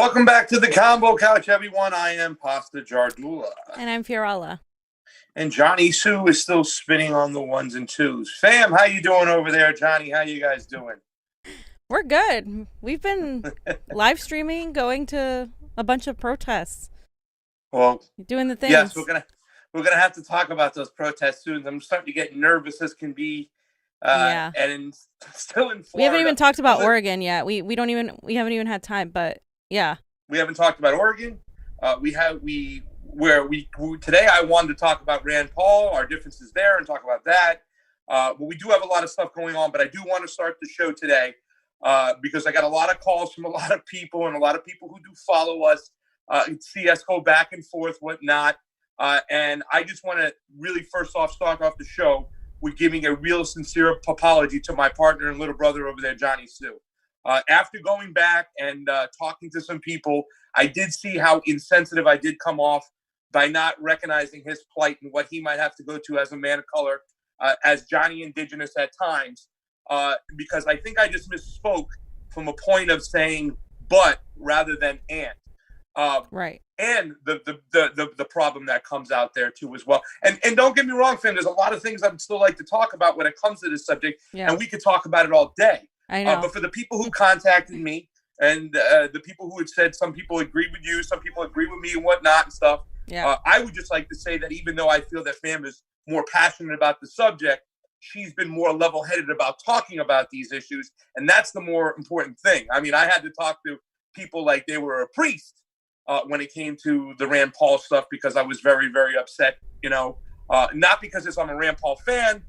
Welcome back to the Convo Couch, everyone. I am Pasta Jardula. And I'm Fiorella. And Jonny Sue is still spinning on the ones and twos. Fam, how you doing over there, Johnny? How you guys doing? We're good. We've been live streaming, going to a bunch of protests. Well, doing the things. Yes, we're gonna have to talk about those protests soon. I'm starting to get nervous as can be. Yeah. And still in Florida. We haven't even talked about Oregon yet. We haven't even had time, but yeah. We haven't talked about Oregon. Today I wanted to talk about Rand Paul, our differences there, and talk about that. But we do have a lot of stuff going on. But I do want to start the show today because I got a lot of calls from a lot of people and a lot of people who do follow us, see us go back and forth, whatnot. And I just want to really first off start off the show with giving a real sincere apology to my partner and little brother over there, Jonny Sue. After going back and talking to some people, I did see how insensitive I did come off by not recognizing his plight and what he might have to go to as a man of color, as Johnny Indigenous at times, because I think I just misspoke from a point of saying but rather than and. Right. And the problem that comes out there too as well. And don't get me wrong, fam, there's a lot of things I'd still like to talk about when it comes to this subject, and we could talk about it all day. I know. But for the people who contacted me and the people who had said some people agree with you, some people agree with me and whatnot and stuff, I would just like to say that even though I feel that fam is more passionate about the subject, she's been more level-headed about talking about these issues, and that's the more important thing. I mean, I had to talk to people like they were a priest when it came to the Rand Paul stuff because I was very, very upset, not because I'm a Rand Paul fan,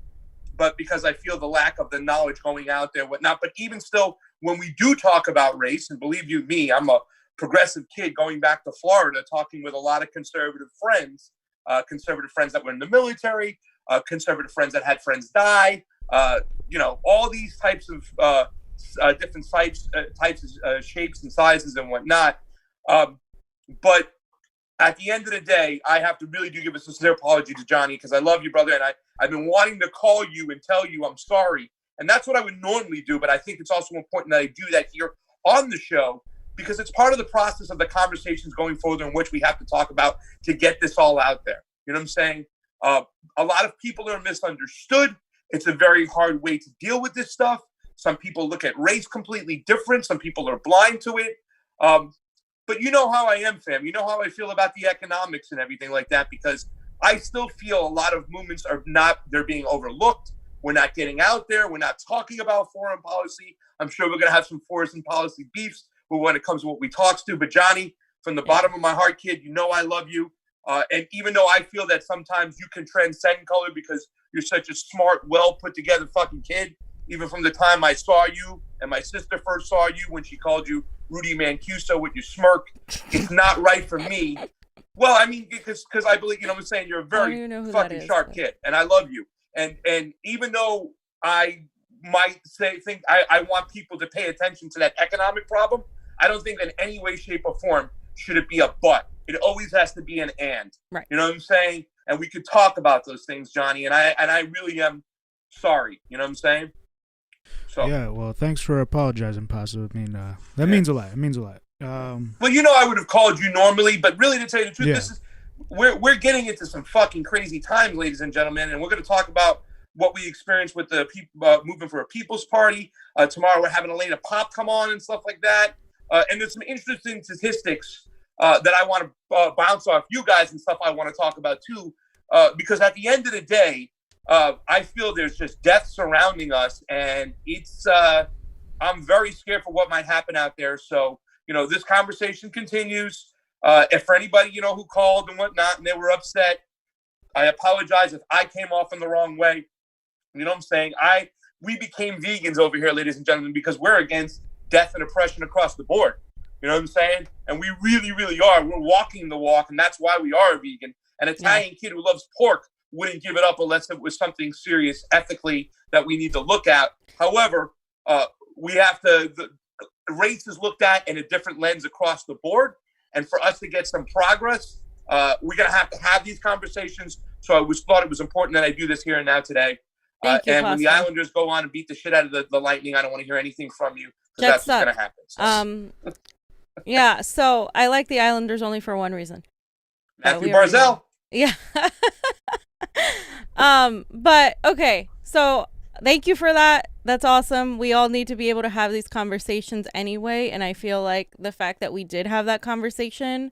but because I feel the lack of the knowledge going out there, whatnot. But even still, when we do talk about race, and believe you me, I'm a progressive kid going back to Florida, talking with a lot of conservative friends that were in the military, conservative friends that had friends die, all these types of different types of shapes and sizes and whatnot. But at the end of the day, I have to really do give a sincere apology to Johnny because I love you, brother, and I've been wanting to call you and tell you I'm sorry. And that's what I would normally do, but I think it's also important that I do that here on the show because it's part of the process of the conversations going forward in which we have to talk about to get this all out there. You know what I'm saying? A lot of people are misunderstood. It's a very hard way to deal with this stuff. Some people look at race completely different. Some people are blind to it. But you know how I am, fam. You know how I feel about the economics and everything like that because I still feel a lot of movements they're being overlooked. We're not getting out there. We're not talking about foreign policy. I'm sure we're going to have some foreign policy beefs when it comes to what we talk to. But Johnny, from the bottom of my heart, kid, you know I love you. And even though I feel that sometimes you can transcend color because you're such a smart, well put together fucking kid, even from the time I saw you and my sister first saw you when she called you Rudy Mancuso with your smirk, it's not right for me. Well, I mean, because I believe, what I'm saying, you're a very fucking sharp kid, and I love you. And even though I might think I want people to pay attention to that economic problem, I don't think in any way, shape, or form should it be a but. It always has to be an and. Right. You know what I'm saying? And we could talk about those things, Johnny, and I really am sorry. You know what I'm saying? So. Yeah, well, thanks for apologizing, Pasa. I mean, that means a lot. It means a lot. Well, I would have called you normally, but really, to tell you the truth, we're getting into some fucking crazy times, ladies and gentlemen, and we're going to talk about what we experienced with the people moving for a People's Party. Tomorrow, we're having Elena Pop come on and stuff like that. And there's some interesting statistics that I want to bounce off you guys and stuff I want to talk about too, because at the end of the day, I feel there's just death surrounding us, and it's I'm very scared for what might happen out there. So, this conversation continues. If for anybody, who called and whatnot, and they were upset, I apologize if I came off in the wrong way. You know what I'm saying? We became vegans over here, ladies and gentlemen, because we're against death and oppression across the board. You know what I'm saying? And we really, really are. We're walking the walk, and that's why we are a vegan. An Italian kid who loves pork wouldn't give it up unless it was something serious ethically that we need to look at. However, we have to, race is looked at in a different lens across the board. And for us to get some progress, we're going to have these conversations. So I thought it was important that I do this here and now today. Thank you, and Pasta. when the Islanders go on and beat the shit out of the Lightning, I don't want to hear anything from you because that's what's going to happen. So. Yeah, so I like the Islanders only for one reason. Matthew Barzell. Yeah. But okay, so thank you for that. That's awesome. We all need to be able to have these conversations anyway, and I feel like the fact that we did have that conversation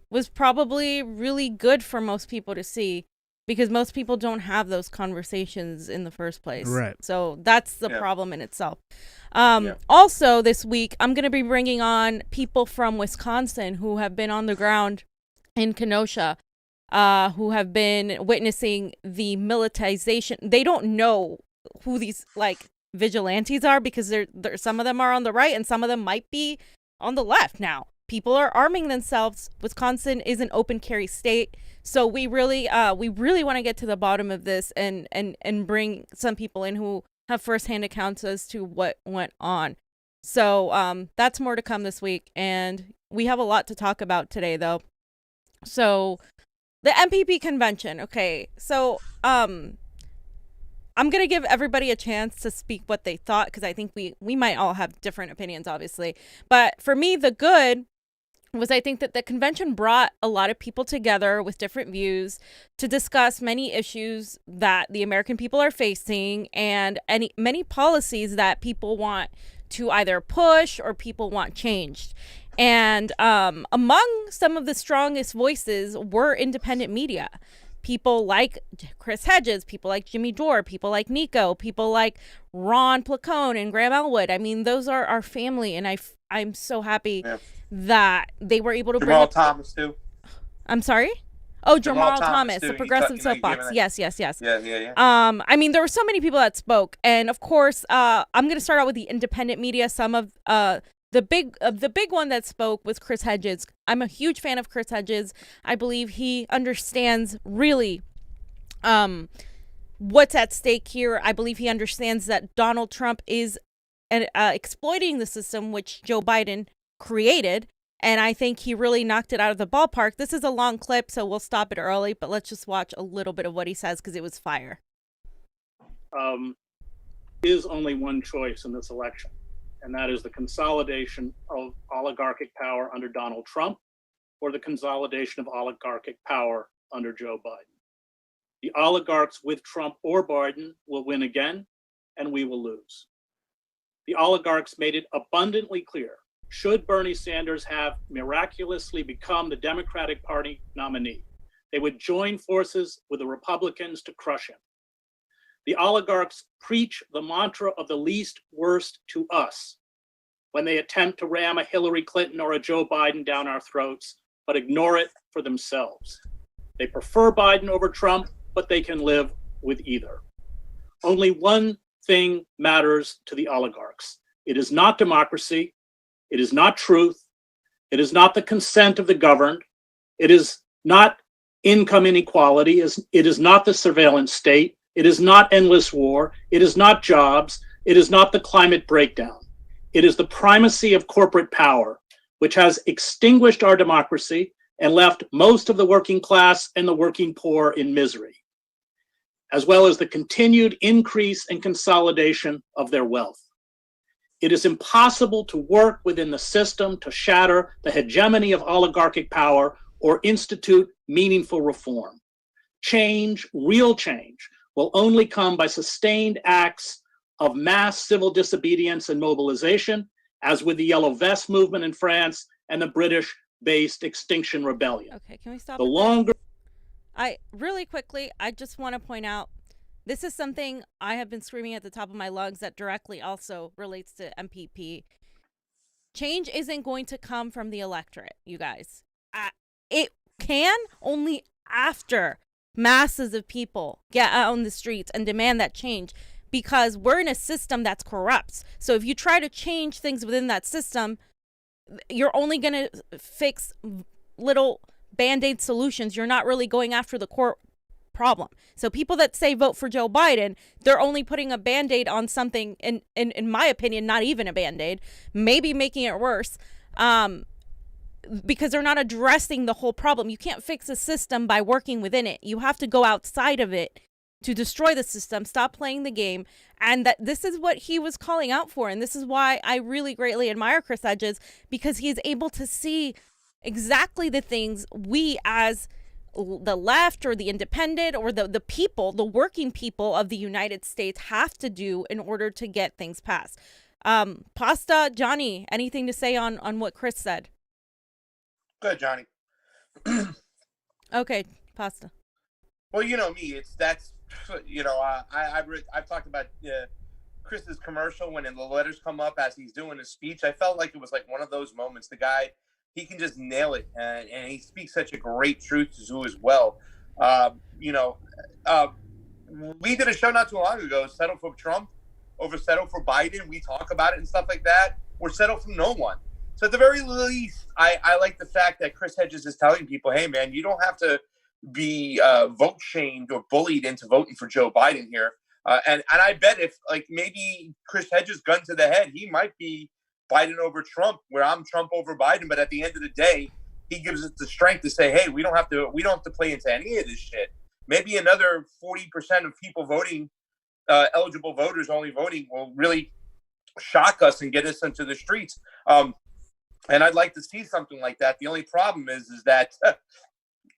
was probably really good for most people to see, because most people don't have those conversations in the first place. Right. So that's the problem in itself. Also this week, I'm going to be bringing on people from Wisconsin who have been on the ground in Kenosha, who have been witnessing the militarization. They don't know who these like vigilantes are, because they're some of them are on the right and some of them might be on the left now. People are arming themselves. Wisconsin is an open carry state. So we really want to get to the bottom of this and bring some people in who have firsthand accounts as to what went on. So that's more to come this week. And we have a lot to talk about today, though. So the MPP Convention. Okay, so I'm going to give everybody a chance to speak what they thought, because I think we might all have different opinions, obviously. But for me, the good was, I think that the convention brought a lot of people together with different views to discuss many issues that the American people are facing, and many policies that people want to either push or people want changed. And among some of the strongest voices were independent media. People like Chris Hedges, people like Jimmy Dore, people like Nico, people like Ron Placone and Graham Elwood. I mean, those are our family, and I'm so happy that they were able to bring Jamal Thomas too. I'm sorry? Oh, Jamal Thomas, the progressive soapbox. Yes. Yeah. I mean, there were so many people that spoke, and of course, I'm going to start out with the independent media. Some of the big one that spoke was Chris Hedges. I'm a huge fan of Chris Hedges. I believe he understands really what's at stake here. I believe he understands that Donald Trump is exploiting the system which Joe Biden created, and I think he really knocked it out of the ballpark. This is a long clip, so we'll stop it early, but let's just watch a little bit of what he says, because it was fire. Is only one choice in this election, and that is the consolidation of oligarchic power under Donald Trump, or the consolidation of oligarchic power under Joe Biden. The oligarchs with Trump or Biden will win again, and we will lose. The oligarchs made it abundantly clear, should Bernie Sanders have miraculously become the Democratic Party nominee, they would join forces with the Republicans to crush him. The oligarchs preach the mantra of the least worst to us when they attempt to ram a Hillary Clinton or a Joe Biden down our throats, but ignore it for themselves. They prefer Biden over Trump, but they can live with either. Only one thing matters to the oligarchs. It is not democracy. It is not truth. It is not the consent of the governed. It is not income inequality. It is not the surveillance state. It is not endless war. It is not jobs. It is not the climate breakdown. It is the primacy of corporate power, which has extinguished our democracy and left most of the working class and the working poor in misery, as well as the continued increase and consolidation of their wealth. It is impossible to work within the system to shatter the hegemony of oligarchic power or institute meaningful reform. Change, real change, will only come by sustained acts of mass civil disobedience and mobilization, as with the Yellow Vest movement in France and the British-based Extinction Rebellion. Okay, can we stop? Really quickly, I just want to point out, this is something I have been screaming at the top of my lungs that directly also relates to MPP. Change isn't going to come from the electorate, you guys. It can only after masses of people get out on the streets and demand that change, because we're in a system that's corrupt. So if you try to change things within that system, you're only going to fix little Band-Aid solutions. You're not really going after the core problem. So people that say vote for Joe Biden, they're only putting a Band-Aid on something, in my opinion, not even a Band-Aid, maybe making it worse, because they're not addressing the whole problem. You can't fix a system by working within it. You have to go outside of it to destroy the system, stop playing the game, and that this is what he was calling out for. And this is why I really greatly admire Chris Hedges, because he is able to see exactly the things we as the left or the independent or the people, the working people of the United States have to do in order to get things passed. Pasta, Jonny, anything to say on what Chris said? Good, Jonny. Okay, Pasta. Well, you know me. I've talked about Chris's commercial when the letters come up as he's doing his speech. I felt like it was like one of those moments. The guy, he can just nail it, and he speaks such a great truth to as well. We did a show not too long ago, Settle for Trump over Settle for Biden. We talk about it and stuff like that. We're settled for no one. So at the very least, I like the fact that Chris Hedges is telling people, hey, man, you don't have to be vote shamed or bullied into voting for Joe Biden here. And I bet if, like, maybe Chris Hedges gun to the head, he might be Biden over Trump, where I'm Trump over Biden. But at the end of the day, he gives us the strength to say, hey, we don't have to play into any of this shit. Maybe another 40% of people voting, eligible voters only voting, will really shock us and get us into the streets. And I'd like to see something like that. The only problem is that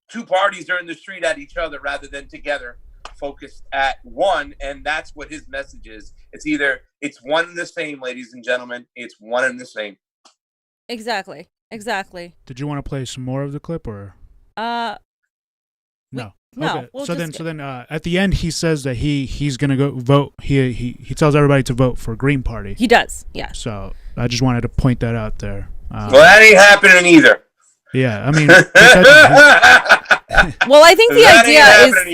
two parties are in the street at each other rather than together, focused at one. And that's what his message is. It's one and the same, ladies and gentlemen. It's one and the same. Exactly. Did you want to play some more of the clip or? No. Okay. We'll so then at the end he says that he's gonna go vote. He tells everybody to vote for Green Party. He does. Yeah. So I just wanted to point that out there. Well, that ain't happening either. Yeah, I mean. Well, I think the idea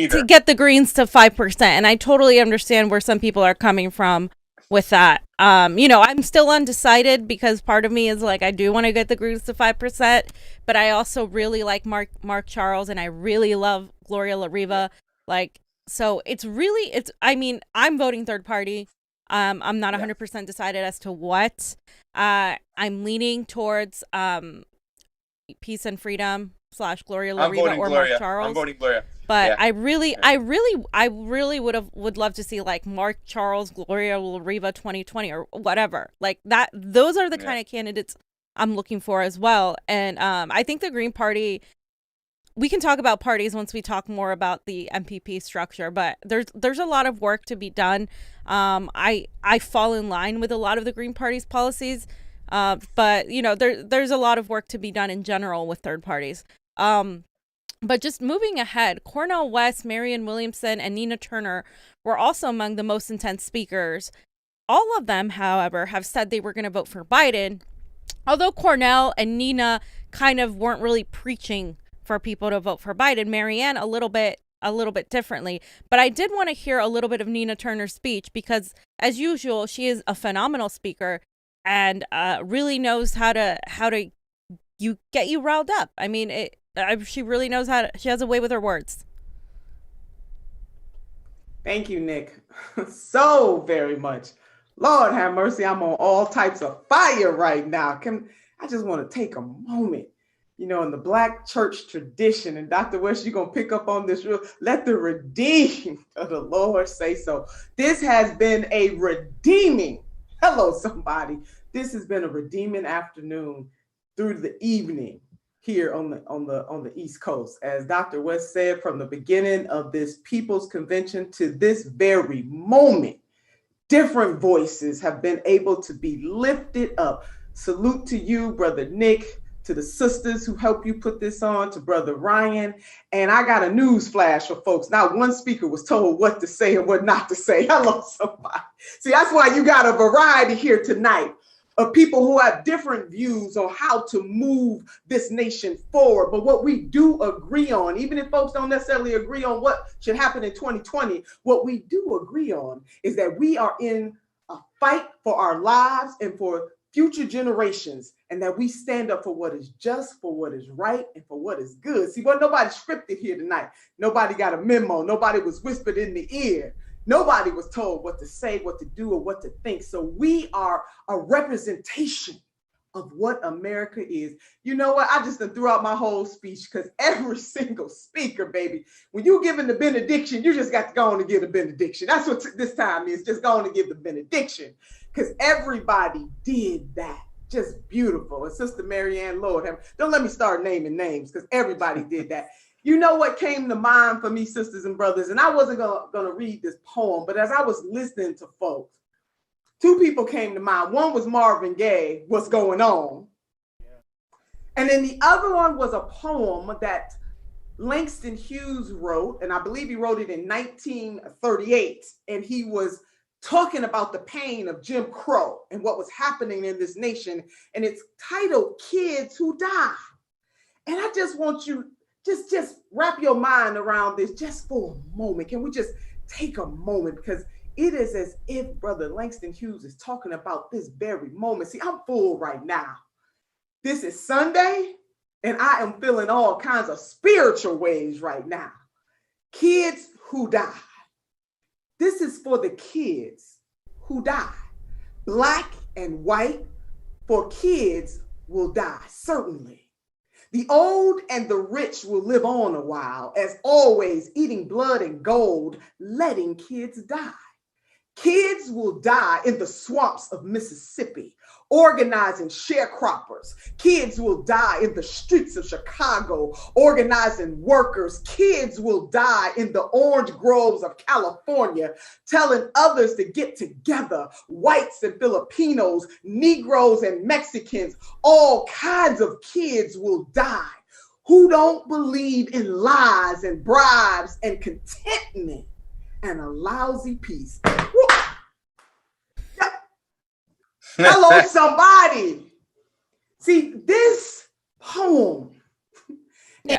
is to get the Greens to 5%, and I totally understand where some people are coming from with that. I'm still undecided because part of me is like, I do want to get the Greens to 5%, but I also really like Mark Charles, and I really love Gloria La Riva. So I'm voting third party. I'm not 100% decided as to what. I'm leaning towards Peace and Freedom / Gloria La Riva or Mark Charles. I'm voting Gloria. But yeah. I really would love to see like Mark Charles, Gloria La Riva 2020 or whatever. Like that. Those are the kind of candidates I'm looking for as well. And I think the Green Party. We can talk about parties once we talk more about the MPP structure, but there's a lot of work to be done. I fall in line with a lot of the Green Party's policies, but there's a lot of work to be done in general with third parties. But just moving ahead, Cornel West, Marianne Williamson, and Nina Turner were also among the most intense speakers. All of them, however, have said they were going to vote for Biden, although Cornel and Nina kind of weren't really preaching for people to vote for Biden. Marianne a little bit differently, but I did want to hear a little bit of Nina Turner's speech because, as usual, she is a phenomenal speaker and really knows how to get you riled up. I mean, she really knows she has a way with her words. Thank you, Nick, so very much. Lord have mercy, I'm on all types of fire right now. I just want to take a moment. In the Black church tradition, and Dr. West, you're going to pick up on this real, let the redeemed of the Lord say so. This has been a redeeming, hello, somebody. This has been a redeeming afternoon through the evening here on the East Coast. As Dr. West said, from the beginning of this People's Convention to this very moment, different voices have been able to be lifted up. Salute to you, Brother Nick, to the sisters who helped you put this on, to Brother Ryan. And I got a news flash for folks. Not one speaker was told what to say and what not to say. Hello, somebody. See, that's why you got a variety here tonight of people who have different views on how to move this nation forward. But what we do agree on, even if folks don't necessarily agree on what should happen in 2020, what we do agree on is that we are in a fight for our lives and for future generations, and that we stand up for what is just, for what is right, and for what is good. See, nobody scripted here tonight. Nobody got a memo. Nobody was whispered in the ear. Nobody was told what to say, what to do, or what to think. So we are a representation of what America is. You know what? I just threw out my whole speech because every single speaker, baby, when you're giving the benediction, you just got to go on and give the benediction. That's what this time is, just go on and give the benediction, because everybody did that. Just beautiful. And Sister Marianne, Lord, don't let me start naming names, because everybody did that. You know what came to mind for me, sisters and brothers, and I wasn't going to read this poem, but as I was listening to folks, two people came to mind. One was Marvin Gaye, What's Going On? And then the other one was a poem that Langston Hughes wrote, and I believe he wrote it in 1938. And he was talking about the pain of Jim Crow and what was happening in this nation. And it's titled Kids Who Die. And I just want you, just wrap your mind around this just for a moment. Can we just take a moment? Because it is as if Brother Langston Hughes is talking about this very moment. See, I'm full right now. This is Sunday, and I am feeling all kinds of spiritual waves right now. Kids who die. This is for the kids who die. Black and white, for kids will die, certainly. The old and the rich will live on a while, as always, eating blood and gold, letting kids die. Kids will die in the swamps of Mississippi, organizing sharecroppers. Kids will die in the streets of Chicago, organizing workers. Kids will die in the orange groves of California, telling others to get together. Whites and Filipinos, Negroes and Mexicans, all kinds of kids will die who don't believe in lies and bribes and contentment and a lousy peace. Hello, somebody. See, this poem. Yeah.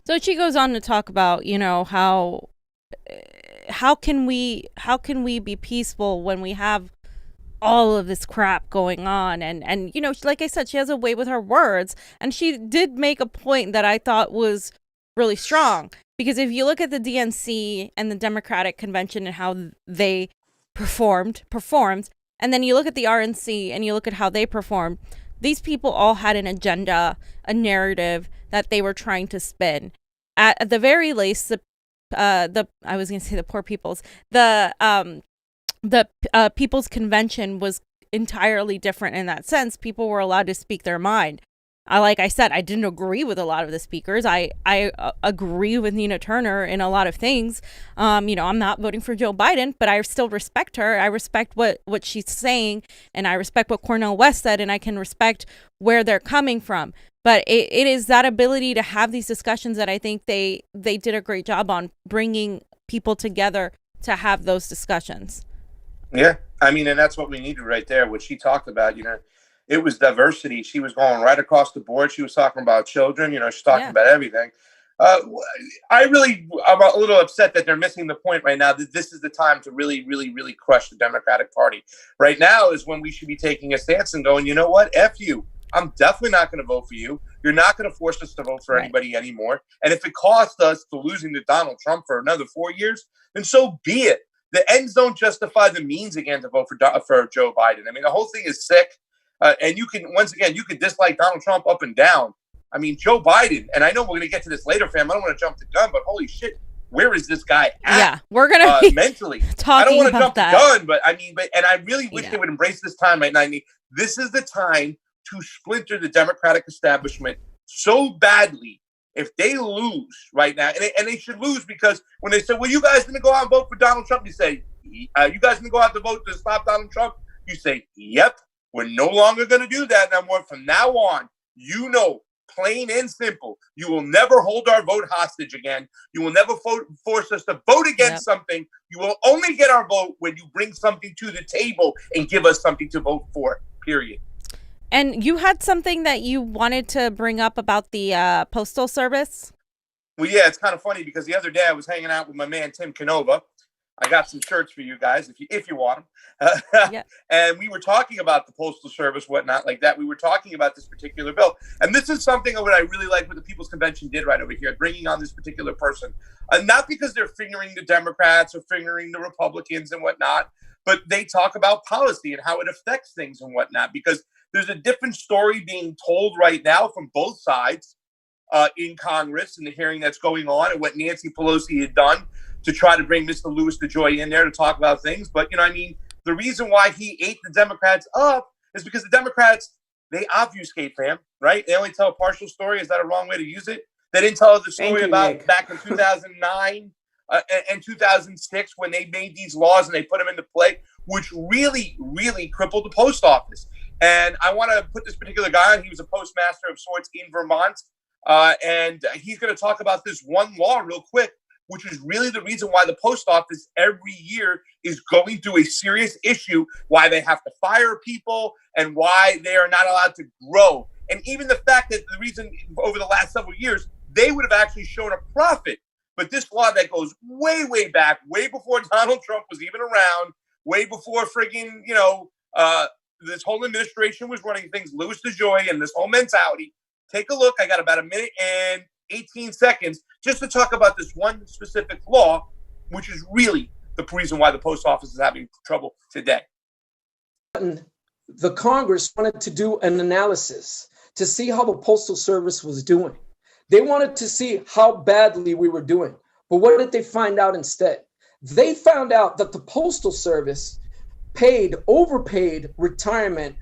So she goes on to talk about, you know, how can we be peaceful when we have all of this crap going on? And you know, like I said, she has a way with her words, and she did make a point that I thought was really strong, because if you look at the DNC and the Democratic Convention and how they performed, and then you look at the RNC and you look at how they performed, these people all had an agenda, a narrative that they were trying to spin. At the very least, I was going to say the poor people's, the People's Convention was entirely different in that sense. People were allowed to speak their mind. Like I said, I didn't agree with a lot of the speakers. I agree with Nina Turner in a lot of things. You know, I'm not voting for Joe Biden, but I still respect her. I respect what she's saying, and I respect what Cornel West said, and I can respect where they're coming from. But it is that ability to have these discussions that I think they did a great job on, bringing people together to have those discussions. Yeah, I mean, and that's what we needed right there. What she talked about, you know, it was diversity. She was going right across the board. She was talking about children. You know, she's talking about everything. I'm a little upset that they're missing the point right now, that this is the time to really, really, really crush the Democratic Party. Right now is when we should be taking a stance and going, you know what? F you. I'm definitely not going to vote for you. You're not going to force us to vote for anybody anymore. And if it costs us to losing to Donald Trump for another 4 years, then so be it. The ends don't justify the means again to vote for Joe Biden. I mean, the whole thing is sick. And you can dislike Donald Trump up and down. I mean, Joe Biden, and I know we're going to get to this later, fam. I don't want to jump the gun, but holy shit, where is this guy at? Yeah, we're going to mentally. I don't want to jump that. the gun, but and I really wish they would embrace this time right now. This is the time to splinter the Democratic establishment so badly. If they lose right now, and they should lose, because when they say, well, you guys going to go out and vote for Donald Trump, you say, you guys going to go out to vote to stop Donald Trump? You say, yep. We're no longer going to do that no more. From now on, you know, plain and simple, you will never hold our vote hostage again. You will never force us to vote against something. You will only get our vote when you bring something to the table and give us something to vote for, period. And you had something that you wanted to bring up about the Postal Service? Well, yeah, it's kind of funny because the other day I was hanging out with my man, Tim Canova. I got some shirts for you guys if you want them. And we were talking about the Postal Service, whatnot like that. We were talking about this particular bill. And this is something what I really like what the People's Convention did right over here, bringing on this particular person. Not because they're fingering the Democrats or fingering the Republicans and whatnot, but they talk about policy and how it affects things and whatnot. Because there's a different story being told right now from both sides in Congress and the hearing that's going on and what Nancy Pelosi had done to try to bring Mr. Louis DeJoy in there to talk about things. But, the reason why he ate the Democrats up is because the Democrats, they obfuscate, fam, right? They only tell a partial story. Is that a wrong way to use it? They didn't tell the story about Nick. Back in 2009 and 2006 when they made these laws and they put them into play, which really, really crippled the post office. And I want to put this particular guy on. He was a postmaster of sorts in Vermont. And he's going to talk about this one law real quick, which is really the reason why the post office every year is going through a serious issue, why they have to fire people and why they are not allowed to grow. And even the fact that the reason over the last several years, they would have actually shown a profit. But this law that goes way, way back, way before Donald Trump was even around, way before friggin', this whole administration was running things, Louis DeJoy and this whole mentality. Take a look. I got about a minute and 18 seconds just to talk about this one specific law, which is really the reason why the post office is having trouble today. The Congress wanted to do an analysis to see how the Postal Service was doing. They wanted to see how badly we were doing. But what did they find out instead? They found out that the Postal Service overpaid retirement.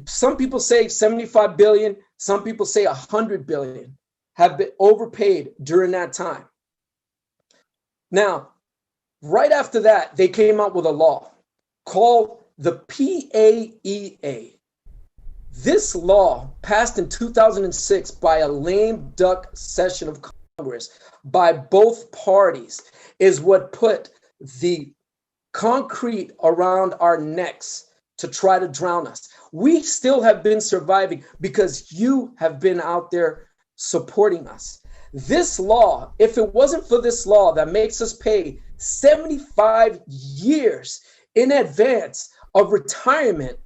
Some people say 75 billion, some people say 100 billion have been overpaid during that time. Now, right after that, they came out with a law called the PAEA. This law, passed in 2006 by a lame duck session of Congress by both parties, is what put the concrete around our necks to try to drown us. We still have been surviving because you have been out there supporting us. This law, if it wasn't for this law that makes us pay 75 years in advance of retirement,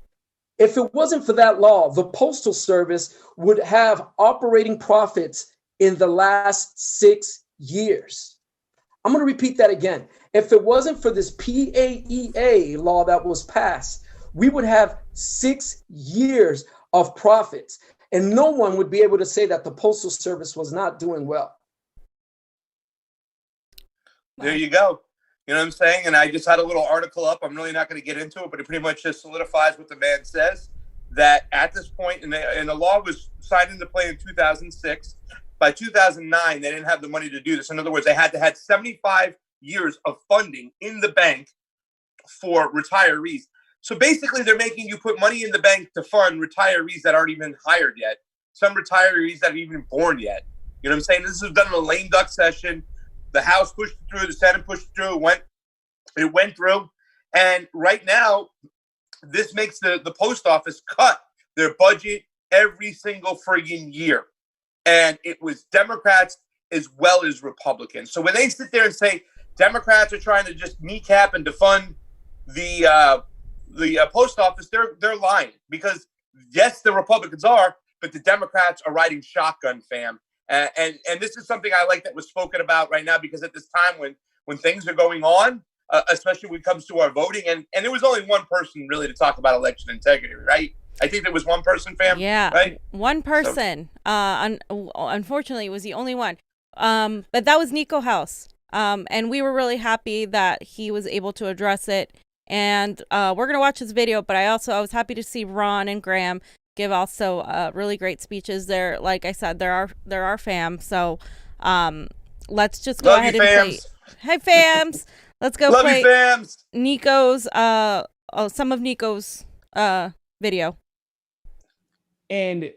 if it wasn't for that law, the Postal Service would have operating profits in the last 6 years. I'm going to repeat that again. If it wasn't for this PAEA law that was passed, we would have 6 years of profits, and no one would be able to say that the Postal Service was not doing well. There you go. You know what I'm saying? And I just had a little article up. I'm really not going to get into it, but it pretty much just solidifies what the man says, that at this point, and the law was signed into play in 2006. By 2009, they didn't have the money to do this. In other words, they had to have 75 years of funding in the bank for retirees. So basically, they're making you put money in the bank to fund retirees that aren't even hired yet. Some retirees that aren't even born yet. You know what I'm saying? This was done in a lame duck session. The House pushed it through. The Senate pushed it through. It went through. And right now, this makes the post office cut their budget every single friggin' year. And it was Democrats as well as Republicans. So when they sit there and say Democrats are trying to just kneecap and defund the post office, they're lying. Because yes, the Republicans are, but the Democrats are riding shotgun, fam. And this is something I like that was spoken about right now, because at this time when things are going on, especially when it comes to our voting, and there was only one person really to talk about election integrity, right? I think there was one person, fam. Yeah, right? One person. So. Unfortunately, it was the only one. But that was Nico House. And we were really happy that he was able to address it. And we're gonna watch this video. But I was happy to see Ron and Graham give also really great speeches. There, like I said, there are fam. So let's just go ahead and play. Hey fams, let's go play Nico's some of Nico's video. And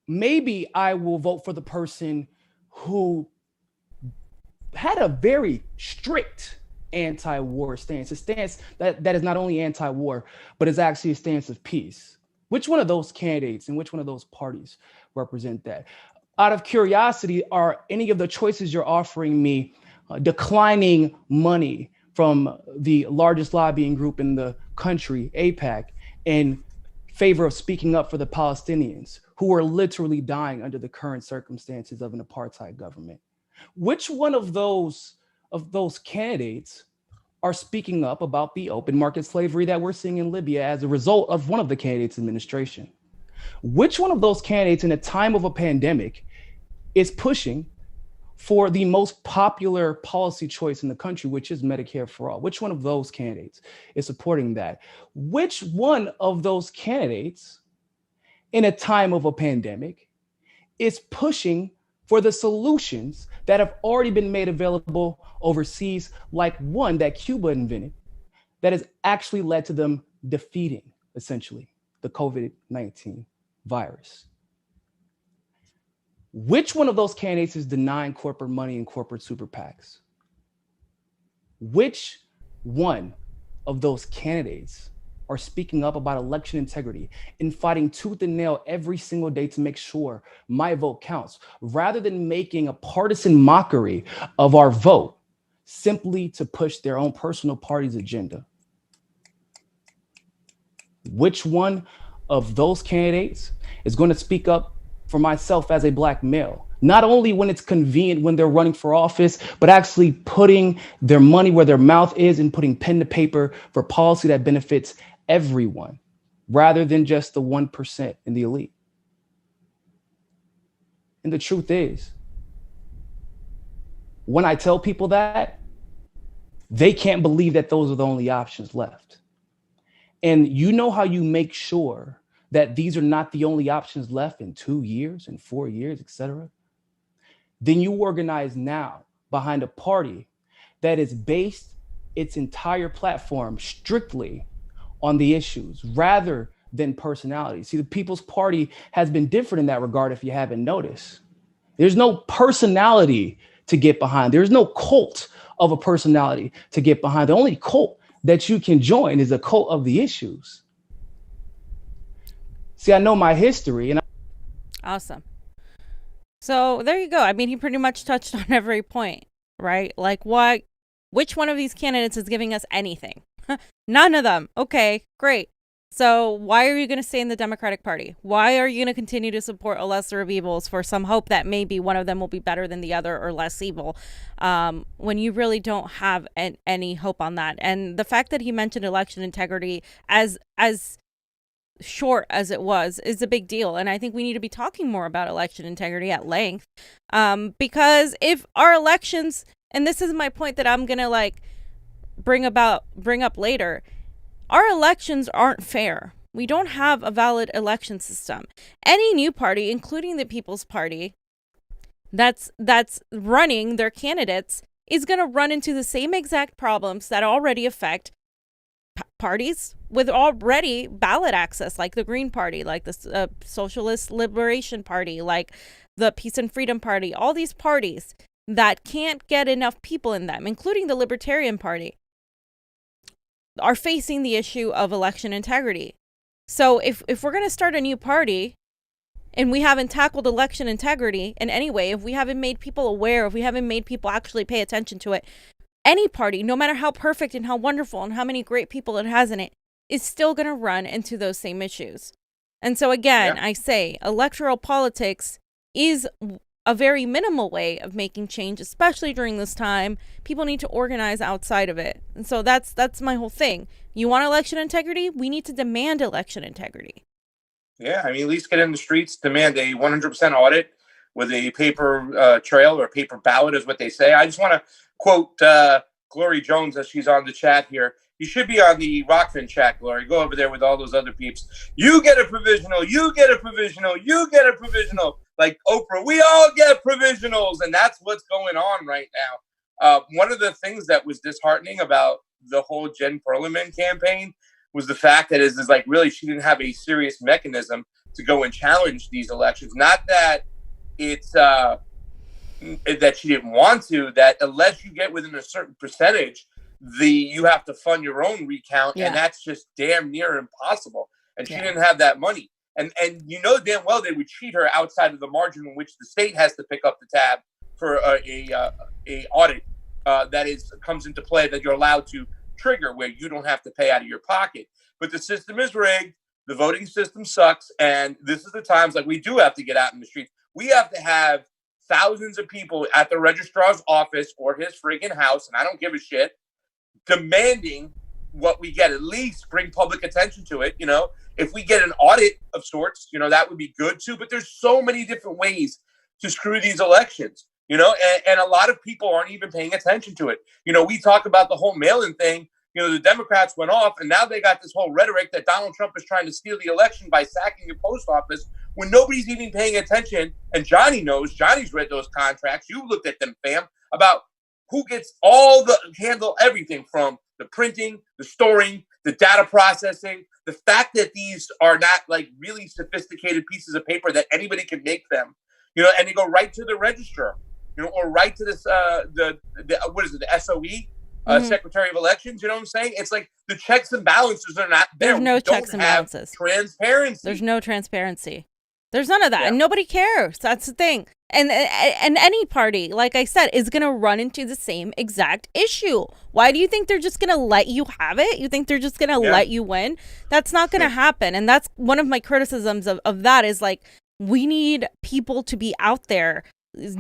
maybe I will vote for the person who had a very strict anti-war stance, a stance that is not only anti-war, but is actually a stance of peace. Which one of those candidates and which one of those parties represent that? Out of curiosity, are any of the choices you're offering me declining money from the largest lobbying group in the country, AIPAC, in favor of speaking up for the Palestinians who are literally dying under the current circumstances of an apartheid government? Which one of those candidates are speaking up about the open market slavery that we're seeing in Libya as a result of one of the candidates' administration? Which one of those candidates in a time of a pandemic is pushing for the most popular policy choice in the country, which is Medicare for all? Which one of those candidates is supporting that? Which one of those candidates in a time of a pandemic is pushing for the solutions that have already been made available overseas, like one that Cuba invented, that has actually led to them defeating, essentially, the COVID-19 virus? Which one of those candidates is denying corporate money and corporate super PACs? Which one of those candidates are speaking up about election integrity and fighting tooth and nail every single day to make sure my vote counts, rather than making a partisan mockery of our vote simply to push their own personal party's agenda? Which one of those candidates is going to speak up for myself as a Black male, not only when it's convenient when they're running for office, but actually putting their money where their mouth is and putting pen to paper for policy that benefits everyone, rather than just the 1% and the elite? And the truth is, when I tell people that, they can't believe that those are the only options left. And you know how you make sure that these are not the only options left in 2 years and 4 years, etc.? Then you organize now behind a party that is based its entire platform strictly on the issues rather than personality. See, the People's Party has been different in that regard, if you haven't noticed. There's no personality to get behind. There's no cult of a personality to get behind. The only cult that you can join is a cult of the issues. See, I know my history. Awesome. So there you go. I mean, he pretty much touched on every point, right? Like, which one of these candidates is giving us anything? None of them. Okay, great. So why are you going to stay in the Democratic Party? Why are you going to continue to support a lesser of evils for some hope that maybe one of them will be better than the other or less evil, when you really don't have any hope on that? And the fact that he mentioned election integrity as short as it was is a big deal. And I think we need to be talking more about election integrity at length, because if our elections, and this is my point that I'm going to bring up later, our elections aren't fair. We don't have a valid election system. Any new party, including the People's Party, that's running their candidates is going to run into the same exact problems that already affect parties with already ballot access, like the Green Party, like the Socialist Liberation Party, like the Peace and Freedom Party. All these parties that can't get enough people in them, including the Libertarian Party, are facing the issue of election integrity. So if we're going to start a new party and we haven't tackled election integrity in any way, if we haven't made people aware, if we haven't made people actually pay attention to it, any party, no matter how perfect and how wonderful and how many great people it has in it, is still going to run into those same issues. And so again, I say electoral politics is a very minimal way of making change, especially during this time. People need to organize outside of it. And so that's my whole thing. You want election integrity? We need to demand election integrity. Yeah, I mean, at least get in the streets, demand a 100% audit with a paper trail or paper ballot is what they say. I just want to quote Glory Jones as she's on the chat here. You should be on the ROKFIN chat, Glory. Go over there with all those other peeps. You get a provisional. You get a provisional. You get a provisional. Like Oprah, we all get provisionals. And that's what's going on right now. One of the things that was disheartening about the whole Jen Perlman campaign was the fact that is like really she didn't have a serious mechanism to go and challenge these elections. Not that it's that she didn't want to, that unless you get within a certain percentage, you have to fund your own recount, and that's just damn near impossible. And she didn't have that money. And you know damn well they would cheat her outside of the margin in which the state has to pick up the tab for a audit that comes into play that you're allowed to trigger, where you don't have to pay out of your pocket. But the system is rigged. The voting system sucks. And this is the times like we do have to get out in the streets. We have to have thousands of people at the registrar's office or his friggin' house, and I don't give a shit, demanding what we get, at least bring public attention to it. If we get an audit of sorts, that would be good too. But there's so many different ways to screw these elections, and a lot of people aren't even paying attention to it. We talk about the whole mail-in thing. The Democrats went off, and now they got this whole rhetoric that Donald Trump is trying to steal the election by sacking the post office when nobody's even paying attention. And Johnny knows. Johnny's read those contracts. You looked at them, fam, about who gets handle everything from the printing, the storing, the data processing. The fact that these are not like really sophisticated pieces of paper that anybody can make them, and they go right to the registrar, or right to this, what is it, the SOE, Secretary of Elections. You know what I'm saying? It's like the checks and balances are not there. There's no checks and balances. Transparency. There's no transparency. There's none of that, Yeah. and nobody cares. That's the thing. And any party, like I said, is going to run into the same exact issue. Why do you think they're just going to let you have it? You think they're just going to let you win? That's not going to happen. And that's one of my criticisms of that is like, we need people to be out there,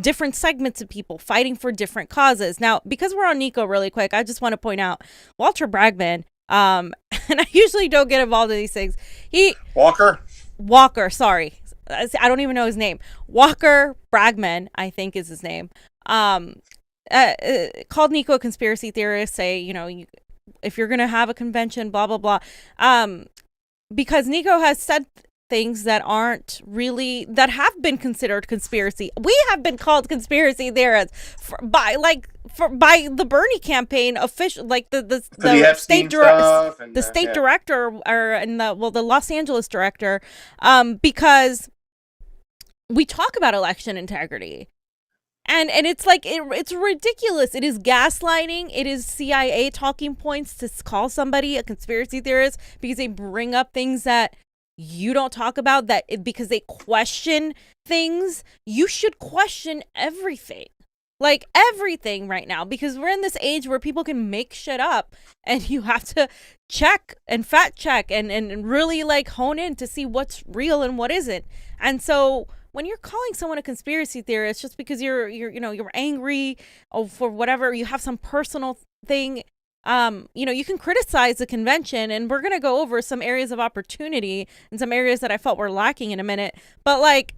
different segments of people fighting for different causes. Now, because we're on Nico really quick, I just want to point out Walter Bragman, and I usually don't get involved in these things. Walker, sorry. I don't even know his name. Walker Bragman, I think is his name. Called Nico a conspiracy theorist, say, if you're going to have a convention, blah, blah, blah. Because Nico has said things that that have been considered conspiracy. We have been called conspiracy theorists by the Bernie campaign official, like the state director, director, the Los Angeles director, because we talk about election integrity. And it's like, it's ridiculous. It is gaslighting. It is CIA talking points to call somebody a conspiracy theorist because they bring up things that you don't talk about, because they question things. You should question everything. Like everything right now, because we're in this age where people can make shit up and you have to check and fact check and really like hone in to see what's real and what isn't. And so when you're calling someone a conspiracy theorist just because you're angry or for whatever, you have some personal thing, you can criticize the convention, and we're going to go over some areas of opportunity and some areas that I felt were lacking in a minute. But like,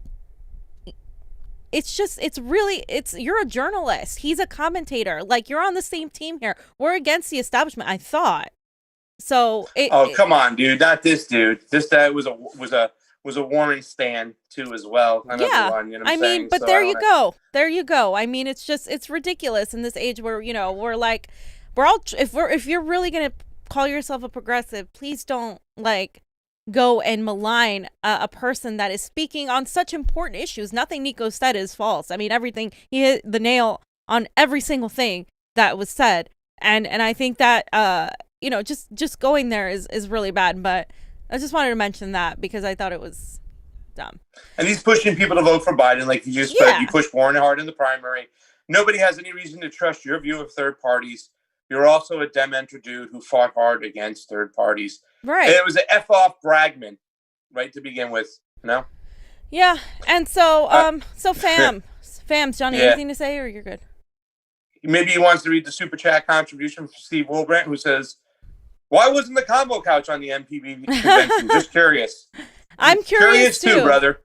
you're a journalist. He's a commentator. Like, you're on the same team here. We're against the establishment, I thought. So come on, dude. Not this dude. This guy was a warming stand too as well. I mean, but there you go. There you go. I mean, it's ridiculous in this age where, we're like, if you're really going to call yourself a progressive, please don't like go and malign a person that is speaking on such important issues. Nothing Nico said is false. I mean, everything, he hit the nail on every single thing that was said. And I think that, just going there is really bad. But I just wanted to mention that because I thought it was dumb. And he's pushing people to vote for Biden. Like you just said, you pushed Warren hard in the primary. Nobody has any reason to trust your view of third parties. You're also a Dementor dude who fought hard against third parties. Right. And it was an F off Bragman, right, to begin with. No? Yeah. And so, Fams, Johnny, anything to say, or you're good? Maybe he wants to read the super chat contribution from Steve Wilbrandt, who says, why wasn't the Convo Couch on the MPP Convention? Just curious. I'm curious too, brother.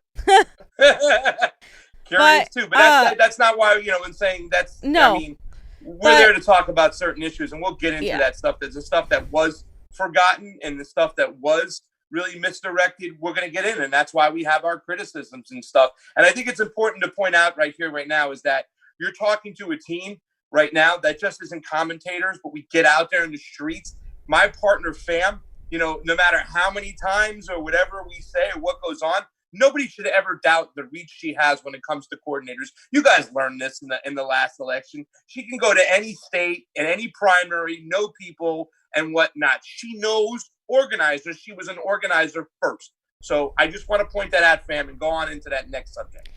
Curious too. But that's not why, in saying that's, no. I mean, we're there to talk about certain issues, and we'll get into that stuff. There's the stuff that was forgotten and the stuff that was really misdirected. We're going to get in, and that's why we have our criticisms and stuff. And I think it's important to point out right here, right now, is that you're talking to a team right now that just isn't commentators, but we get out there in the streets. My partner, Fam, no matter how many times or whatever we say or what goes on, nobody should ever doubt the reach she has when it comes to coordinators. You guys learned this in the last election. She can go to any state and any primary, know people and whatnot. She knows organizers. She was an organizer first. So I just want to point that out, Fam, and go on into that next subject.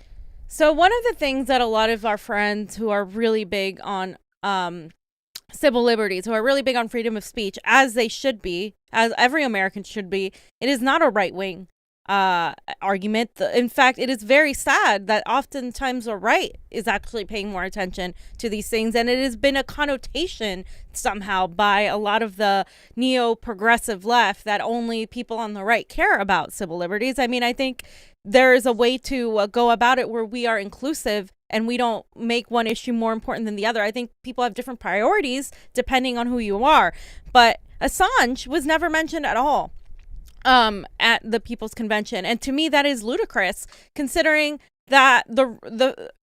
So one of the things that a lot of our friends who are really big on civil liberties, who are really big on freedom of speech, as they should be, as every American should be, it is not a right-wing argument. In fact, it is very sad that oftentimes the right is actually paying more attention to these things, and it has been a connotation somehow by a lot of the neo-progressive left that only people on the right care about civil liberties. I mean, I think there is a way to go about it where we are inclusive and we don't make one issue more important than the other. I think people have different priorities depending on who you are, but Assange was never mentioned at all at the People's Convention, and to me that is ludicrous, considering that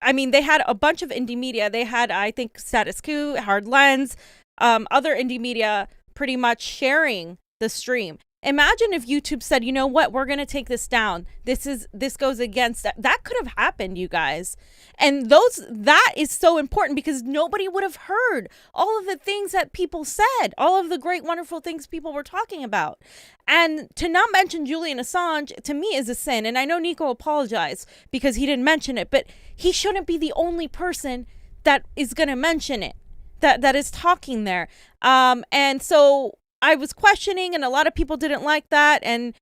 I mean, they had a bunch of indie media. They had, I think, Status Quo, Hard Lens, other indie media pretty much sharing the stream. Imagine if YouTube said, you know what, we're going to take this down. This goes against that. That could have happened, you guys. And that is so important because nobody would have heard all of the things that people said, all of the great, wonderful things people were talking about. And to not mention Julian Assange, to me, is a sin. And I know Nico apologized because he didn't mention it, but he shouldn't be the only person that is going to mention it, that is talking there. And so I was questioning, and a lot of people didn't like that. And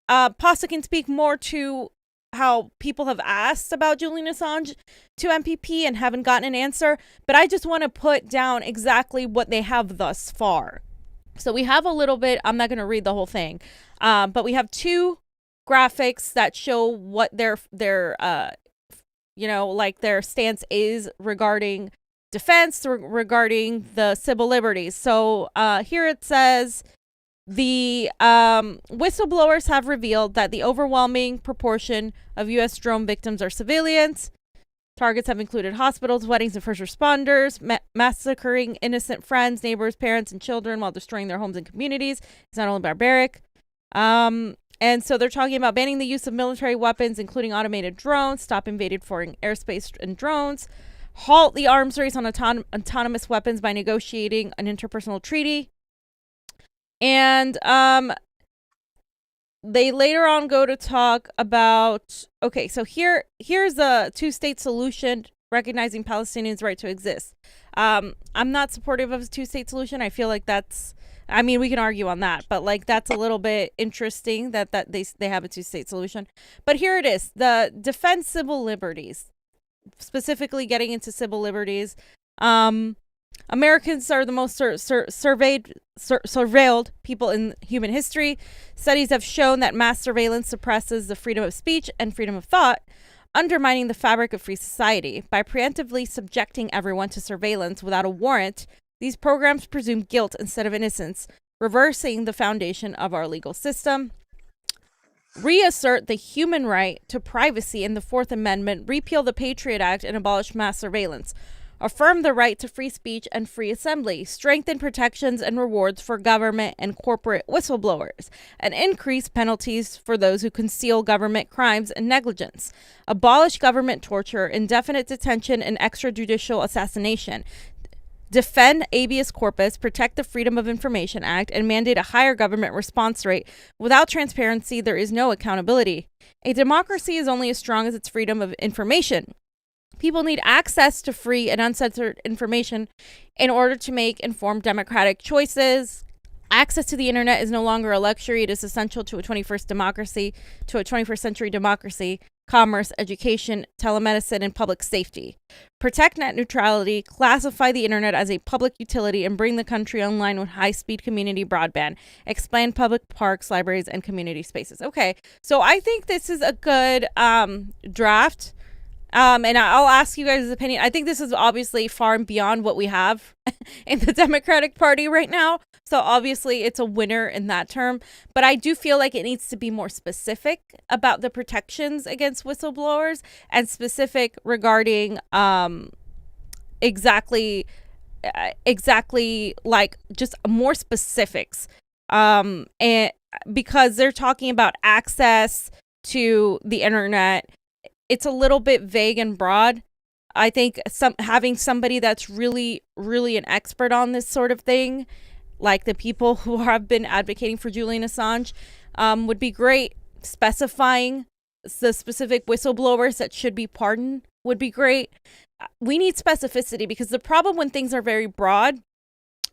Pasta can speak more to how people have asked about Julian Assange to MPP and haven't gotten an answer. But I just want to put down exactly what they have thus far. So we have a little bit, I'm not going to read the whole thing, but we have 2 graphics that show what their stance is regarding defense, regarding the civil liberties. So here it says, the whistleblowers have revealed that the overwhelming proportion of U.S. drone victims are civilians. Targets have included hospitals, weddings, and first responders, massacring innocent friends, neighbors, parents, and children while destroying their homes and communities. It's not only barbaric. And so they're talking about banning the use of military weapons, including automated drones, stop invaded foreign airspace and drones, halt the arms race on autonomous weapons by negotiating an interpersonal treaty. And they later on go to talk about, okay, so here's a 2-state solution recognizing Palestinians' right to exist. I'm not supportive of a 2-state solution. I feel like we can argue on that, but like that's a little bit interesting that they have a 2-state solution. But here it is, the defense civil liberties, specifically getting into civil liberties. Americans are the most surveilled people in human history. Studies have shown that mass surveillance suppresses the freedom of speech and freedom of thought, undermining the fabric of free society. By preemptively subjecting everyone to surveillance without a warrant, these programs presume guilt instead of innocence, reversing the foundation of our legal system. Reassert the human right to privacy in the 4th Amendment, repeal the Patriot Act, and abolish mass surveillance. Affirm the right to free speech and free assembly, strengthen protections and rewards for government and corporate whistleblowers, and increase penalties for those who conceal government crimes and negligence. Abolish government torture, indefinite detention, and extrajudicial assassination. Defend habeas corpus, protect the Freedom of Information Act, and mandate a higher government response rate. Without transparency, there is no accountability. A democracy is only as strong as its freedom of information. People need access to free and uncensored information in order to make informed democratic choices. Access to the internet is no longer a luxury. It is essential to a 21st century democracy, commerce, education, telemedicine, and public safety. Protect net neutrality, classify the internet as a public utility, and bring the country online with high-speed community broadband. Expand public parks, libraries, and community spaces. Okay, so I think this is a good draft. And I'll ask you guys' opinion. I think this is obviously far and beyond what we have in the Democratic Party right now. So obviously it's a winner in that term. But I do feel like it needs to be more specific about the protections against whistleblowers and specific regarding exactly like just more specifics. And because they're talking about access to the internet, it's a little bit vague and broad. I think having somebody that's really, really an expert on this sort of thing, like the people who have been advocating for Julian Assange, would be great. Specifying the specific whistleblowers that should be pardoned would be great. We need specificity because the problem when things are very broad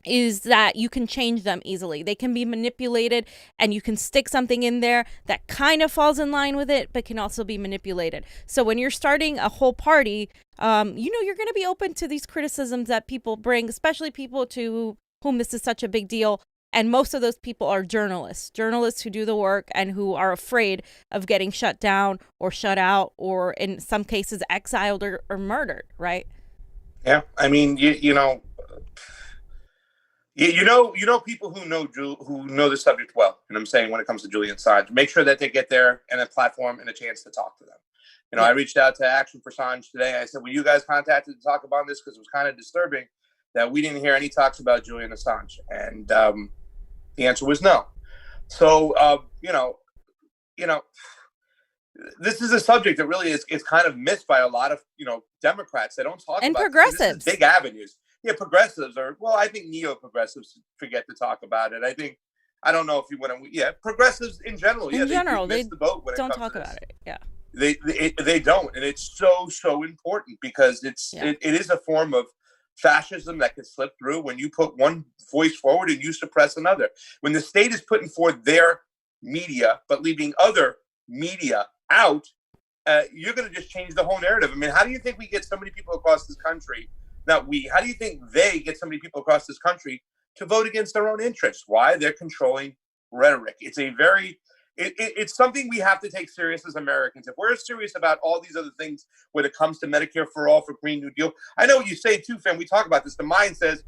is that you can change them easily. They can be manipulated, and you can stick something in there that kind of falls in line with it, but can also be manipulated. So when you're starting a whole party, you're going to be open to these criticisms that people bring, especially people to whom this is such a big deal. And most of those people are journalists who do the work and who are afraid of getting shut down or shut out, or in some cases exiled or murdered, right? Yeah, I mean, people who know the subject well. And I'm saying when it comes to Julian Assange, make sure that they get there and a platform and a chance to talk to them. I reached out to Action for Assange today. I said, "Were you guys contacted to talk about this?" Because it was kind of disturbing that we didn't hear any talks about Julian Assange, and the answer was no. So this is a subject that really is kind of missed by a lot of Democrats. They don't talk and about progressives. Big avenues. Yeah, progressives I think neo-progressives forget to talk about it. I don't know if you want to. Yeah, progressives in general. In general, they miss the boat when don't it comes talk about it. Yeah, they don't, and it's so important because it is a form of fascism that can slip through when you put one voice forward and you suppress another. When the state is putting forth their media but leaving other media out, you're going to just change the whole narrative. I mean, how do you think we get so many people across this country? How do you think they get so many people across this country to vote against their own interests? Why? They're controlling rhetoric. It's something we have to take serious as Americans. If we're serious about all these other things when it comes to Medicare for all, for Green New Deal, I know what you say too, fam. We talk about this. The mind says,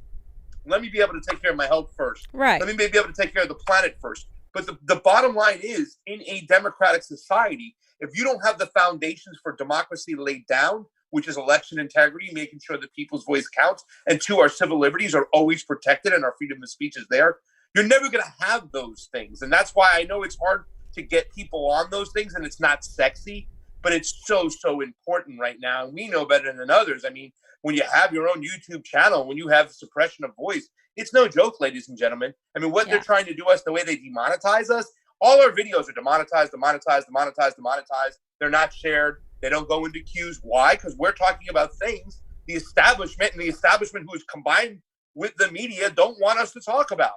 let me be able to take care of my health first. Right. Let me be able to take care of the planet first. But the bottom line is, in a democratic society, if you don't have the foundations for democracy laid down, which is election integrity, making sure that people's voice counts, and two, our civil liberties are always protected and our freedom of speech is there, you're never going to have those things. And that's why I know it's hard to get people on those things, and it's not sexy, but it's so important right now. And we know better than others. I mean, when you have your own YouTube channel, when you have suppression of voice, it's no joke, ladies and gentlemen. I mean, what they're trying to do us, the way they demonetize us, all our videos are demonetized. They're not shared. They don't go into queues. Why? Because we're talking about things the establishment who is combined with the media don't want us to talk about.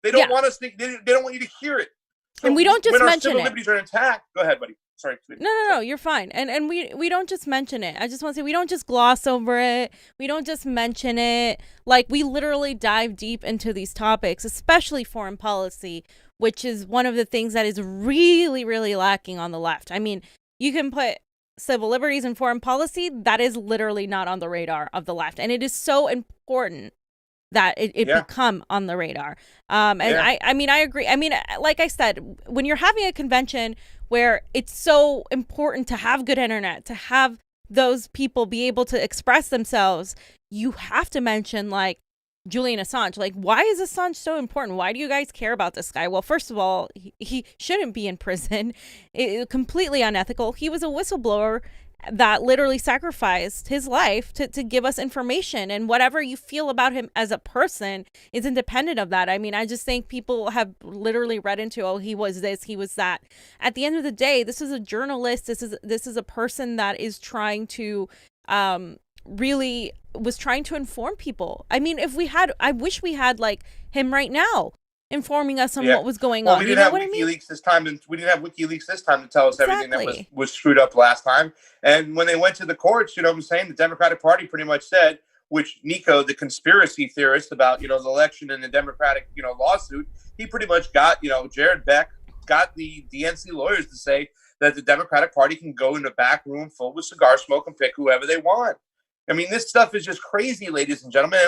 They don't want us to, they don't want you to hear it. So and we don't just when mention our civil liberties are intact. Go ahead, buddy. Sorry. No, you're fine. And we don't just mention it. I just want to say we don't just gloss over it. We don't just mention it. Like, we literally dive deep into these topics, especially foreign policy, which is one of the things that is really, really lacking on the left. I mean, you can put civil liberties and foreign policy, that is literally not on the radar of the left. And it is so important that it become on the radar. I mean, I agree. I mean, like I said, when you're having a convention where it's so important to have good internet, to have those people be able to express themselves, you have to mention, like, Julian Assange. Like, why is Assange so important? Why do you guys care about this guy? Well, first of all, he shouldn't be in prison. Completely unethical. He was a whistleblower that literally sacrificed his life to give us information, and whatever you feel about him as a person is independent of that. I mean, I just think people have literally read into, oh, he was this, he was that. At the end of the day, this is a journalist. This is a person that is trying to really was trying to inform people. I mean, I wish we had like him right now informing us on what was going on. We didn't have WikiLeaks this time, and we didn't have WikiLeaks this time to tell us everything that was screwed up last time. And when they went to the courts, you know what I'm saying, the Democratic Party pretty much said, which Nico, the conspiracy theorist about, the election and the Democratic, lawsuit, he pretty much got, Jared Beck got the DNC lawyers to say that the Democratic Party can go in a back room filled with cigar smoke and pick whoever they want. I mean, this stuff is just crazy, ladies and gentlemen.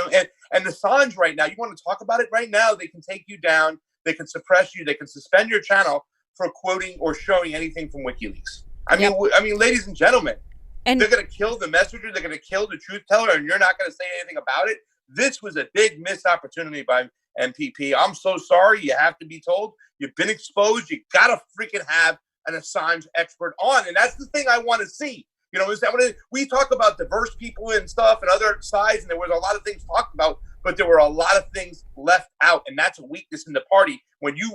And Assange right now, you want to talk about it right now, they can take you down, they can suppress you, they can suspend your channel for quoting or showing anything from WikiLeaks. I mean, ladies and gentlemen, and they're going to kill the messenger, they're going to kill the truth teller, and you're not going to say anything about it. This was a big missed opportunity by MPP. I'm so sorry. You have to be told. You've been exposed. You got to freaking have an Assange expert on. And that's the thing I want to see. Is that when we talk about diverse people and stuff and other sides, and there was a lot of things talked about, but there were a lot of things left out, and that's a weakness in the party. When you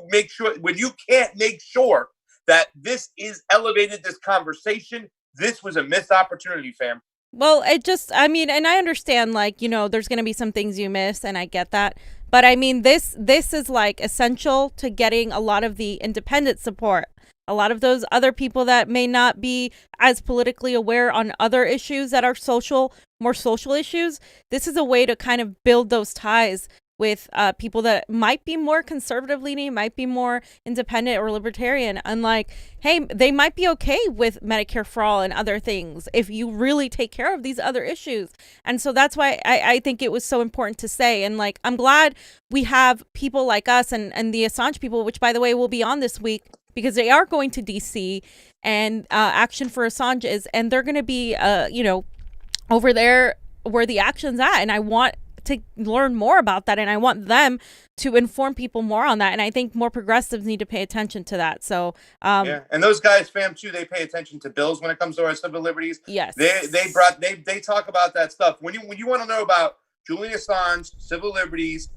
can't make sure that this is elevated, this conversation, this was a missed opportunity, fam. Well, and I understand, like, there's going to be some things you miss, and I get that. But I mean, this is like essential to getting a lot of the independent support. A lot of those other people that may not be as politically aware on other issues that are more social issues. This is a way to kind of build those ties with people that might be more conservative leaning, might be more independent or libertarian. And like, hey, they might be okay with Medicare for all and other things if you really take care of these other issues. And so that's why I think it was so important to say. And like, I'm glad we have people like us and the Assange people, which by the way will be on this week, because they are going to DC and Action for Assange is, and they're going to be, over there where the action's at. And I want to learn more about that, and I want them to inform people more on that. And I think more progressives need to pay attention to that. So and those guys, fam, too, they pay attention to bills when it comes to our civil liberties. Yes, they talk about that stuff. When you want to know about Julian Assange, civil liberties,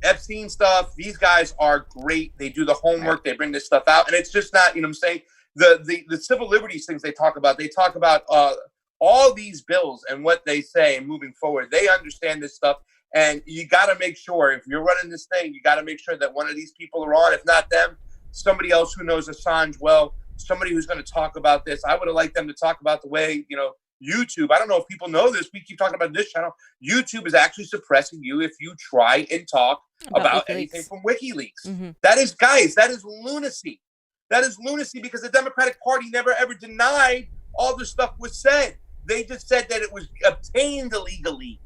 Epstein stuff, these guys are great. They do the homework. They bring this stuff out, and it's just not, you know what I'm saying, the civil liberties things they talk about all these bills and what they say moving forward. They understand this stuff, and you got to make sure, if you're running this thing, you got to make sure that one of these people are on. If not them, somebody else who knows Assange well, somebody who's going to talk about this. I would have liked them to talk about the way, YouTube. I don't know if people know this. We keep talking about this channel. YouTube is actually suppressing you if you try and talk about anything from WikiLeaks. Mm-hmm. That is lunacy. That is lunacy, because the Democratic Party never ever denied all this stuff was said. They just said that it was obtained illegally.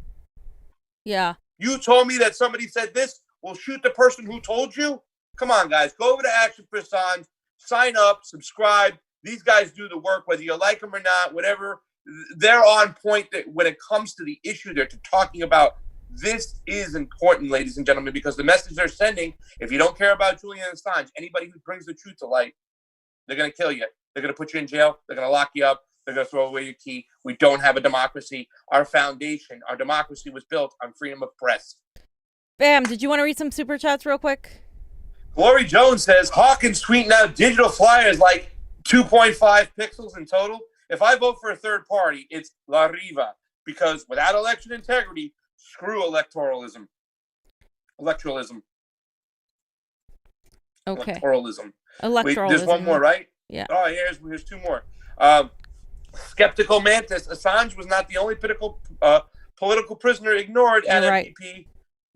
Yeah. You told me that somebody said this. We'll shoot the person who told you. Come on, guys. Go over to Action for Assange. Sign up. Subscribe. These guys do the work, whether you like them or not, whatever. They're on point that when it comes to the issue they're talking about. This is important, ladies and gentlemen, because the message they're sending, if you don't care about Julian Assange, anybody who brings the truth to light, they're going to kill you. They're going to put you in jail. They're going to lock you up. They're going to throw away your key. We don't have a democracy. Our foundation, our democracy was built on freedom of press. Bam, did you want to read some super chats real quick? Glory Jones says, Hawkins tweeting out digital flyers like 2.5 pixels in total. If I vote for a third party, it's La Riva, because without election integrity, screw electoralism. Electoralism. Okay. Electoralism. Wait, there's one more, right? Yeah. Oh, here's two more. Skeptical Mantis, Assange was not the only political prisoner ignored at MPP.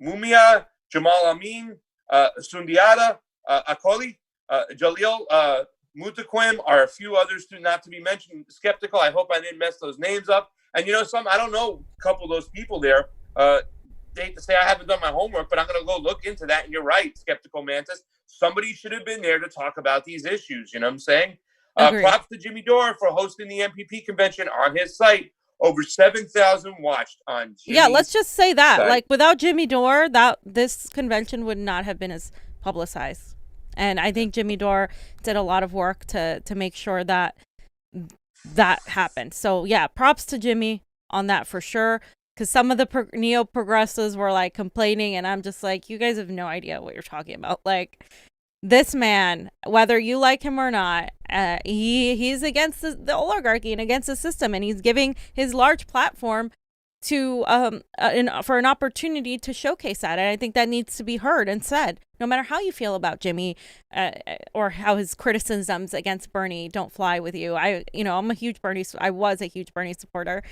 Mumia, Jamal Amin, Sundiata, Akoli, Jalil, Mutaquim are a few others not to be mentioned. Skeptical, I hope I didn't mess those names up. And I don't know a couple of those people there. They hate to say I haven't done my homework, but I'm going to go look into that. And you're right, Skeptical Mantis. Somebody should have been there to talk about these issues. You know what I'm saying? Props to Jimmy Dore for hosting the MPP convention on his site. Over 7,000 watched on Jimmy's Yeah, let's just say that. site. Like, without Jimmy Dore, this convention would not have been as publicized. And I think Jimmy Dore did a lot of work to make sure that happened. So, yeah, props to Jimmy on that for sure. Because some of the neo-progressives were, like, complaining, and I'm just like, you guys have no idea what you're talking about. Like, this man, whether you like him or not, he's against the oligarchy and against the system, and he's giving his large platform to for an opportunity to showcase that. And I think that needs to be heard and said, no matter how you feel about Jimmy or how his criticisms against Bernie don't fly with you. I was a huge Bernie supporter,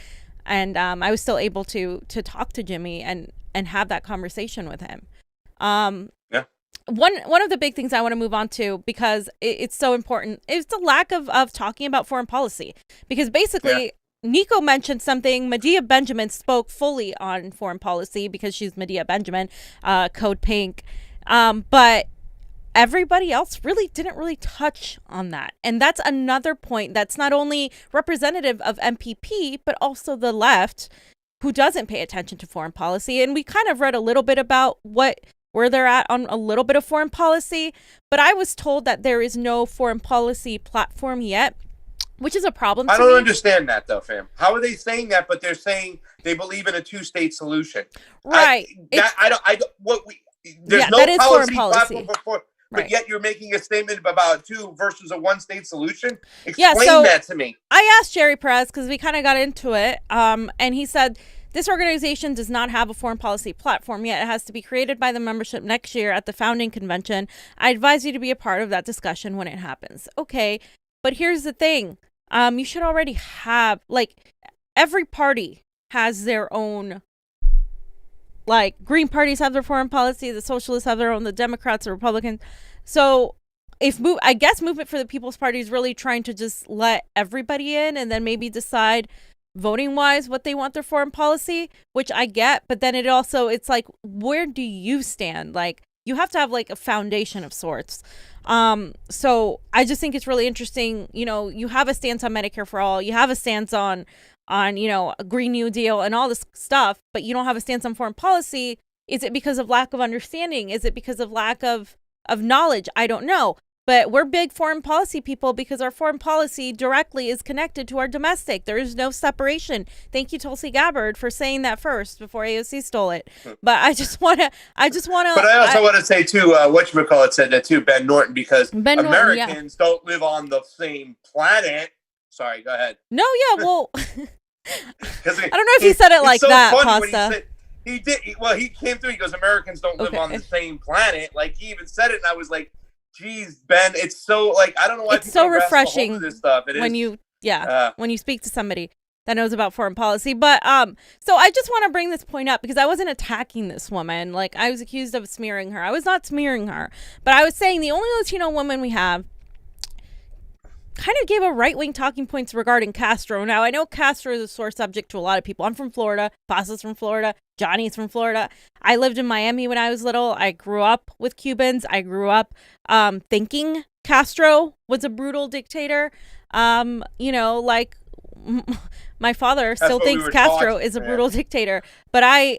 and I was still able to talk to Jimmy and have that conversation with him. One of the big things I want to move on to, because it's so important, is the lack of talking about foreign policy. Because basically, Nico mentioned something. Medea Benjamin spoke fully on foreign policy because she's Medea Benjamin, Code Pink. But everybody else didn't really touch on that. And that's another point that's not only representative of MPP, but also the left, who doesn't pay attention to foreign policy. And we kind of read a little bit about where they're at on a little bit of foreign policy, but I was told that there is no foreign policy platform yet, which is a problem to me. I don't understand that, though, fam. How are they saying that, but they're saying they believe in a two-state solution? Right. There's no that is policy foreign platform policy. but yet you're making a statement about two versus a one-state solution? Yeah, Explain that to me. I asked Jerry Perez, because we kind of got into it, and he said This organization does not have a foreign policy platform yet. It has to be created by the membership next year at the founding convention. I advise you to be a part of that discussion when it happens. Okay, but here's the thing. You should already have, like, every party has their own, like, Green parties have their foreign policy, the Socialists have their own, the Democrats, the Republicans. So I guess Movement for the People's Party is really trying to just let everybody in and then maybe decide voting wise what they want their foreign policy, which I get. But then it's like, where do you stand? Like, you have to have like a foundation of sorts. So I just think it's really interesting. You know, you have a stance on Medicare for all. You have a stance on, you know, a Green New Deal and all this stuff, but you don't have a stance on foreign policy. Is it because of lack of understanding? Is it because of lack of knowledge? I don't know. But we're big foreign policy people because our foreign policy directly is connected to our domestic. There is no separation. Thank you, Tulsi Gabbard, for saying that first before AOC stole it. But I just want to. But I also want to say too, whatchamacallit said that too, Ben Norton, because Americans don't live on the same planet. Sorry, go ahead. No, yeah, well, I don't know if he said it like that, Pasta. He did. He came through. He goes, Americans don't live on the same planet. Like, he even said it, and I was like, geez, Ben, it's so, like, I don't know why it's so refreshing this stuff. When you speak to somebody that knows about foreign policy. But so I just want to bring this point up because I wasn't attacking this woman. Like, I was accused of smearing her. I was not smearing her, but I was saying the only Latino woman we have kind of gave a right-wing talking points regarding Castro. Now, I know Castro is a sore subject to a lot of people. I'm from Florida. Pasta's from Florida. Johnny's from Florida. I lived in Miami when I was little. I grew up with Cubans. I grew up thinking Castro was a brutal dictator. You know, like, my father still thinks Castro is a brutal dictator. But I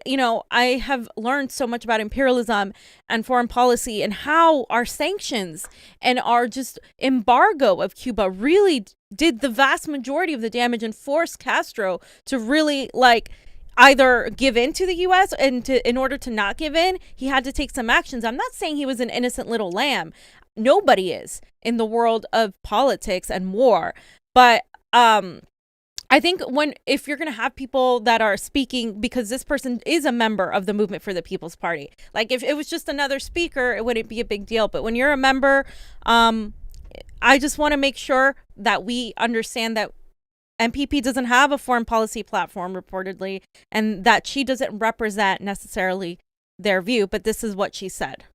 have learned so much about imperialism and foreign policy and how our sanctions and our just embargo of Cuba really did the vast majority of the damage and forced Castro to really, like, either give in to the U.S. and in order to not give in, he had to take some actions. I'm not saying he was an innocent little lamb. Nobody is in the world of politics and war. But I think if you're going to have people that are speaking, because this person is a member of the Movement for the People's Party, like, if it was just another speaker, it wouldn't be a big deal. But when you're a member, I just want to make sure that we understand that MPP doesn't have a foreign policy platform, reportedly, and that she doesn't represent necessarily their view. But this is what she said.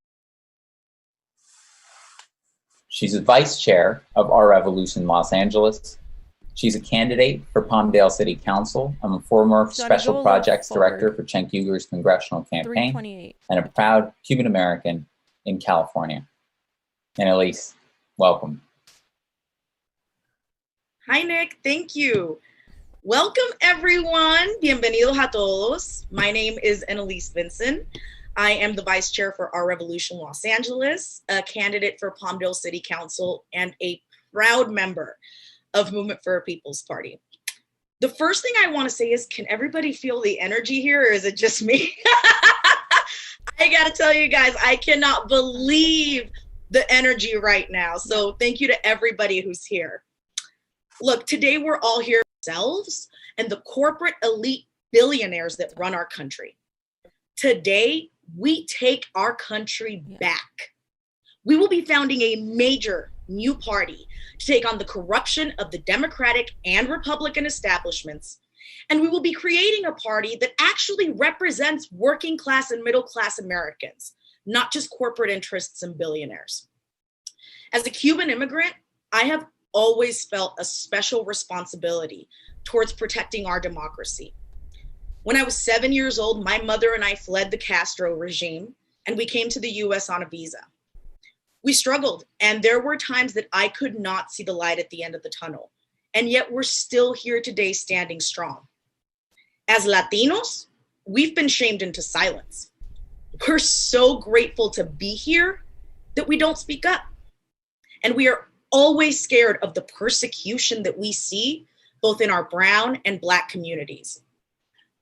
She's a vice chair of Our Revolution Los Angeles. She's a candidate for Palmdale City Council. I'm a former special projects director for Cenk Uygur's congressional campaign and a proud Cuban American in California. And Elise, welcome. Hi, Nick. Thank you. Welcome, everyone. Bienvenidos a todos. My name is Annalise Vinson. I am the vice chair for Our Revolution Los Angeles, a candidate for Palmdale City Council, and a proud member of Movement for a People's Party. The first thing I want to say is, can everybody feel the energy here, or is it just me? I got to tell you guys, I cannot believe the energy right now. So thank you to everybody who's here. Look, today we're all here ourselves and the corporate elite billionaires that run our country. Today, we take our country back. We will be founding a major new party to take on the corruption of the Democratic and Republican establishments. And we will be creating a party that actually represents working class and middle class Americans, not just corporate interests and billionaires. As a Cuban immigrant, I have always felt a special responsibility towards protecting our democracy. When I was 7 years old, my mother and I fled the Castro regime, and we came to the US on a visa. We struggled, and there were times that I could not see the light at the end of the tunnel, and yet we're still here today standing strong. As Latinos, we've been shamed into silence. We're so grateful to be here that we don't speak up. And we are always scared of the persecution that we see both in our brown and Black communities.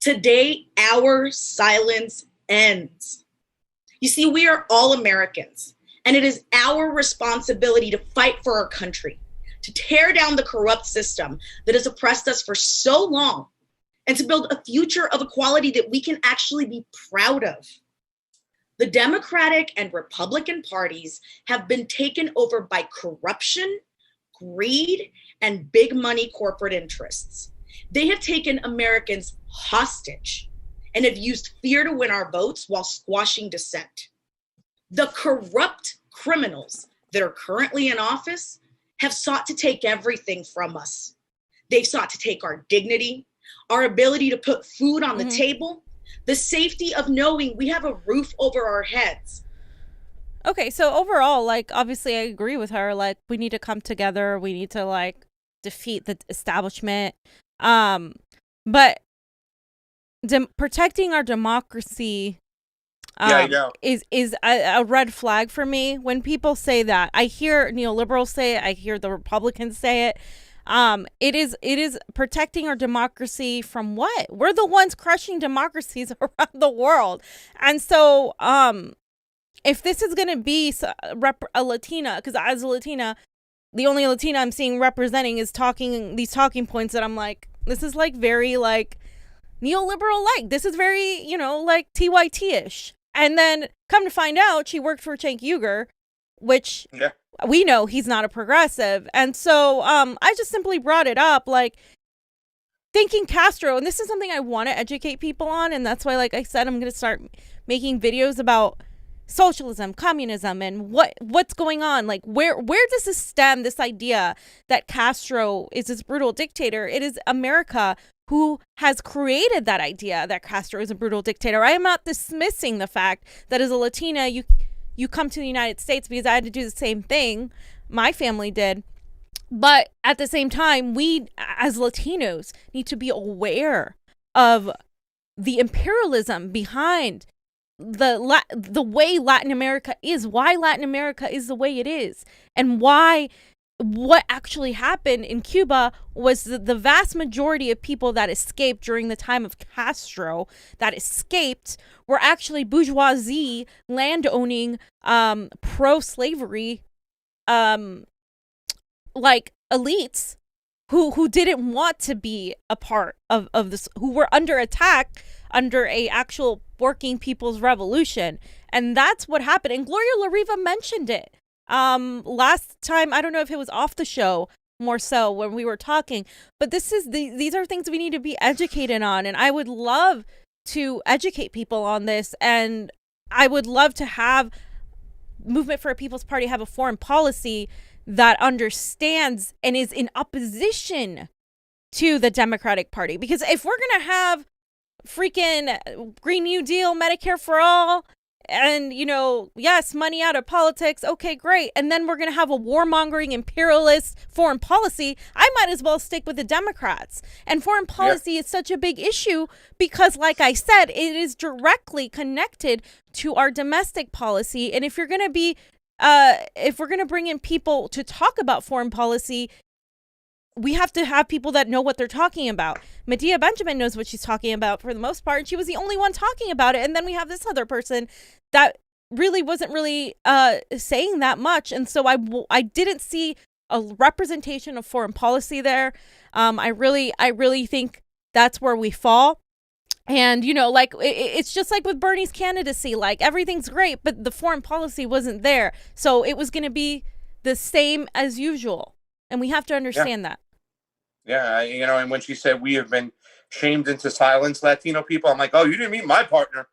Today, our silence ends. You see, we are all Americans, and it is our responsibility to fight for our country, to tear down the corrupt system that has oppressed us for so long, and to build a future of equality that we can actually be proud of. The Democratic and Republican parties have been taken over by corruption, greed, and big money corporate interests. They have taken Americans hostage and have used fear to win our votes while squashing dissent. The corrupt criminals that are currently in office have sought to take everything from us. They've sought to take our dignity, our ability to put food on the table, the safety of knowing we have a roof over our heads. Okay, so overall, like, obviously I agree with her. Like, we need to come together. We need to, like, defeat the establishment. But protecting our democracy is a red flag for me. When people say that, I hear neoliberals say it, I hear the Republicans say it. It is protecting our democracy from what? We're the ones crushing democracies around the world. And so, if this is going to be a Latina, because as a Latina, the only Latina I'm seeing representing is these talking points that I'm like, this is like very like neoliberal, like this is very, like TYT-ish. And then come to find out, she worked for Cenk Uygur, which we know he's not a progressive. And so I just simply brought it up, like thinking Castro, and this is something I want to educate people on. And that's why, like I said, I'm going to start making videos about socialism, communism, and what's going on. Like where does this stem, this idea that Castro is this brutal dictator? It is America who has created that idea that Castro is a brutal dictator. I am not dismissing the fact that as a Latina, you come to the United States, because I had to do the same thing. My family did. But at the same time, we as Latinos need to be aware of the imperialism behind the way Latin America is, why Latin America is the way it is, and why what actually happened in Cuba was the vast majority of people that escaped during the time of Castro that escaped were actually bourgeoisie, land-owning, pro-slavery, like elites who didn't want to be a part of this, who were under attack under a actual working people's revolution. And that's what happened. And Gloria LaRiva mentioned it last time. I don't know if it was off the show, more so when we were talking, but these are things we need to be educated on. And I would love to educate people on this. And I would love to have Movement for a People's Party have a foreign policy that understands and is in opposition to the Democratic Party. Because if we're going to have freaking Green New Deal, Medicare for all, and, yes, money out of politics, okay, great. And then we're going to have a warmongering, imperialist foreign policy, I might as well stick with the Democrats. And foreign policy is such a big issue because, like I said, it is directly connected to our domestic policy. And if you're going to be if we're going to bring in people to talk about foreign policy, we have to have people that know what they're talking about. Medea Benjamin knows what she's talking about for the most part. And she was the only one talking about it. And then we have this other person that really wasn't really saying that much. And so I didn't see a representation of foreign policy there. I really think that's where we fall. And, like, it's just like with Bernie's candidacy, like everything's great, but the foreign policy wasn't there. So it was going to be the same as usual. And we have to understand that. Yeah. And when she said we have been shamed into silence, Latino people, I'm like, oh, you didn't meet my partner.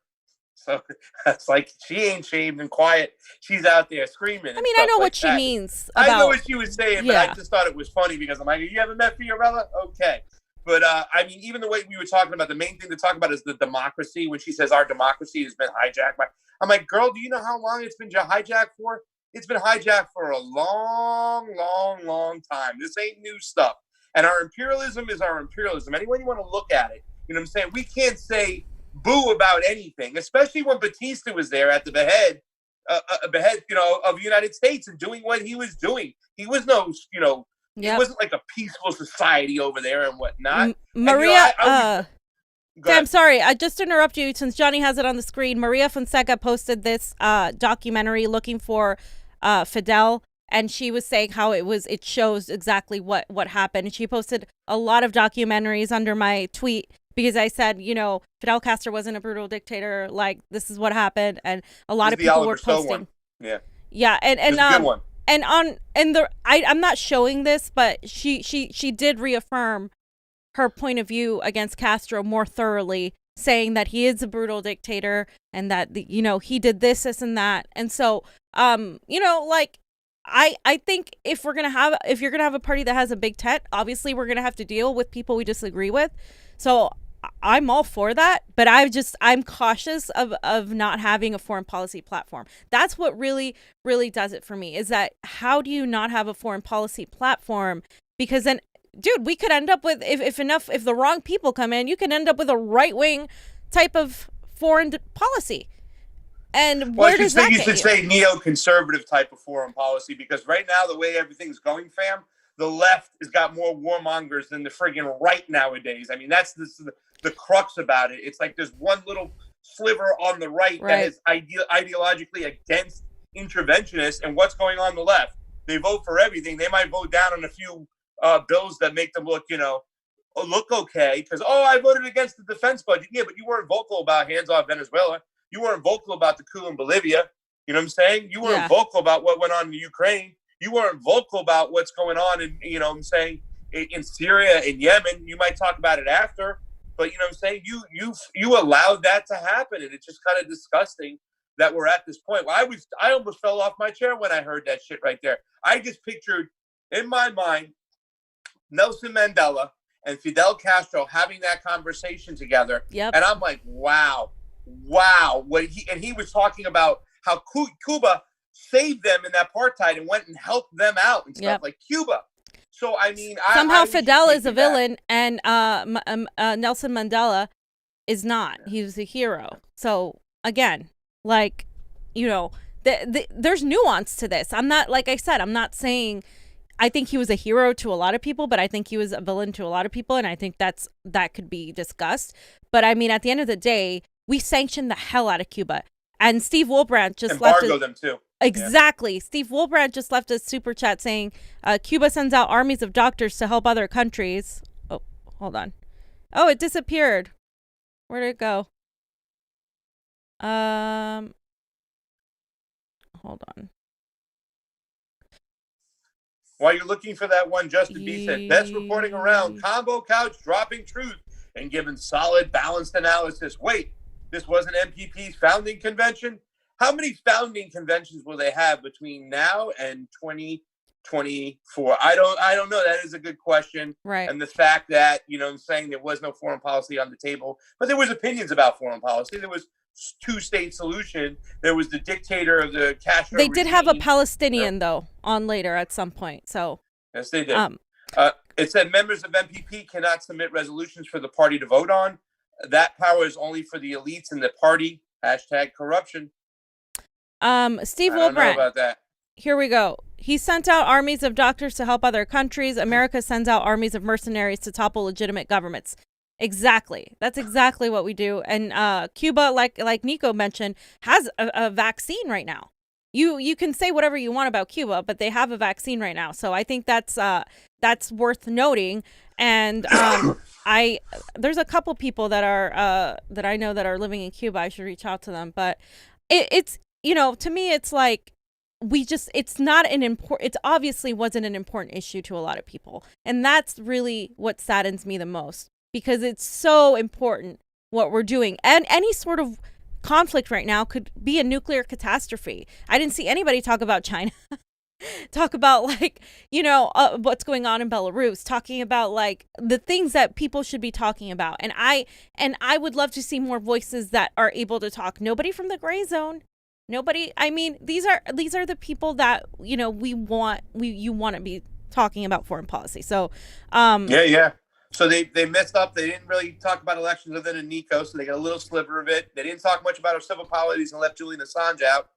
So that's like, she ain't shamed and quiet. She's out there screaming. I mean, I know what she means. I know what she was saying, but I just thought it was funny because I'm like, you haven't met Fiorella? Okay. But, I mean, even the way we were talking about, the main thing to talk about is the democracy. When she says our democracy has been hijacked by, I'm like, girl, do you know how long it's been hijacked for? It's been hijacked for a long, long, long time. This ain't new stuff. And our imperialism is our imperialism. Any way you want to look at it, you know what I'm saying? We can't say boo about anything, especially when Batista was there at the behest, of the United States and doing what he was doing. He was no, it wasn't like a peaceful society over there and whatnot. Maria, I'm sorry, I just interrupt you since Johnny has it on the screen. Maria Fonseca posted this documentary looking for Fidel, and she was saying how it shows exactly what happened. And she posted a lot of documentaries under my tweet because I said, Fidel Castro wasn't a brutal dictator. Like, this is what happened, and a lot of people were posting. Yeah. Yeah, and a good one. And I'm not showing this, but she did reaffirm her point of view against Castro more thoroughly, saying that he is a brutal dictator and that he did this and that. And so like, I think if you're gonna have a party that has a big tent, obviously we're gonna have to deal with people we disagree with. So I'm all for that, but I'm cautious of not having a foreign policy platform. That's what really, really does it for me, is that how do you not have a foreign policy platform? Because then, dude, we could end up with, if the wrong people come in, you can end up with a right-wing type of foreign policy. And where does that get you? You should say neoconservative type of foreign policy, because right now, the way everything's going, fam, the left has got more warmongers than the friggin' right nowadays. I mean, that's the crux about it. It's like there's one little sliver on the right that is ideologically against interventionists, and what's going on the left? They vote for everything. They might vote down on a few bills that make them look, look okay, because, I voted against the defense budget. Yeah, but you weren't vocal about hands off Venezuela. You weren't vocal about the coup in Bolivia. You know what I'm saying? You weren't vocal about what went on in Ukraine. You weren't vocal about what's going on in, in Syria and Yemen. You might talk about it after, but you allowed that to happen, and it's just kind of disgusting that we're at this point. Well, I almost fell off my chair when I heard that shit right there. I just pictured in my mind Nelson Mandela and Fidel Castro having that conversation together. Yep. And I'm like, wow. He was talking about how Cuba saved them in apartheid and went and helped them out and stuff, like Cuba. So, I mean, somehow Fidel is a villain and Nelson Mandela is not. He was a hero. So, again, like, there's nuance to this. I'm not, like I said, I'm not saying I think he was a hero to a lot of people, but I think he was a villain to a lot of people, and I think that could be discussed. But, I mean, at the end of the day, we sanctioned the hell out of Cuba. And Steve Wolbrandt just embargo them too. Exactly. Yeah. Steve Wolbrandt just left a super chat saying, Cuba sends out armies of doctors to help other countries. Oh, hold on. Oh, it disappeared. Where did it go? Hold on. While you're looking for that one, Justin B said, best reporting around, Convo Couch dropping truth and giving solid, balanced analysis. Wait, this wasn't MPP's founding convention? How many founding conventions will they have between now and 2024? I don't know. That is a good question. Right. And the fact that, I'm saying there was no foreign policy on the table, but there was opinions about foreign policy. There was two-state solution. There was the dictator of the Castro They did regime. have a Palestinian, though, on later at some point. So yes, they did. It said members of MPP cannot submit resolutions for the party to vote on. That power is only for the elites in the party. #corruption. Steve I don't know Wolbrandt. about that. Here we go. He sent out armies of doctors to help other countries. America sends out armies of mercenaries to topple legitimate governments. Exactly. That's exactly what we do. And Cuba, like Nico mentioned, has a vaccine right now. You can say whatever you want about Cuba, but they have a vaccine right now. So I think that's worth noting. And there's a couple people that are that I know that are living in Cuba. I should reach out to them. But it's to me, it's like it obviously wasn't an important issue to a lot of people. And that's really what saddens me the most, because it's so important what we're doing. And any sort of conflict right now could be a nuclear catastrophe. I didn't see anybody talk about China. Talk about what's going on in Belarus, talking about the things that people should be talking about. And I would love to see more voices that are able to talk. Nobody from the gray zone. Nobody. I mean, these are the people that you want to be talking about foreign policy. So yeah. So they messed up. They didn't really talk about elections other than Nico, so they got a little sliver of it. They didn't talk much about our civil policies and left Julian Assange out.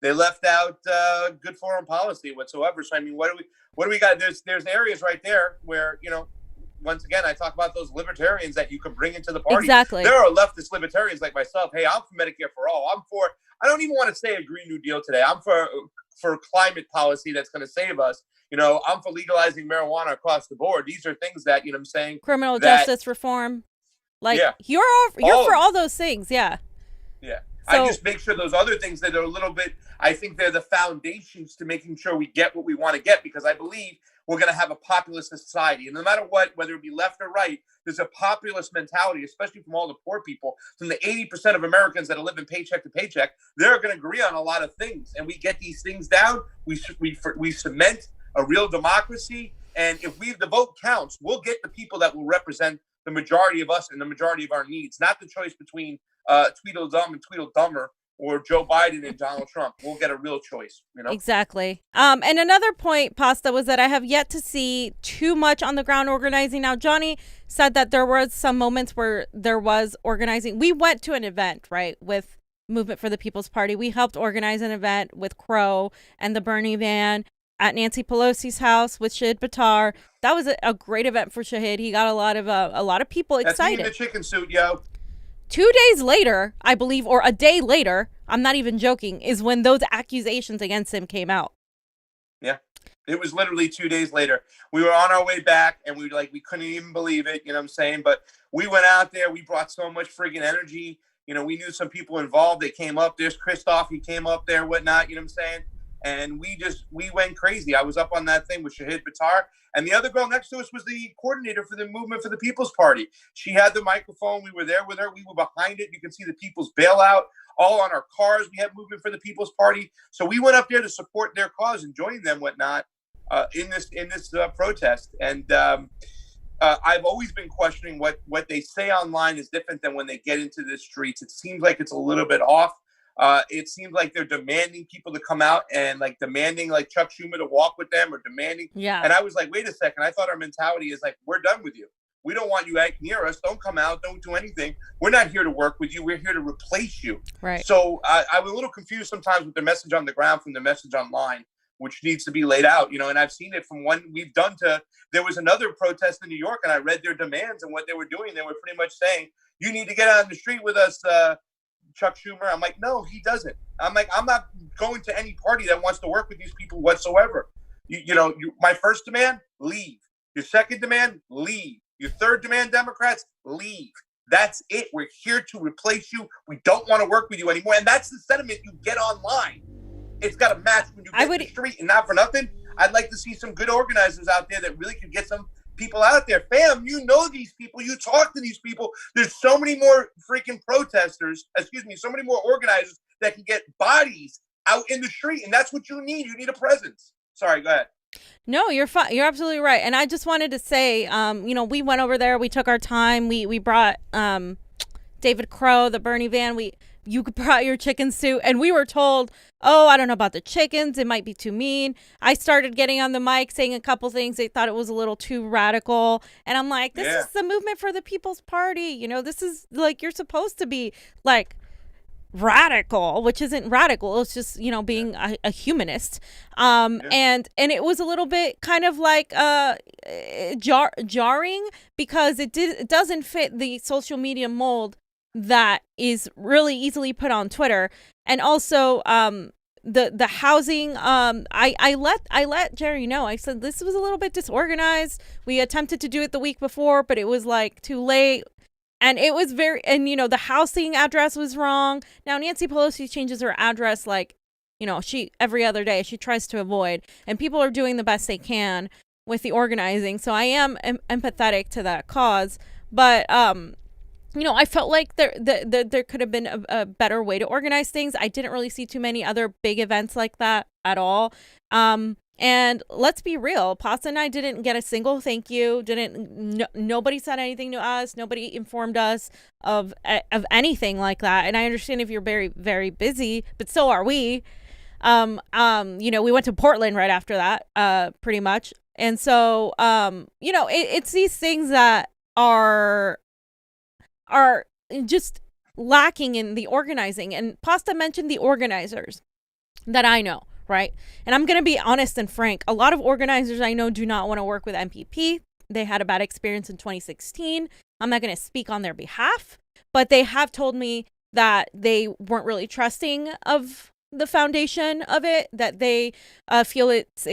They left out good foreign policy whatsoever. So I mean, what do we got? There's areas right there where once again, I talk about those libertarians that you can bring into the party. Exactly. There are leftist libertarians like myself. Hey, I'm for Medicare for all. I don't even want to say a Green New Deal today. I'm for climate policy that's going to save us. I'm for legalizing marijuana across the board. These are things that, I'm saying. Criminal justice reform. Like, Yeah. you're for all those things. Yeah. Yeah. So, I just make sure those other things that are a little bit, I think they're the foundations to making sure we get what we want to get, because I believe we're going to have a populist society. And no matter what, whether it be left or right, there's a populist mentality, especially from all the poor people, from the 80% of Americans that are living paycheck to paycheck. They're going to agree on a lot of things. And we get these things down. We cement a real democracy. And if the vote counts, we'll get the people that will represent the majority of us and the majority of our needs, not the choice between Tweedledum and Tweedledummer or Joe Biden and Donald Trump. We'll get a real choice, you know? Exactly. And another point, Pasta, was that I have yet to see too much on the ground organizing. Now, Jonny said that there was some moments where there was organizing. We went to an event, right, with Movement for the People's Party. We helped organize an event with Crow and the Bernie van at Nancy Pelosi's house with Shahid Buttar. That was a great event for Shahid. He got a lot of people excited. That's me in the chicken suit, yo. 2 days later, I believe, or a day later, I'm not even joking, is when those accusations against him came out. Yeah. It was literally 2 days later. We were on our way back, and we couldn't even believe it, you know what I'm saying? But we went out there. We brought so much friggin' energy. You know, we knew some people involved. They came up. There's Christoph. He came up there, whatnot, you know what I'm saying? And we went crazy. I was up on that thing with Shahid Buttar. And the other girl next to us was the coordinator for the Movement for the People's Party. She had the microphone. We were there with her. We were behind it. You can see the people's bailout all on our cars. We had Movement for the People's Party. So we went up there to support their cause and join them, whatnot, in this protest. And I've always been questioning what they say online is different than when they get into the streets. It seems like it's a little bit off. It seems like they're demanding people to come out and like demanding like Chuck Schumer to walk with them or demanding. Yeah. And I was like, wait a second. I thought our mentality is like, we're done with you. We don't want you near us. Don't come out. Don't do anything. We're not here to work with you. We're here to replace you. Right. So I'm a little confused sometimes with the message on the ground from the message online, which needs to be laid out, you know, and I've seen it from one we've done to, there was another protest in New York and I read their demands and what they were doing. They were pretty much saying, you need to get out on the street with us, Chuck Schumer. I'm like, no, he doesn't. I'm like, I'm not going to any party that wants to work with these people whatsoever. My first demand, leave. Your second demand, leave. Your third demand, Democrats, leave. That's it. We're here to replace you. We don't want to work with you anymore. And that's the sentiment you get online. It's got to match when you get to the street. And not for nothing, I'd like to see some good organizers out there that really could get some people out there. Fam, you know these people. You talk to these people. There's so many more freaking so many more organizers that can get bodies out in the street. And that's what you need. You need a presence. Sorry, go ahead. No, you're fine. You're absolutely right. And I just wanted to say, we went over there. We took our time. We brought David Crow, the Bernie van. You brought your chicken suit, and we were told, oh, I don't know about the chickens. It might be too mean. I started getting on the mic saying a couple things. They thought it was a little too radical. And I'm like, this is the Movement for the People's Party. You know, this is like, you're supposed to be like radical, which isn't radical. It's just, being a humanist. And it was a little bit kind of like jarring because it doesn't fit the social media mold that is really easily put on Twitter. And also the housing, I let Jerry know. I said this was a little bit disorganized. We attempted to do it the week before, but it was like too late. And it was the housing address was wrong. Now Nancy Pelosi changes her address she every other day. She tries to avoid, and people are doing the best they can with the organizing. So I am empathetic to that cause, but I felt like there could have been a better way to organize things. I didn't really see too many other big events like that at all. And let's be real, Pasta and I didn't get a single thank you. Nobody said anything to us. Nobody informed us of anything like that. And I understand if you're very, very busy, but so are we. We went to Portland right after that, pretty much. And so, it's these things that are just lacking in the organizing. And Pasta mentioned the organizers that I know, right? And I'm going to be honest and frank. A lot of organizers I know do not want to work with MPP. They had a bad experience in 2016. I'm not going to speak on their behalf, but they have told me that they weren't really trusting of the foundation of it, that they feel it's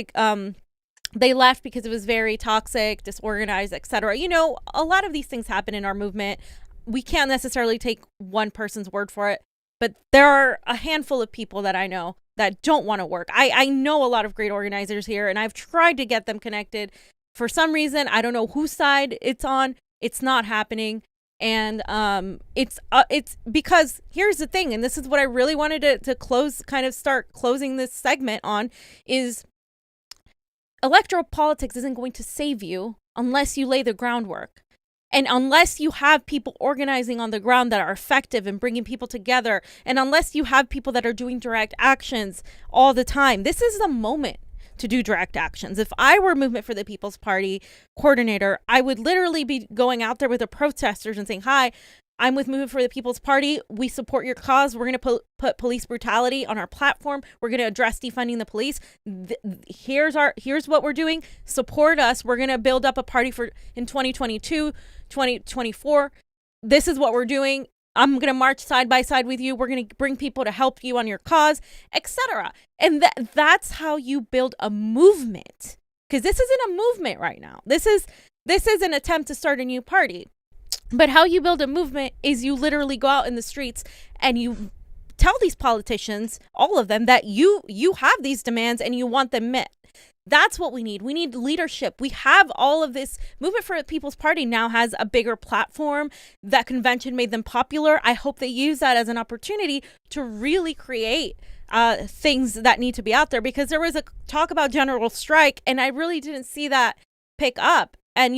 they left because it was very toxic, disorganized, etc. A lot of these things happen in our movement. we can't necessarily take one person's word for it, but there are a handful of people that I know that don't want to work. I know a lot of great organizers here, and I've tried to get them connected. For some reason, I don't know whose side it's on. It's not happening. And it's because here's the thing, and this is what I really wanted to close, kind of start closing this segment on, is electoral politics isn't going to save you unless you lay the groundwork. And unless you have people organizing on the ground that are effective and bringing people together, and unless you have people that are doing direct actions all the time, this is the moment to do direct actions. If I were Movement for the People's Party coordinator, I would literally be going out there with the protesters and saying, hi, I'm with Movement for the People's Party. We support your cause. We're going to put police brutality on our platform. We're going to address defunding the police. Here's what we're doing. Support us. We're going to build up a party in 2022, 2024. This is what we're doing. I'm going to march side by side with you. We're going to bring people to help you on your cause, etc. And that's how you build a movement. Because this isn't a movement right now. This is an attempt to start a new party. But how you build a movement is you literally go out in the streets and you tell these politicians, all of them, that you have these demands and you want them met. That's what we need. We need leadership. We have all of this. Movement for the People's Party now has a bigger platform. That convention made them popular. I hope they use that as an opportunity to really create things that need to be out there, because there was a talk about general strike and I really didn't see that pick up. And,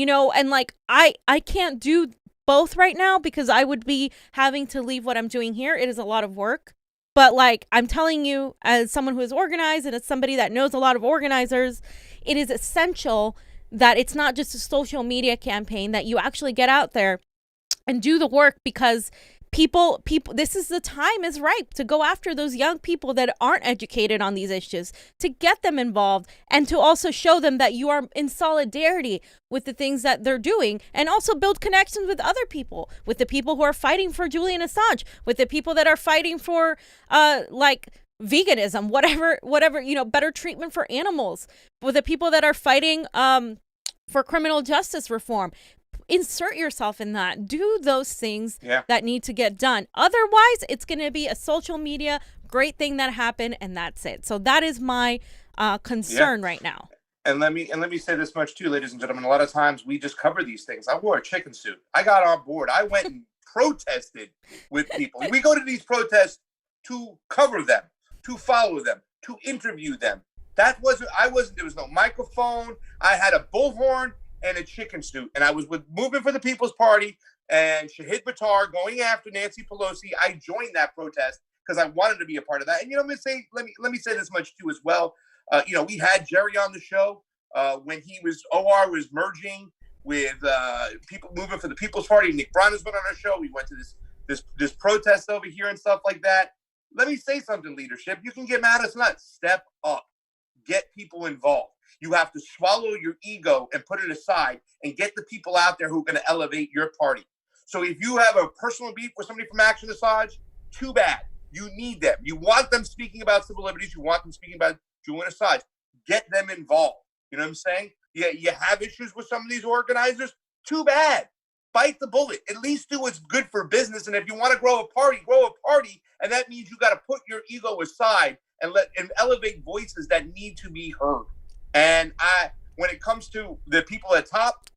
I can't do both right now because I would be having to leave what I'm doing here. It is a lot of work. But I'm telling you, as someone who is organized and as somebody that knows a lot of organizers, it is essential that it's not just a social media campaign, that you actually get out there and do the work, because people, this is the time is ripe to go after those young people that aren't educated on these issues, to get them involved and to also show them that you are in solidarity with the things that they're doing, and also build connections with other people, with the people who are fighting for Julian Assange, with the people that are fighting for veganism, whatever, better treatment for animals, with the people that are fighting for criminal justice reform. Insert yourself in that. Do those things that need to get done. Otherwise, it's going to be a social media great thing that happened, and that's it. So that is my concern right now. And let me say this much too, ladies and gentlemen. A lot of times we just cover these things. I wore a chicken suit. I got on board. I went and protested with people. We go to these protests to cover them, to follow them, to interview them. There was no microphone. I had a bullhorn and a chicken suit, and I was with Movement for the People's Party and Shahid Buttar going after Nancy Pelosi. I joined that protest because I wanted to be a part of that. And let me say this much too as well. We had Jerry on the show when OR was merging with people Movement for the People's Party. Nick Brown has been on our show. We went to this protest over here and stuff like that. Let me say something, leadership. You can get mad at us not. Step up. Get people involved. You have to swallow your ego and put it aside and get the people out there who are going to elevate your party. So if you have a personal beef with somebody from Action Assange, too bad. You need them. You want them speaking about civil liberties. You want them speaking about Julian Assange. Get them involved. You know what I'm saying? You have issues with some of these organizers. Too bad. Bite the bullet. At least do what's good for business. And if you want to grow a party. And that means you got to put your ego aside and elevate voices that need to be heard. And when it comes to the people at top,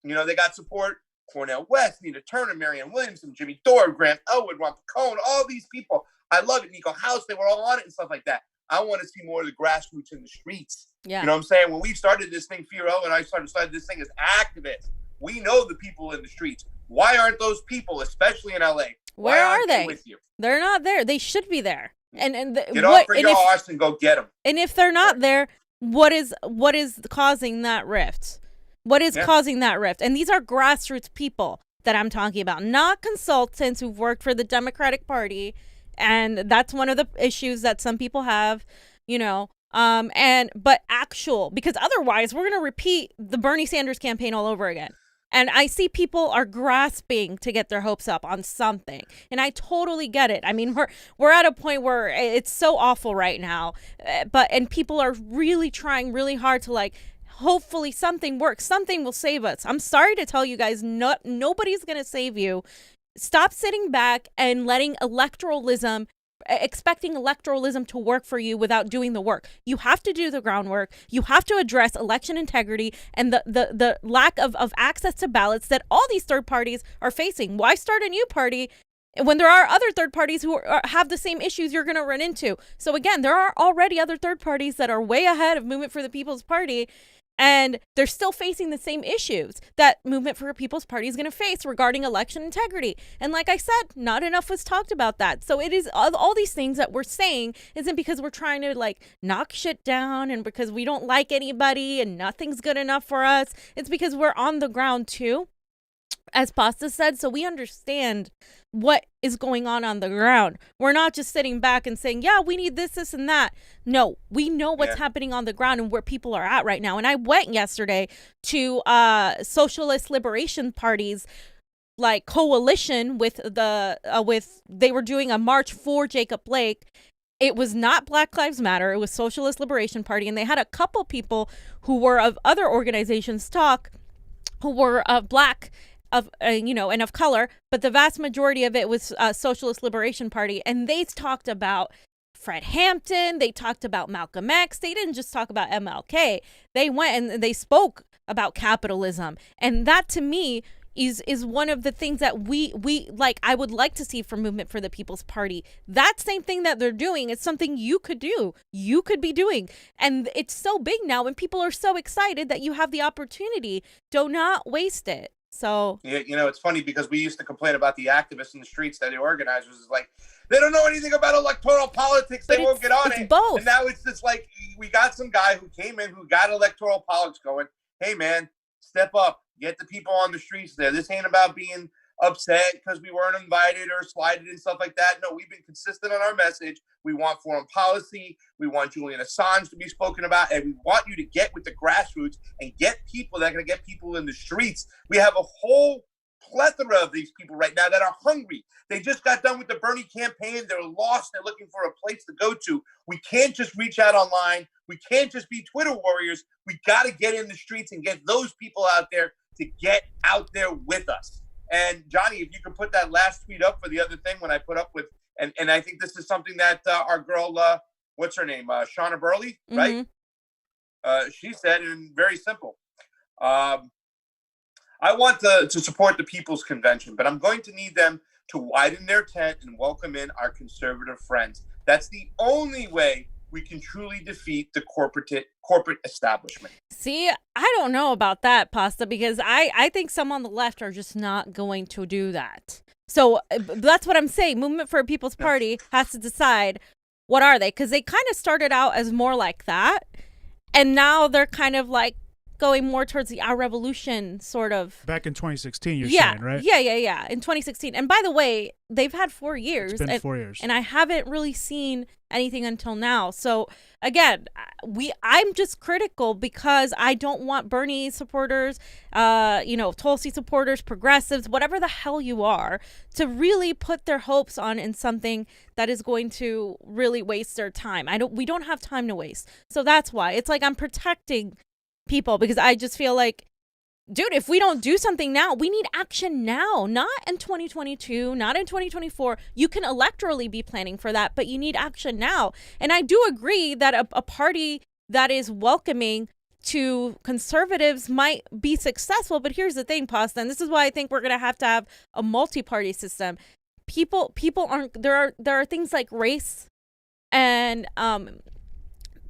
they got support. Cornel West, Nina Turner, Marianne Williamson, Jimmy Dore, Grant Elwood, Ron Pacone, all these people. I love it. Nico House, they were all on it and stuff like that. I want to see more of the grassroots in the streets. Yeah. You know what I'm saying? When we started this thing, Fiorella and I started this thing as activists. We know the people in the streets. Why aren't those people, especially in LA? Where are they? With you? They're not there. They should be there. Get off your arse and go get them. And if they're not there, what is causing that rift? What is causing that rift? And these are grassroots people that I'm talking about, not consultants who've worked for the Democratic Party. And that's one of the issues that some people have, but actual, because otherwise we're going to repeat the Bernie Sanders campaign all over again. And I see people are grasping to get their hopes up on something. And I totally get it. I mean, we're at a point where it's so awful right now. And people are really trying really hard to hopefully something works. Something will save us. I'm sorry to tell you guys, nobody's going to save you. Stop sitting back and letting expecting electoralism to work for you without doing the work. You have to do the groundwork. You have to address election integrity and the lack of access to ballots that all these third parties are facing. Why start a new party when there are other third parties who have the same issues you're going to run into? So again, there are already other third parties that are way ahead of Movement for the People's Party, and they're still facing the same issues that Movement for the People's Party is going to face regarding election integrity. And like I said, not enough was talked about that. So it is all these things that we're saying isn't because we're trying to like knock shit down and because we don't like anybody and nothing's good enough for us. It's because we're on the ground too, as Pasta said, so we understand what is going on the ground. We're not just sitting back and saying, yeah, we need this, and that. No, we know what's happening on the ground and where people are at right now. And I went yesterday to Socialist Liberation Party's like coalition with they were doing a march for Jacob Blake. It was not Black Lives Matter. It was Socialist Liberation Party. And they had a couple people who were of other organizations who were Black and of color, but the vast majority of it was Socialist Liberation Party. And they talked about Fred Hampton. They talked about Malcolm X. They didn't just talk about MLK. They went and they spoke about capitalism. And that to me is one of the things that we like, I would like to see from Movement for the People's Party. That same thing that they're doing is something you could do. You could be doing. And it's so big now and people are so excited that you have the opportunity. Do not waste it. So yeah, it's funny because we used to complain about the activists in the streets that the organizers is like, they don't know anything about electoral politics. They won't get on it. Both. And now it's just like we got some guy who came in who got electoral politics going. Hey man, step up, get the people on the streets there. This ain't about being upset because we weren't invited or slighted and stuff like that. No, we've been consistent on our message. We want foreign policy. We want Julian Assange to be spoken about. And we want you to get with the grassroots and get people that are going to get people in the streets. We have a whole plethora of these people right now that are hungry. They just got done with the Bernie campaign. They're lost. They're looking for a place to go to. We can't just reach out online. We can't just be Twitter warriors. We got to get in the streets and get those people out there to get out there with us. And Johnny, if you can put that last tweet up for the other thing when I put up with, and I think this is something that our girl, what's her name? Shauna Burley, right? She said, and very simple. I want to support the People's Convention, but I'm going to need them to widen their tent and welcome in our conservative friends. That's the only way we can truly defeat the corporate establishment. See, I don't know about that, Pasta, because I think some on the left are just not going to do that. So that's what I'm saying. Movement for a People's Party has to decide what are they, because they kind of started out as more like that, and now they're kind of like going more towards the Our Revolution sort of. Back in 2016, you're saying, right? Yeah. In 2016. And by the way, they've had 4 years. It's been 4 years. And I haven't really seen anything until now. So again, I'm just critical because I don't want Bernie supporters, Tulsi supporters, progressives, whatever the hell you are, to really put their hopes on in something that is going to really waste their time. We don't have time to waste. So that's why it's like I'm protecting people, because I just feel like, dude, if we don't do something now, we need action now, not in 2022, not in 2024. You can electorally be planning for that, but you need action now. And I do agree that a party that is welcoming to conservatives might be successful. But here's the thing, Pasta, and this is why I think we're going to have a multi-party system. People aren't, there are things like race and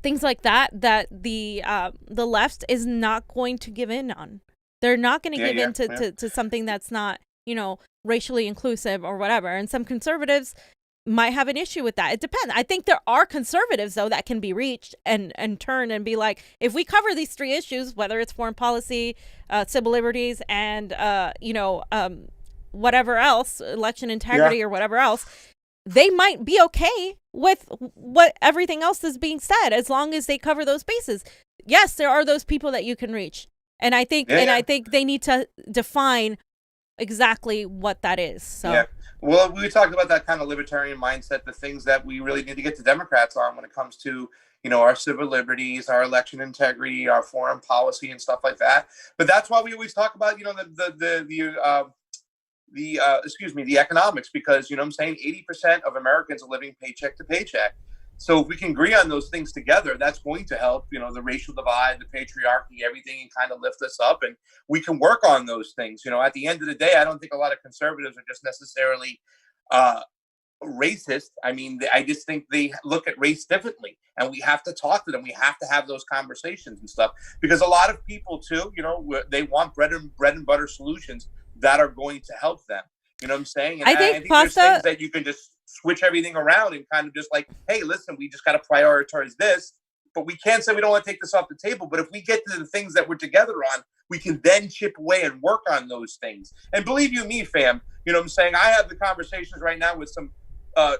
things like that the left is not going to give in on. They're not going to give in to something that's not, racially inclusive or whatever. And some conservatives might have an issue with that. It depends. I think there are conservatives, though, that can be reached and turn and be like, if we cover these 3 issues, whether it's foreign policy, civil liberties, and, whatever else, election integrity or whatever else, they might be okay with what everything else is being said, as long as they cover those bases. Yes, there are those people that you can reach. And I think I think they need to define exactly what that is. So well, we talked about that kind of libertarian mindset, the things that we really need to get the Democrats on when it comes to, our civil liberties, our election integrity, our foreign policy and stuff like that. But that's why we always talk about, the economics, because, you know what I'm saying, 80% of Americans are living paycheck to paycheck. So if we can agree on those things together, that's going to help, you know, the racial divide, the patriarchy, everything, and kind of lift us up. And we can work on those things. You know, at the end of the day, I don't think a lot of conservatives are just necessarily racist. I mean, I just think they look at race differently, and we have to talk to them. We have to have those conversations and stuff, because a lot of people too, you know, they want bread and butter solutions that are going to help them. You know what I'm saying? And I think there's things that you can just switch everything around and kind of just like, hey, listen, we just got to prioritize this, but we can't say we don't want to take this off the table. But if we get to the things that we're together on, we can then chip away and work on those things. And believe you me, fam, you know what I'm saying? I have the conversations right now with some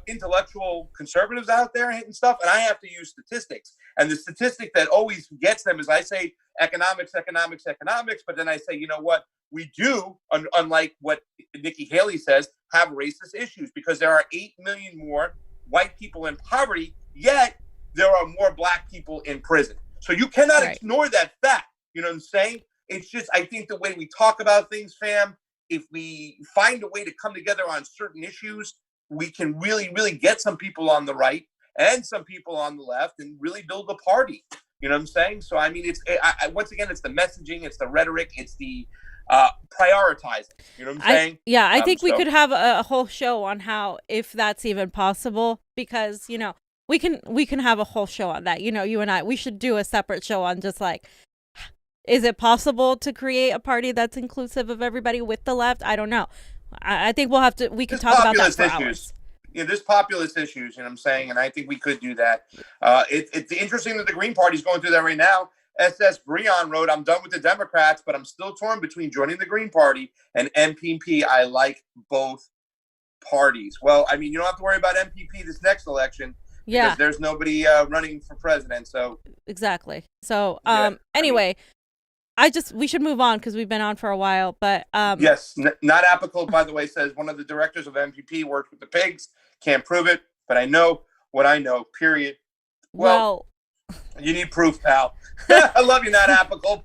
intellectual conservatives out there and stuff, and I have to use statistics. And the statistic that always gets them is I say economics, but then I say, you know what? We do, unlike what Nikki Haley says, have racist issues, because there are 8 million more white people in poverty, yet there are more black people in prison. So you cannot ignore that fact. You know what I'm saying? It's just, I think the way we talk about things, fam, if we find a way to come together on certain issues, we can really, really get some people on the right and some people on the left and really build a party. You know what I'm saying? So, I mean, once again, it's the messaging, it's the rhetoric, it's the prioritizing. You know what I'm saying? I think we could have a whole show on how, if that's even possible, because, you know, we can have a whole show on that. You know, you and I, we should do a separate show on just like, is it possible to create a party that's inclusive of everybody with the left? I don't know. I think we could talk about that for hours. Yeah, there's populist issues, you know what I'm saying? And I think we could do that. It's interesting that the Green Party's going through that right now. SS Breon wrote, I'm done with the Democrats, but I'm still torn between joining the Green Party and MPP. I like both parties. Well, I mean, you don't have to worry about MPP this next election. Yeah. Because there's nobody running for president. So exactly. So anyway, we should move on because we've been on for a while. But yes, not applicable, by the way, says one of the directors of MPP worked with the pigs. Can't prove it, but I know what I know, period. Well, you need proof, pal. I love you, not applicable.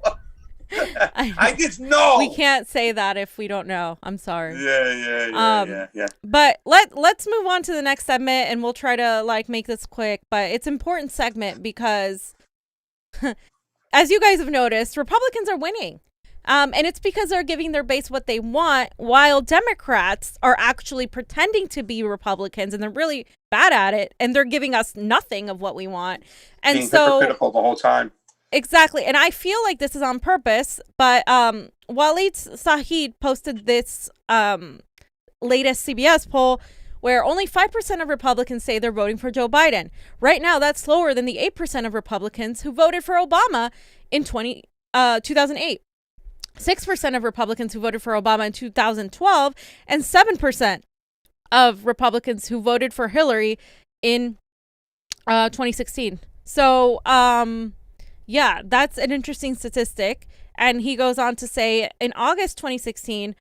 I just know. We can't say that if we don't know. I'm sorry. Yeah. But let's move on to the next segment, and we'll try to like make this quick. But it's an important segment because, as you guys have noticed, Republicans are winning. And it's because they're giving their base what they want, while Democrats are actually pretending to be Republicans, and they're really bad at it, and they're giving us nothing of what we want. And being hypocritical the whole time. Exactly. And I feel like this is on purpose, but Waleed Sahid posted this latest CBS poll where only 5% of Republicans say they're voting for Joe Biden. Right now, that's lower than the 8% of Republicans who voted for Obama in 2008. 6% of Republicans who voted for Obama in 2012, and 7% of Republicans who voted for Hillary in 2016. So, yeah, that's an interesting statistic. And he goes on to say, in August 2016,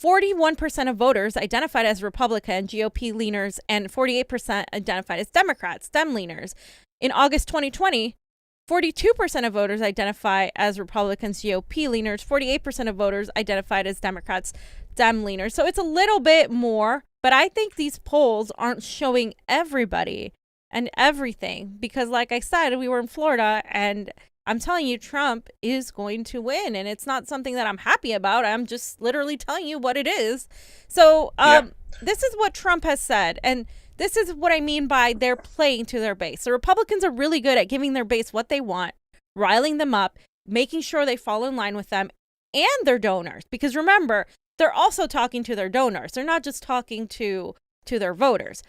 41% of voters identified as Republican, GOP leaners, and 48% identified as Democrats, Dem leaners. In August 2020, 42% of voters identify as Republicans, GOP leaners. 48% of voters identified as Democrats, Dem leaners. So it's a little bit more, but I think these polls aren't showing everybody and everything because, like I said, we were in Florida, and I'm telling you, Trump is going to win, and it's not something that I'm happy about. I'm just literally telling you what it is. So this is what Trump has said, and this is what I mean by they're playing to their base. The Republicans are really good at giving their base what they want, riling them up, making sure they fall in line with them and their donors. Because remember, they're also talking to their donors. They're not just talking to their voters.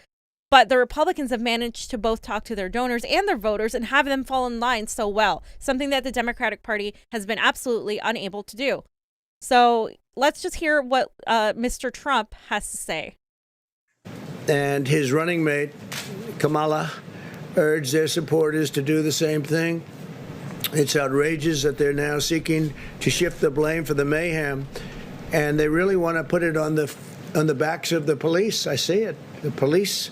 But the Republicans have managed to both talk to their donors and their voters and have them fall in line so well, something that the Democratic Party has been absolutely unable to do. So let's just hear what Mr. Trump has to say. And his running mate, Kamala, urged their supporters to do the same thing. It's outrageous that they're now seeking to shift the blame for the mayhem, and they really want to put it on the backs of the police. I see it. The police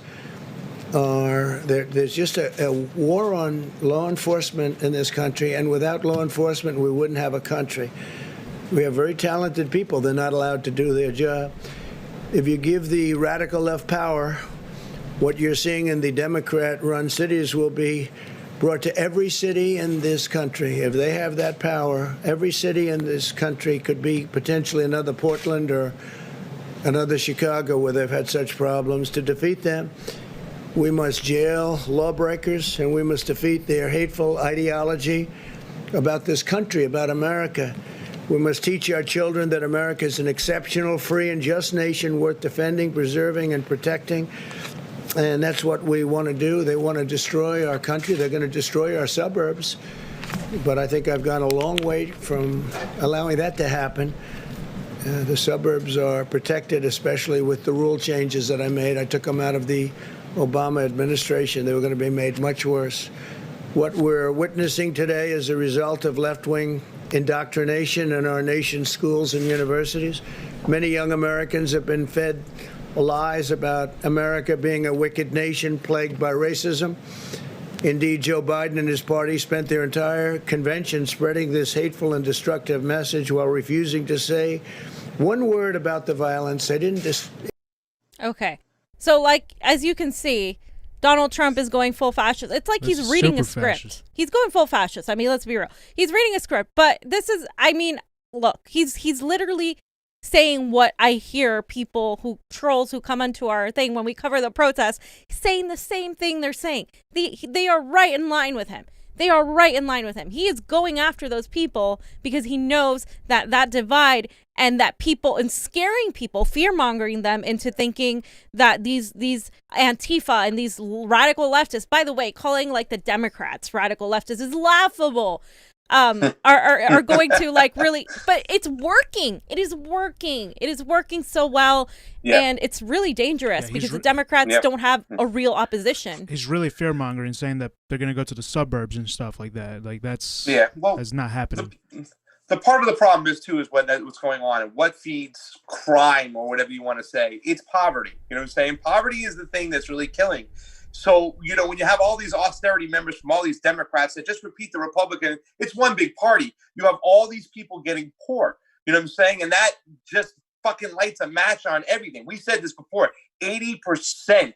are there's just a war on law enforcement in this country, and without law enforcement, we wouldn't have a country. We have very talented people. They're not allowed to do their job. If you give the radical left power, what you're seeing in the Democrat-run cities will be brought to every city in this country. If they have that power, every city in this country could be potentially another Portland or another Chicago where they've had such problems. To defeat them, we must jail lawbreakers, and we must defeat their hateful ideology about this country, about America. We must teach our children that America is an exceptional, free, and just nation worth defending, preserving, and protecting. And that's what we want to do. They want to destroy our country. They're going to destroy our suburbs. But I think I've gone a long way from allowing that to happen. The suburbs are protected, especially with the rule changes that I made. I took them out of the Obama administration. They were going to be made much worse. What we're witnessing today is a result of left-wing indoctrination in our nation's schools and universities. Many young Americans have been fed lies about America being a wicked nation plagued by racism. Indeed, Joe Biden and his party spent their entire convention spreading this hateful and destructive message while refusing to say one word about the violence. They didn't Okay. So, like, as you can see, Donald Trump is going full fascist. It's like he's reading a script. Fascist. He's going full fascist. I mean, let's be real. He's reading a script, but this is, I mean, look, he's literally saying what I hear people trolls who come onto our thing when we cover the protests, saying the same thing they're saying. They are right in line with him. They are right in line with him. He is going after those people because he knows that divide and that people, and scaring people, fear-mongering them into thinking that these Antifa and these radical leftists, by the way, calling like the Democrats radical leftists is laughable. Are going to like really, but it's working. It is working so well. Yeah. And it's really dangerous because the Democrats don't have a real opposition. He's really fear mongering, saying that they're going to go to the suburbs and stuff like that. Like that's not happening. The part of the problem is what's going on and what feeds crime or whatever you want to say. It's poverty. You know what I'm saying? Poverty is the thing that's really killing. So, you know, when you have all these austerity members from all these Democrats that just repeat the Republican, it's one big party. You have all these people getting poor. You know what I'm saying? And that just fucking lights a match on everything. We said this before. 80%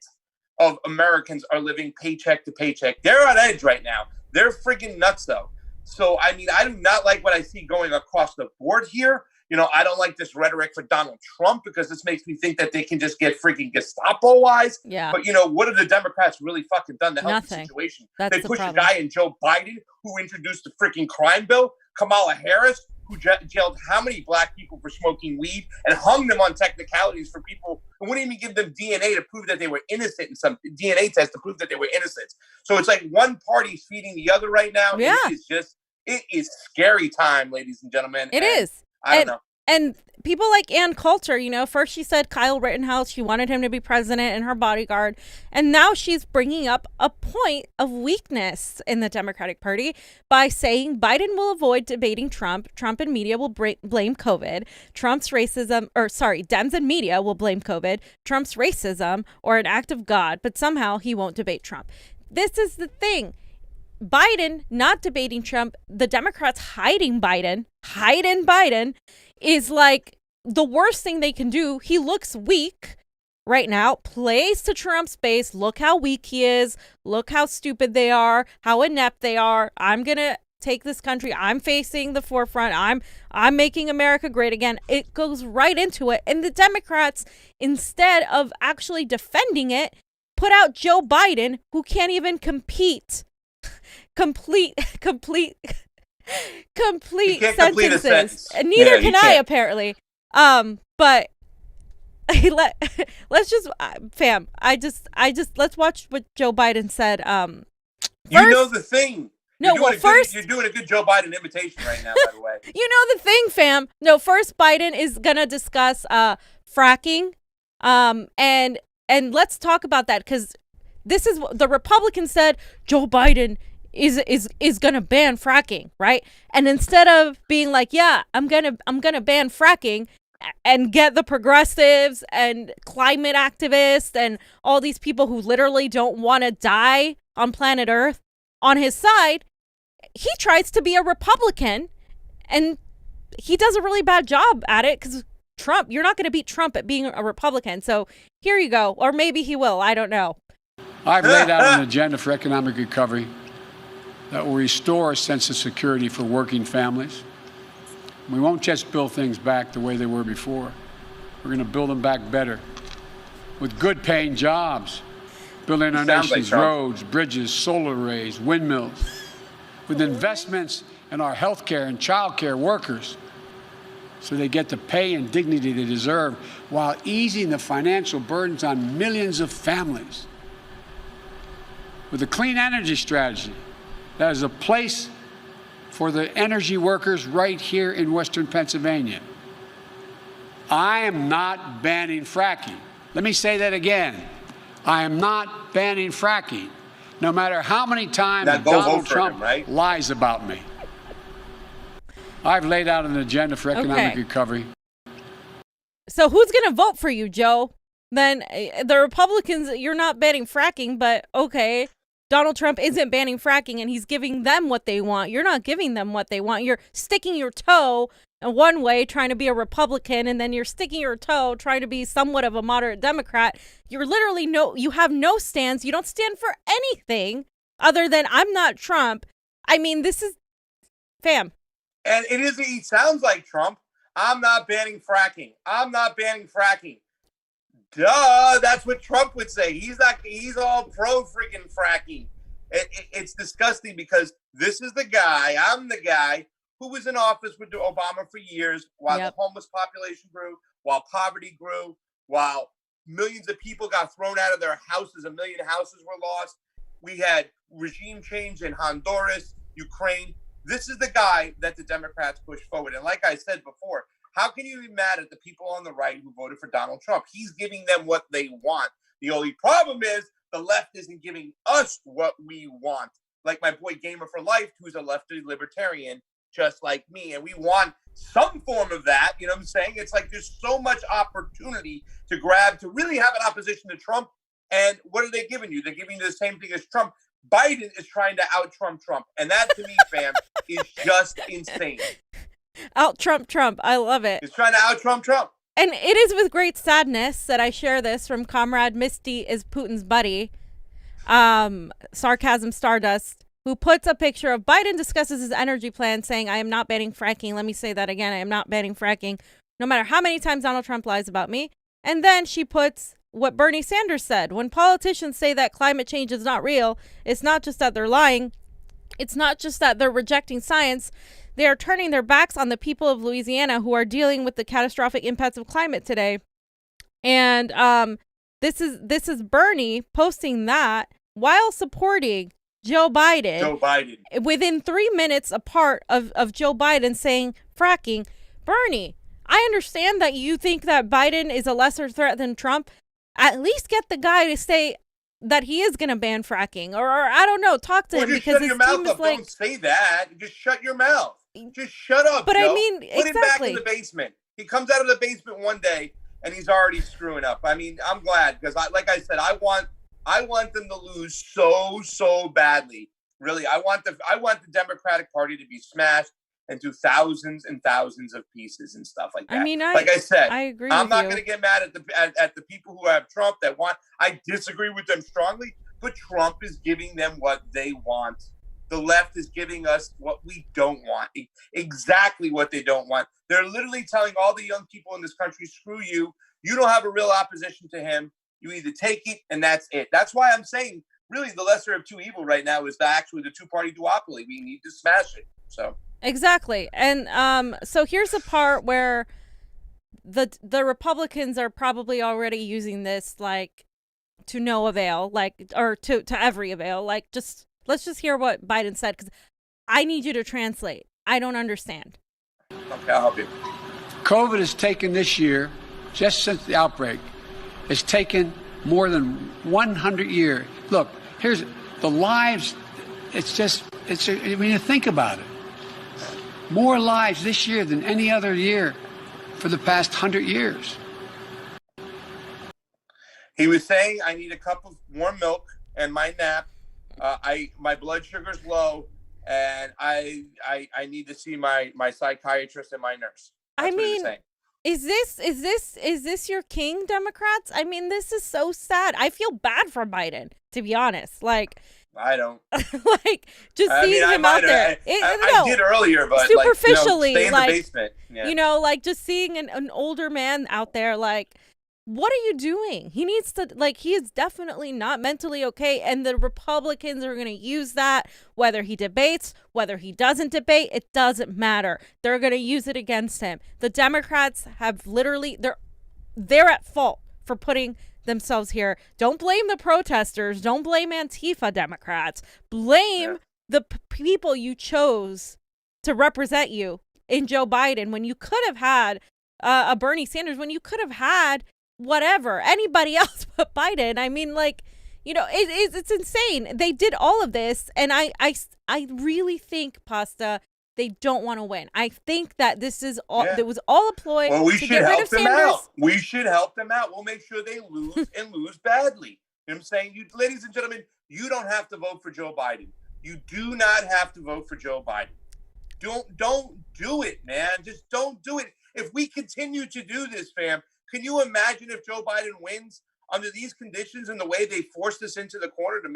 of Americans are living paycheck to paycheck. They're on edge right now. They're freaking nuts, though. So, I mean, I do not like what I see going across the board here. You know, I don't like this rhetoric for Donald Trump because this makes me think that they can just get freaking Gestapo-wise. Yeah. But, you know, what have the Democrats really fucking done to help the situation? That's they push a guy in Joe Biden who introduced the freaking crime bill, Kamala Harris, who jailed how many black people for smoking weed and hung them on technicalities for people who wouldn't even give them DNA to prove that they were innocent in some DNA test to prove that they were innocent. So it's like one party's feeding the other right now. Yeah. It is scary time, ladies and gentlemen. It is. I don't know. And people like Ann Coulter, you know, first she said Kyle Rittenhouse, she wanted him to be president and her bodyguard. And now she's bringing up a point of weakness in the Democratic Party by saying Biden will avoid debating Trump. Trump and media will blame COVID. Dems and media will blame COVID, Trump's racism, or an act of God. But somehow he won't debate Trump. This is the thing. Biden not debating Trump, the Democrats hiding Biden is like the worst thing they can do. He looks weak right now, plays to Trump's base. Look how weak he is. Look how stupid they are, how inept they are. I'm going to take this country. I'm facing the forefront. I'm making America great again. It goes right into it. And the Democrats, instead of actually defending it, put out Joe Biden, who can't even complete sentences. And neither can I, apparently. But let's just let's watch what Joe Biden said. You know the thing. No, you're doing a good Joe Biden imitation right now, by the way. You know the thing, fam. No, first Biden is gonna discuss fracking, and let's talk about that because this is what the Republicans said. Joe Biden is gonna ban fracking, right? And instead of being like, yeah, I'm gonna ban fracking and get the progressives and climate activists and all these people who literally don't want to die on planet Earth on his side, he tries to be a Republican and he does a really bad job at it because Trump, you're not going to beat Trump at being a Republican. So here you go. Or maybe he will. I don't know. I've laid out an agenda for economic recovery that will restore a sense of security for working families. We won't just build things back the way they were before. We're going to build them back better with good paying jobs, building our nation's roads, bridges, solar arrays, windmills, with investments in our healthcare and childcare workers so they get the pay and dignity they deserve while easing the financial burdens on millions of families. With a clean energy strategy that is a place for the energy workers right here in Western Pennsylvania. I am not banning fracking. Let me say that again. I am not banning fracking, no matter how many times Donald Trump lies about me. I've laid out an agenda for economic recovery. So who's going to vote for you, Joe? Then the Republicans, you're not banning fracking, but okay, Donald Trump isn't banning fracking and he's giving them what they want. You're not giving them what they want. You're sticking your toe in one way trying to be a Republican, and then you're sticking your toe trying to be somewhat of a moderate Democrat. You're literally you have no stance. You don't stand for anything other than I'm not Trump. I mean, this is fam. And he sounds like Trump. I'm not banning fracking. I'm not banning fracking. Duh, that's what Trump would say. He's all pro freaking fracking. It's disgusting because this is the guy, I'm the guy who was in office with Obama for years while the homeless population grew, while poverty grew, while millions of people got thrown out of their houses, 1 million houses were lost. We had regime change in Honduras, Ukraine. This is the guy that the Democrats push forward. And like I said before, how can you be mad at the people on the right who voted for Donald Trump? He's giving them what they want. The only problem is the left isn't giving us what we want. Like my boy Gamer for Life, who's a lefty libertarian, just like me. And we want some form of that. You know what I'm saying? It's like there's so much opportunity to grab, to really have an opposition to Trump. And what are they giving you? They're giving you the same thing as Trump. Biden is trying to out-Trump Trump. And that, to me, fam, is just insane. Out-Trump Trump. I love it. He's trying to out-Trump Trump. And it is with great sadness that I share this from Comrade Misty is Putin's buddy, Sarcasm Stardust, who puts a picture of Biden discusses his energy plan saying, I am not banning fracking. Let me say that again. I am not banning fracking, no matter how many times Donald Trump lies about me. And then she puts what Bernie Sanders said. When politicians say that climate change is not real, it's not just that they're lying. It's not just that they're rejecting science. They are turning their backs on the people of Louisiana who are dealing with the catastrophic impacts of climate today. And this is Bernie posting that while supporting Joe Biden. Joe Biden. Within 3 minutes apart of Joe Biden saying fracking. Bernie, I understand that you think that Biden is a lesser threat than Trump. At least get the guy to say that he is going to ban fracking, or I don't know, talk to him because his team is like. Don't say that. Just shut your mouth. Just shut up. But Joe. I mean, put him back in the basement. He comes out of the basement one day and he's already screwing up. I mean, I'm glad because, like I said, I want them to lose so badly. Really, I want the Democratic Party to be smashed into thousands and thousands of pieces and stuff like that. I mean, like I said, I agree. I'm not going to get mad at the people who have Trump that want. I disagree with them strongly, but Trump is giving them what they want. The left is giving us what we don't want, exactly what they don't want. They're literally telling all the young people in this country, screw you. You don't have a real opposition to him. You either take it and that's it. That's why I'm saying, really, the lesser of two evil right now is actually the two-party duopoly. We need to smash it. So exactly. And so here's the part where the Republicans are probably already using this like to no avail, like, or to every avail. Like, let's just hear what Biden said, because I need you to translate. I don't understand. Okay, I'll help you. COVID has taken this year, just since the outbreak, it's taken more than 100 years. Look, here's the lives. When you think about it, more lives this year than any other year for the past 100 years. He was saying, I need a cup of warm milk and my nap. My blood sugar's low, and I need to see my psychiatrist and my nurse. That's what he was saying. Is this your king, Democrats? I mean, this is so sad. I feel bad for Biden, to be honest. Like, I don't. Like, just seeing him out there. I did earlier, but superficially, stay in the basement. Yeah. Like just seeing an older man out there, like, what are you doing? He needs to, like, he is definitely not mentally okay. And the Republicans are going to use that, whether he debates, whether he doesn't debate, it doesn't matter. They're going to use it against him. The Democrats have literally, they're at fault for putting themselves here. Don't blame the protesters. Don't blame Antifa Democrats. Blame the people you chose to represent you in Joe Biden when you could have had a Bernie Sanders, when you could have had whatever, anybody else but Biden. I mean, like, it's insane. They did all of this, and I really think, Pasta, they don't want to win. I think that this is all. It was all a ploy. Well, we to should get rid help of them Sanders. out. We should help them out. We'll make sure they lose and lose badly. You know what I'm saying? You, ladies and gentlemen, you don't have to vote for Joe Biden. You do not have to vote for Joe Biden. Don't do it, man. Just don't do it. If we continue to do this, fam, can you imagine if Joe Biden wins under these conditions and the way they forced us into the corner to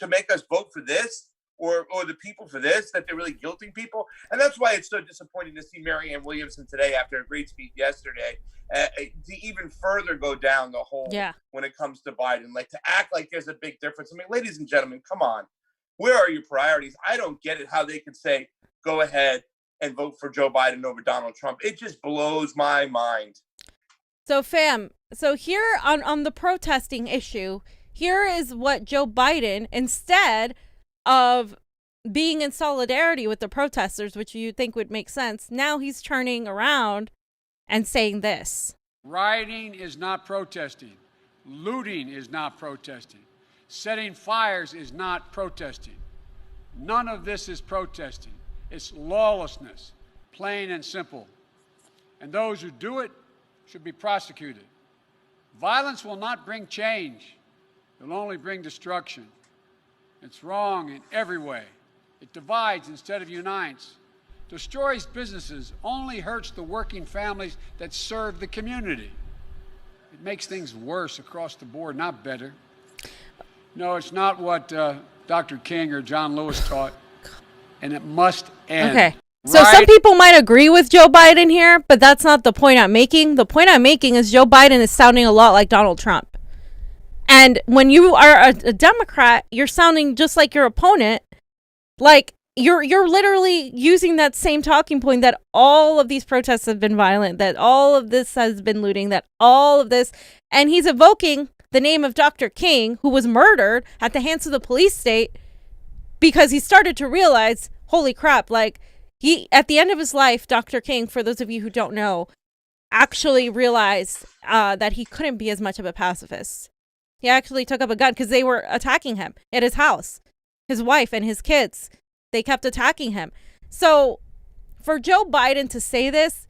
make us vote for this or the people for this, that they're really guilting people? And that's why it's so disappointing to see Marianne Williamson today after a great speech yesterday to even further go down the hole when it comes to Biden, like to act like there's a big difference. I mean, ladies and gentlemen, come on. Where are your priorities? I don't get it how they could say, go ahead and vote for Joe Biden over Donald Trump. It just blows my mind. So, fam, here on the protesting issue, here is what Joe Biden, instead of being in solidarity with the protesters, which you think would make sense, now he's turning around and saying this. Rioting is not protesting. Looting is not protesting. Setting fires is not protesting. None of this is protesting. It's lawlessness, plain and simple. And those who do it should be prosecuted. Violence will not bring change. It will only bring destruction. It's wrong in every way. It divides instead of unites. Destroys businesses, only hurts the working families that serve the community. It makes things worse across the board, not better. No, it's not what Dr. King or John Lewis taught, and it must end. Okay. So some people might agree with Joe Biden here, but that's not the point I'm making. The point I'm making is Joe Biden is sounding a lot like Donald Trump. And when you are a Democrat, you're sounding just like your opponent. Like you're literally using that same talking point that all of these protests have been violent, that all of this has been looting, that all of this, and he's evoking the name of Dr. King, who was murdered at the hands of the police state, because he started to realize, holy crap, like, he, at the end of his life, Dr. King, for those of you who don't know, actually realized that he couldn't be as much of a pacifist. He actually took up a gun because they were attacking him at his house. His wife and his kids, they kept attacking him. So for Joe Biden to say this,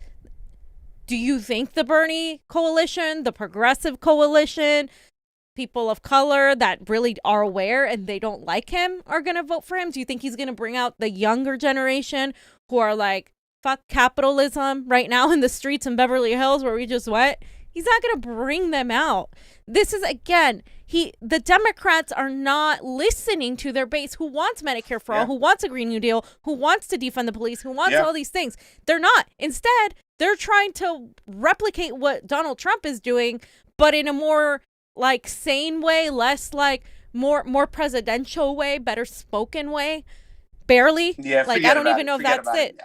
do you think the Bernie coalition, the progressive coalition, people of color that really are aware and they don't like him are going to vote for him? Do you think he's going to bring out the younger generation who are like, fuck capitalism right now in the streets in Beverly Hills where we just went? He's not going to bring them out. This is, again, the Democrats are not listening to their base who wants Medicare for all, who wants a Green New Deal, who wants to defund the police, who wants all these things. They're not. Instead, they're trying to replicate what Donald Trump is doing, but in a more like sane way, less like more presidential way, better spoken way. Barely. Yeah, like I don't even know if that's it.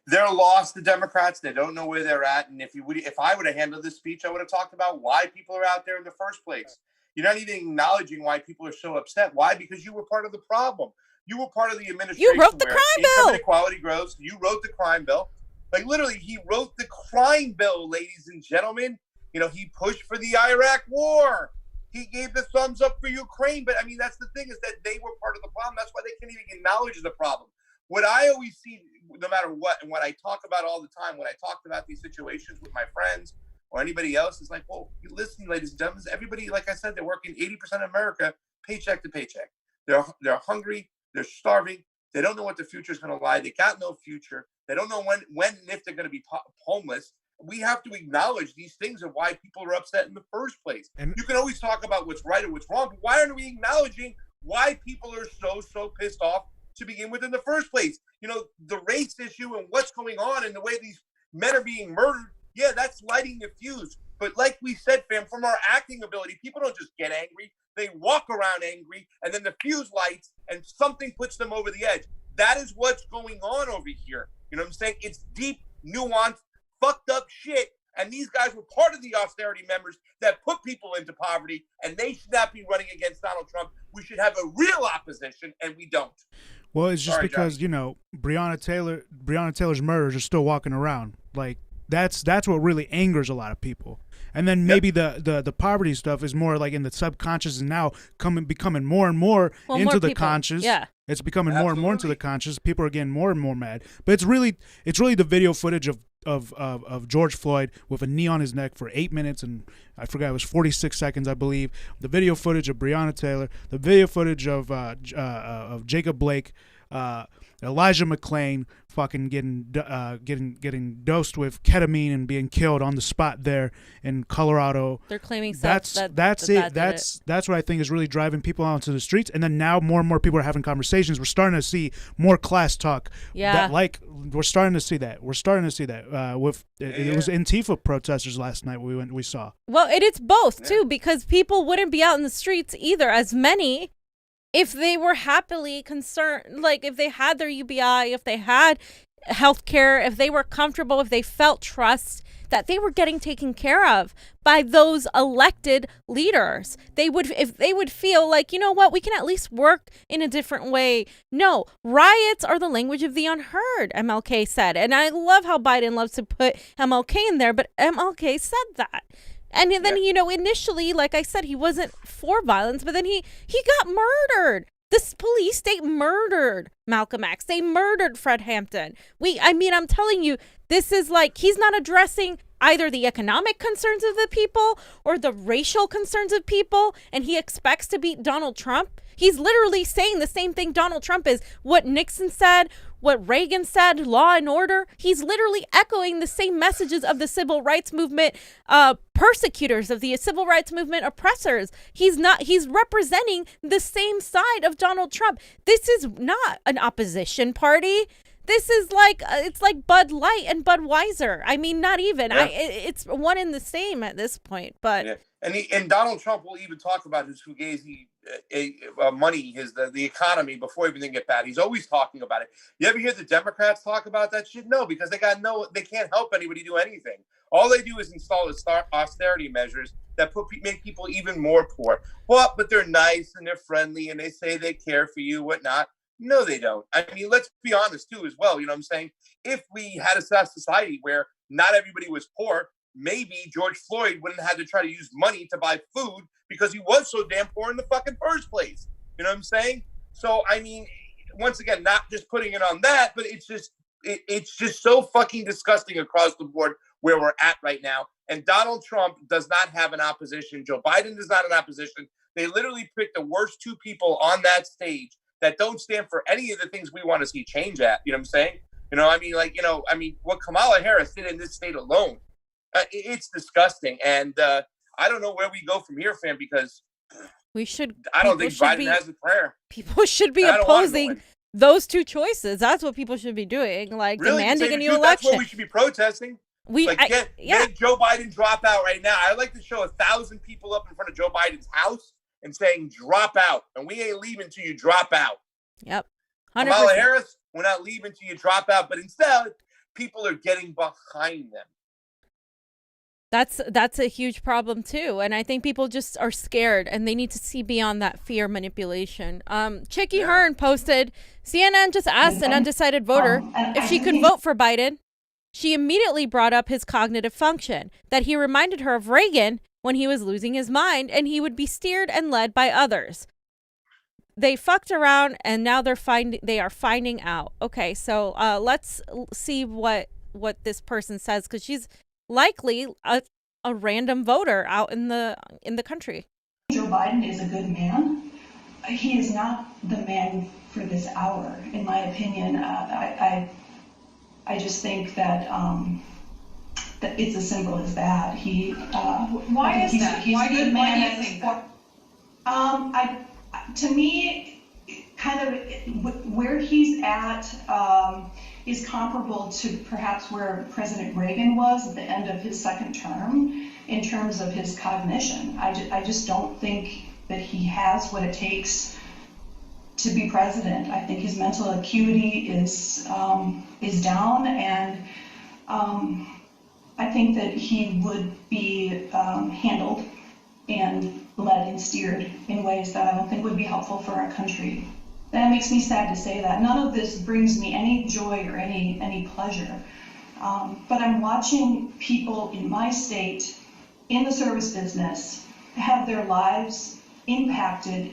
They're lost, the Democrats. They don't know where they're at. And if I would have handled this speech, I would have talked about why people are out there in the first place. You're not even acknowledging why people are so upset. Why? Because you were part of the problem. You were part of the administration. You wrote the crime bill. Inequality grows. You wrote the crime bill. Like literally, he wrote the crime bill, ladies and gentlemen. You know, he pushed for the Iraq war. He gave the thumbs up for Ukraine. But I mean, that's the thing, is that they were part of the problem. That's why they can't even acknowledge the problem. What I always see, no matter what, and what I talk about all the time, when I talk about these situations with my friends or anybody else, is like, well, you listen, ladies and gentlemen, everybody, like I said, they're working 80% of America paycheck to paycheck. They're hungry, they're starving, They don't know what the future is going to lie. They got no future. They don't know when and if they're going to be homeless. We have to acknowledge these things and why people are upset in the first place. And you can always talk about what's right or what's wrong, but why aren't we acknowledging why people are so pissed off to begin with in the first place? You know, the race issue and what's going on and the way these men are being murdered. Yeah, that's lighting the fuse. But like we said, fam, from our acting ability, people don't just get angry. They walk around angry, and then the fuse lights, and something puts them over the edge. That is what's going on over here. You know what I'm saying? It's deep, nuanced, fucked up shit. And these guys were part of the austerity members that put people into poverty, and they should not be running against Donald Trump. We should have a real opposition, and we don't. Well, it's just because, you know, Breonna Taylor's murderers are still walking around. Like, that's what really angers a lot of people. And then maybe the poverty stuff is more like in the subconscious, and now becoming more and more into the conscious. Yeah. It's becoming more and more into the conscious. People are getting more and more mad. But it's really the video footage of George Floyd with a knee on his neck for 8 minutes, and I forgot, it was 46 seconds, I believe. The video footage of Breonna Taylor, the video footage of Jacob Blake, Elijah McClain fucking getting dosed with ketamine and being killed on the spot there in Colorado. They're claiming that's it. That's what I think is really driving people out into the streets. And then now more and more people are having conversations. We're starting to see more class talk. Yeah. We're starting to see that. With it was Antifa protesters last night we saw. Well, it's both too, because people wouldn't be out in the streets either as many if they were happily concerned, like if they had their UBI, if they had health care, if they were comfortable, if they felt trust that they were getting taken care of by those elected leaders. If they would feel like, you know what, we can at least work in a different way. No, riots are the language of the unheard, MLK said. And I love how Biden loves to put MLK in there, but MLK said that. And then, you know, initially, like I said, he wasn't for violence, but then he got murdered. This police state murdered Malcolm X. They murdered Fred Hampton. I'm telling you, this is like, he's not addressing either the economic concerns of the people or the racial concerns of people, and he expects to beat Donald Trump. He's literally saying the same thing Donald Trump is. What Nixon said, what Reagan said, law and order. He's literally echoing the same messages of the civil rights movement persecutors, of the civil rights movement oppressors. He's representing the same side of Donald Trump. This is not an opposition party. This is like, it's like Bud Light and Budweiser. I mean, not even. Yeah. It's one and the same at this point. But yeah. And Donald Trump will even talk about his fugazi money, the economy before everything get bad. He's always talking about it. You ever hear the Democrats talk about that shit? No, because they can't help anybody do anything. All they do is install austerity measures that make people even more poor. Well, but they're nice and they're friendly and they say they care for you, whatnot. No, they don't. I mean, let's be honest too, as well. You know what I'm saying? If we had a society where not everybody was poor, maybe George Floyd wouldn't have to try to use money to buy food because he was so damn poor in the fucking first place. You know what I'm saying? So, I mean, once again, not just putting it on that, but it's just so fucking disgusting across the board where we're at right now. And Donald Trump does not have an opposition. Joe Biden does not have an opposition. They literally picked the worst two people on that stage that don't stand for any of the things we want to see change at. You know what I'm saying? You know, I mean, what Kamala Harris did in this state alone, it's disgusting. And I don't know where we go from here, fam, because I don't think Biden has a prayer. People should be opposing those two choices. That's what people should be doing, like really, demanding a new election. That's what we should be protesting. Make Joe Biden drop out right now. I'd like to show 1,000 people up in front of Joe Biden's house and saying, drop out. And we ain't leaving till you drop out. Yep. 100%. Kamala Harris, we're not leaving till you drop out. But instead, people are getting behind them. That's a huge problem too. And I think people just are scared and they need to see beyond that fear manipulation. Chicky Hearn posted, CNN just asked an undecided voter if she could vote for Biden. She immediately brought up his cognitive function, that he reminded her of Reagan when he was losing his mind and he would be steered and led by others. They fucked around and now they are finding out. Okay, so let's see what this person says, because she's likely a random voter out in the country. Joe Biden is a good man. he is not the man for this hour, in my opinion. I just think that that it's as simple as that. Why is that? Why do you think that? To me, kind of where he's at is comparable to perhaps where President Reagan was at the end of his second term in terms of his cognition. I just don't think that he has what it takes to be president. I think his mental acuity is down, and I think that he would be handled and led and steered in ways that I don't think would be helpful for our country. That makes me sad to say that. None of this brings me any joy or any pleasure. But I'm watching people in my state, in the service business, have their lives impacted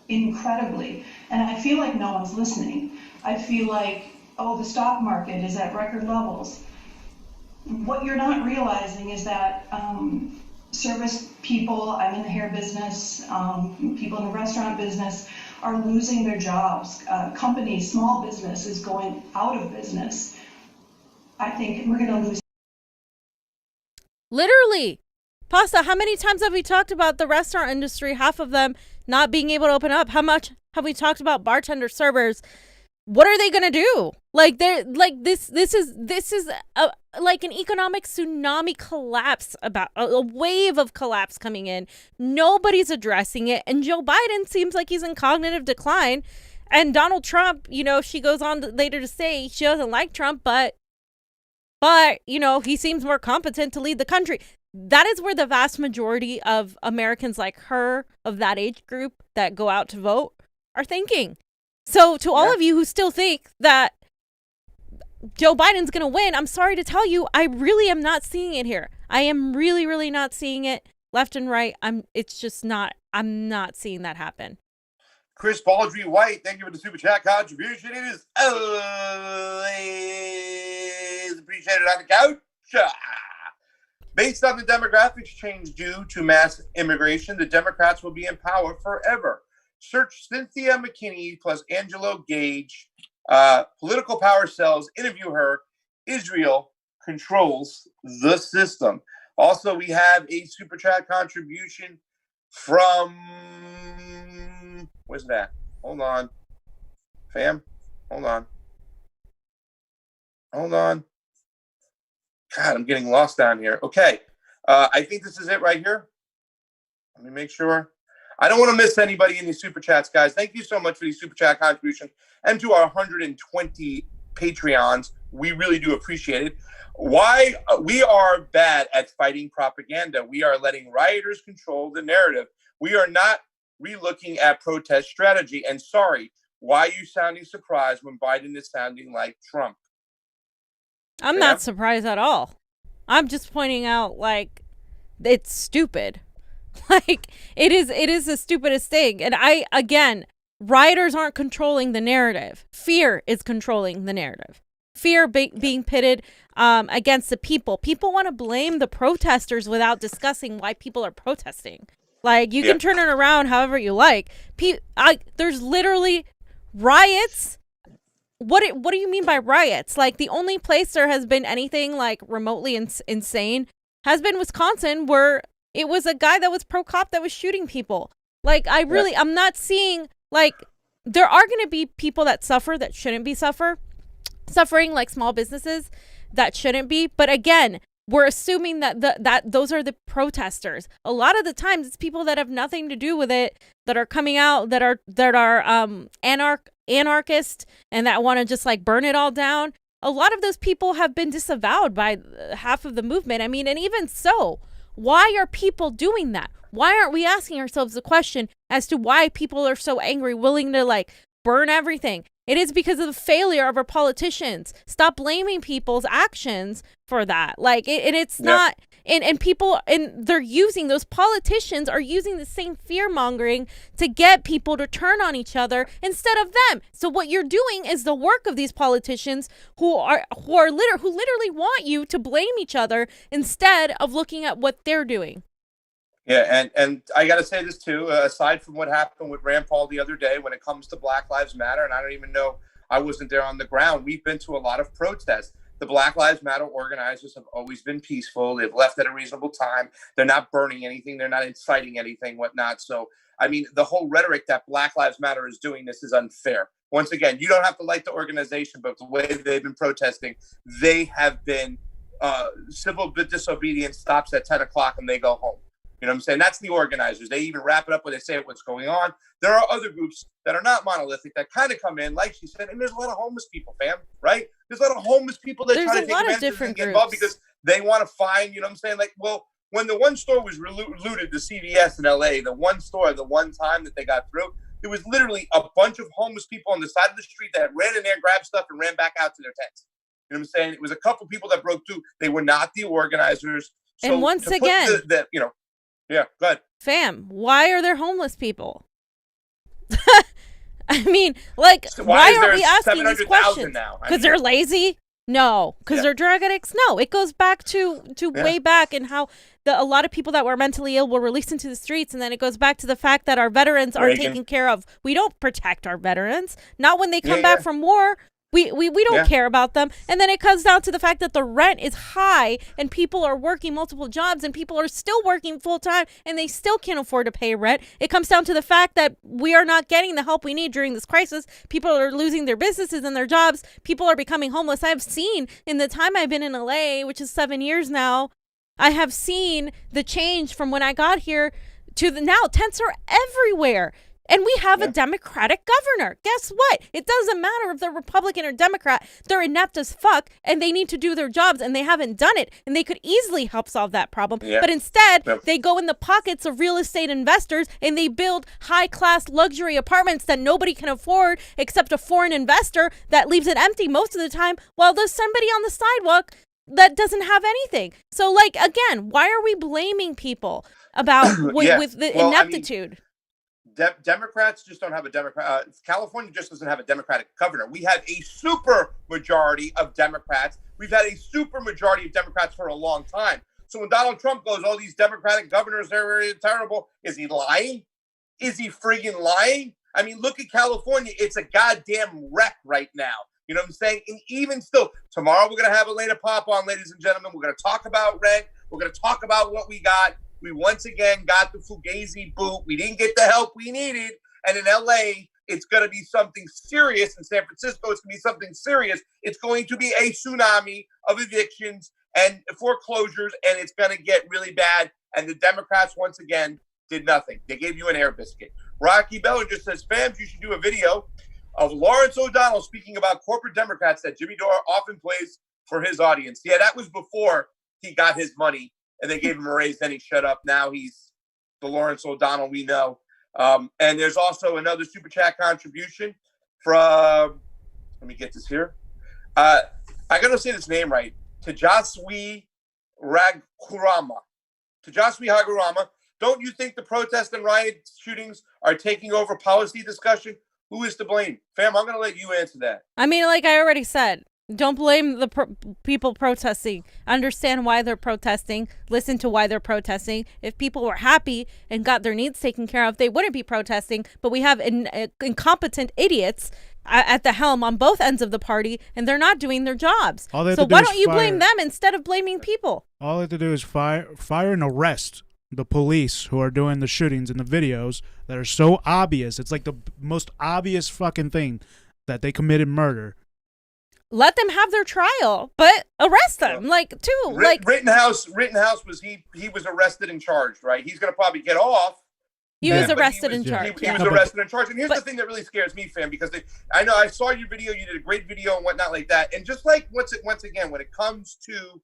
incredibly. And I feel like no one's listening. I feel like, oh, the stock market is at record levels. What you're not realizing is that service people, I'm in the hair business, people in the restaurant business are losing their jobs. Companies, small business is going out of business. I think we're going to lose. Literally. Pasta, how many times have we talked about the restaurant industry, half of them not being able to open up? How much have we talked about bartender servers? What are they going to do? Like they're like this is like an economic tsunami collapse, about a wave of collapse coming in. Nobody's addressing it, and Joe Biden seems like he's in cognitive decline. And Donald Trump, you know, she goes on later to say she doesn't like Trump, but you know, he seems more competent to lead the country. That is where the vast majority of Americans like her, of that age group that go out to vote, are thinking. So to all of you who still think that Joe Biden's going to win, I'm sorry to tell you, I really am not seeing it here. I am really, really not seeing it left and right. I'm not seeing that happen. Chris Baldry White, thank you for the super chat contribution. It is always appreciated on the couch. Based on the demographics change due to mass immigration, the Democrats will be in power forever. Search Cynthia McKinney plus Angelo Gage. Political power cells. Interview her. Israel controls the system. Also, we have a super chat contribution from... Where's that? Hold on. Fam? Hold on. God, I'm getting lost down here. Okay. I think this is it right here. Let me make sure. I don't want to miss anybody in these super chats, guys. Thank you so much for these super chat contributions. And to our 120 Patreons, we really do appreciate it. Why we are bad at fighting propaganda. We are letting rioters control the narrative. We are not relooking at protest strategy. And sorry, why are you sounding surprised when Biden is sounding like Trump? I'm not surprised at all. I'm just pointing out, like, it's stupid. Like, it is the stupidest thing. And again, rioters aren't controlling the narrative. Fear is controlling the narrative. Fear being pitted against the people. People want to blame the protesters without discussing why people are protesting. Like, you can turn it around however you like. There's literally riots. What do you mean by riots? Like, the only place there has been anything like remotely insane has been Wisconsin, where it was a guy that was pro-cop that was shooting people. Like, I'm not seeing, like, there are going to be people that suffer that shouldn't be suffering, like small businesses that shouldn't be. But again, we're assuming that those are the protesters. A lot of the times it's people that have nothing to do with it, that are coming out, that are anarchist and that want to just like burn it all down. A lot of those people have been disavowed by half of the movement. I mean, and even so, why are people doing that? Why aren't we asking ourselves the question as to why people are so angry, willing to like burn everything? It is because of the failure of our politicians. Stop blaming people's actions for that. Like, it's not, and people, and those politicians are using the same fear mongering to get people to turn on each other instead of them. So what you're doing is the work of these politicians who literally want you to blame each other instead of looking at what they're doing. Yeah, and I got to say this too. Aside from what happened with Rand Paul the other day, when it comes to Black Lives Matter, and I don't even know, I wasn't there on the ground. We've been to a lot of protests. The Black Lives Matter organizers have always been peaceful. They've left at a reasonable time. They're not burning anything. They're not inciting anything, whatnot. So, I mean, the whole rhetoric that Black Lives Matter is doing this is unfair. Once again, you don't have to like the organization, but the way they've been protesting, they have been civil disobedience stops at 10 o'clock and they go home. You know what I'm saying? That's the organizers. They even wrap it up when they say what's going on. There are other groups that are not monolithic that kind of come in, like she said, and there's a lot of homeless people, fam, right? There's a lot of homeless people that try to take advantage and get involved because they want to find, you know what I'm saying? Like, well, when the one store was looted, the CVS in LA, the one store, the one time that they got through, there was literally a bunch of homeless people on the side of the street that ran in there, grabbed stuff, and ran back out to their tents. You know what I'm saying? It was a couple people that broke through. They were not the organizers. So and once again, yeah, go ahead. Fam, why are there homeless people? I mean, like, so why are we asking these questions? Because they're lazy? No. Because they're drug addicts? No. It goes back to way back and how a lot of people that were mentally ill were released into the streets, and then it goes back to the fact that our veterans aren't taken care of. We don't protect our veterans. Not when they come back from war. We don't care about them. And then it comes down to the fact that the rent is high and people are working multiple jobs and people are still working full time and they still can't afford to pay rent. It comes down to the fact that we are not getting the help we need during this crisis. People are losing their businesses and their jobs. People are becoming homeless. I've seen in the time I've been in LA, which is 7 years now, I have seen the change from when I got here to now. Tents are everywhere. And we have a Democratic governor. Guess what? It doesn't matter if they're Republican or Democrat. They're inept as fuck, and they need to do their jobs, and they haven't done it. And they could easily help solve that problem. Yeah. But instead, they go in the pockets of real estate investors, and they build high-class luxury apartments that nobody can afford except a foreign investor that leaves it empty most of the time, while there's somebody on the sidewalk that doesn't have anything. So, like, again, why are we blaming people about with the ineptitude? Democrats just don't have a Democrat. California just doesn't have a Democratic governor. We have a super majority of Democrats. We've had a super majority of Democrats for a long time. So when Donald Trump goes, all these Democratic governors are terrible, is he lying? Is he friggin' lying? I mean, look at California. It's a goddamn wreck right now. You know what I'm saying? And even still, tomorrow we're going to have Elena Pop on, ladies and gentlemen. We're going to talk about rent. We're going to talk about what we got. We once again got the Fugazi boot. We didn't get the help we needed. And in LA, it's going to be something serious. In San Francisco, it's going to be something serious. It's going to be a tsunami of evictions and foreclosures, and it's going to get really bad. And the Democrats, once again, did nothing. They gave you an air biscuit. Rocky Bellinger says, Fams, you should do a video of Lawrence O'Donnell speaking about corporate Democrats that Jimmy Dore often plays for his audience. Yeah, that was before he got his money. And they gave him a raise, then he shut up. Now he's the Lawrence O'Donnell we know. And there's also another Super Chat contribution from, let me get this here. I got to say this name right. Tejaswi Ragurama. Tejaswi Ragurama. Don't you think the protest and riot shootings are taking over policy discussion? Who is to blame? Fam, I'm going to let you answer that. I mean, like I already said, don't blame the people protesting. Understand why they're protesting. Listen to why they're protesting. If people were happy and got their needs taken care of, they wouldn't be protesting. But we have incompetent idiots at the helm on both ends of the party, and they're not doing their jobs. So why don't you blame them instead of blaming people? All they have to do is fire and arrest the police who are doing the shootings and the videos that are so obvious. It's like the most obvious fucking thing that they committed murder. Let them have their trial, but arrest them, Rittenhouse was he was arrested and charged, right? He's gonna probably get off. He was arrested and charged. He was arrested and charged. And here's the thing that really scares me, fam, because I know I saw your video. You did a great video and whatnot like that. And just like once again, when it comes to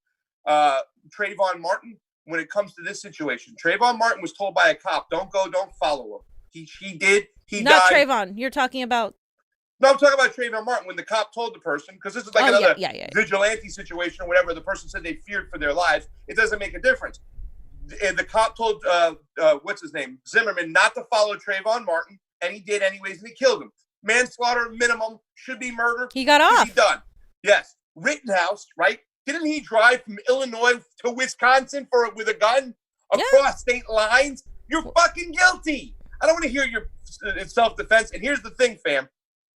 Trayvon Martin, when it comes to this situation, Trayvon Martin was told by a cop, "Don't go, don't follow him." He did. He not died. Trayvon. You're talking about. No, I'm talking about Trayvon Martin when the cop told the person, because this is like another vigilante situation or whatever. The person said they feared for their lives. It doesn't make a difference. And the cop told, what's his name, Zimmerman, not to follow Trayvon Martin, and he did anyways, and he killed him. Manslaughter minimum, should be murder. He got off. He done. Yes. Rittenhouse, right? Didn't he drive from Illinois to Wisconsin with a gun? across state lines, you're fucking guilty. I don't want to hear your self-defense. And here's the thing, fam.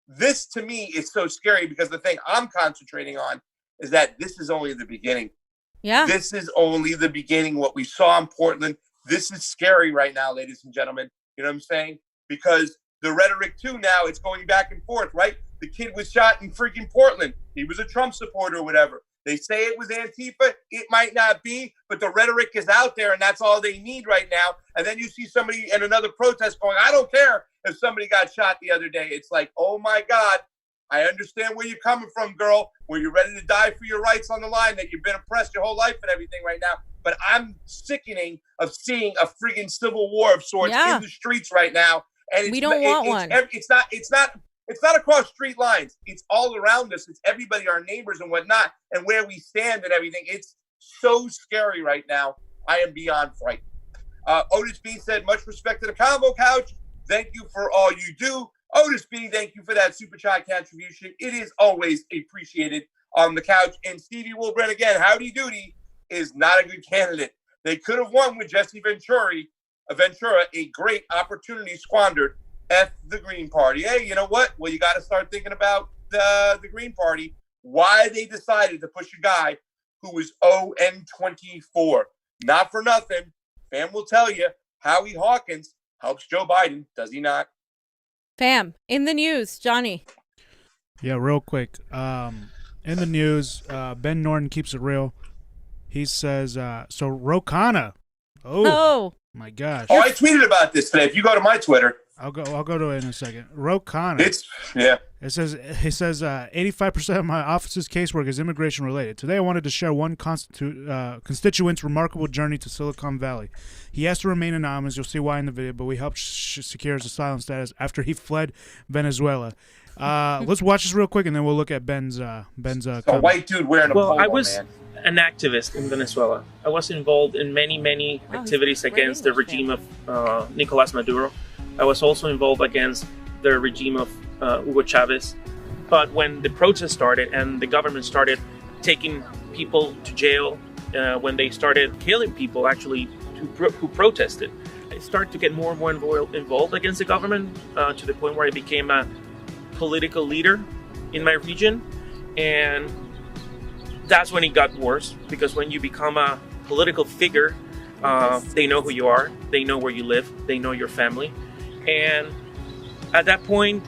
This, to me, is so scary because the thing I'm concentrating on is that this is only the beginning. Yeah. This is only the beginning. What we saw in Portland, this is scary right now, ladies and gentlemen. You know what I'm saying? Because the rhetoric, too, now, it's going back and forth, right? The kid was shot in freaking Portland. He was a Trump supporter or whatever. They say it was Antifa. It might not be, but the rhetoric is out there, and that's all they need right now. And then you see somebody in another protest going, I don't care if somebody got shot the other day. It's like, oh, my God, I understand where you're coming from, girl, where you're ready to die for your rights on the line, that you've been oppressed your whole life and everything right now. But I'm sickening of seeing a friggin' civil war of sorts in the streets right now. And we don't want one. It's not across street lines. It's all around us. It's everybody, our neighbors and whatnot, and where we stand and everything. It's so scary right now. I am beyond frightened. Otis B said, much respect to the Convo Couch. Thank you for all you do. Otis B, thank you for that super chat contribution. It is always appreciated on the couch. And Stevie Wilbrand, again, Howdy Doody is not a good candidate. They could have won with Jesse Ventura, a great opportunity squandered. F the Green Party. Hey, you know what? Well, you got to start thinking about the Green Party. Why they decided to push a guy who was 0-24. Not for nothing. Fam will tell you, Howie Hawkins helps Joe Biden. Does he not? Fam, in the news, Johnny. Yeah, real quick. In the news, Ben Norton keeps it real. He says, so Ro Khanna. Oh, my gosh. Oh, I tweeted about this today. If you go to my Twitter. I'll go to it in a second. Ro Khanna. It says 85% of my office's casework is immigration related. Today I wanted to share one constituent's remarkable journey to Silicon Valley. He has to remain anonymous. You'll see why in the video, but we helped secure his asylum status after he fled Venezuela. Let's watch this real quick, and then we'll look at Ben's a white dude wearing a polo, I was an activist in Venezuela. I was involved in many activities against the regime of Nicolás Maduro. I was also involved against the regime of Hugo Chavez. But when the protests started and the government started taking people to jail, when they started killing people actually who protested, I started to get more and more involved against the government to the point where I became a political leader in my region. And that's when it got worse, because when you become a political figure, they know who you are, they know where you live, they know your family. And at that point,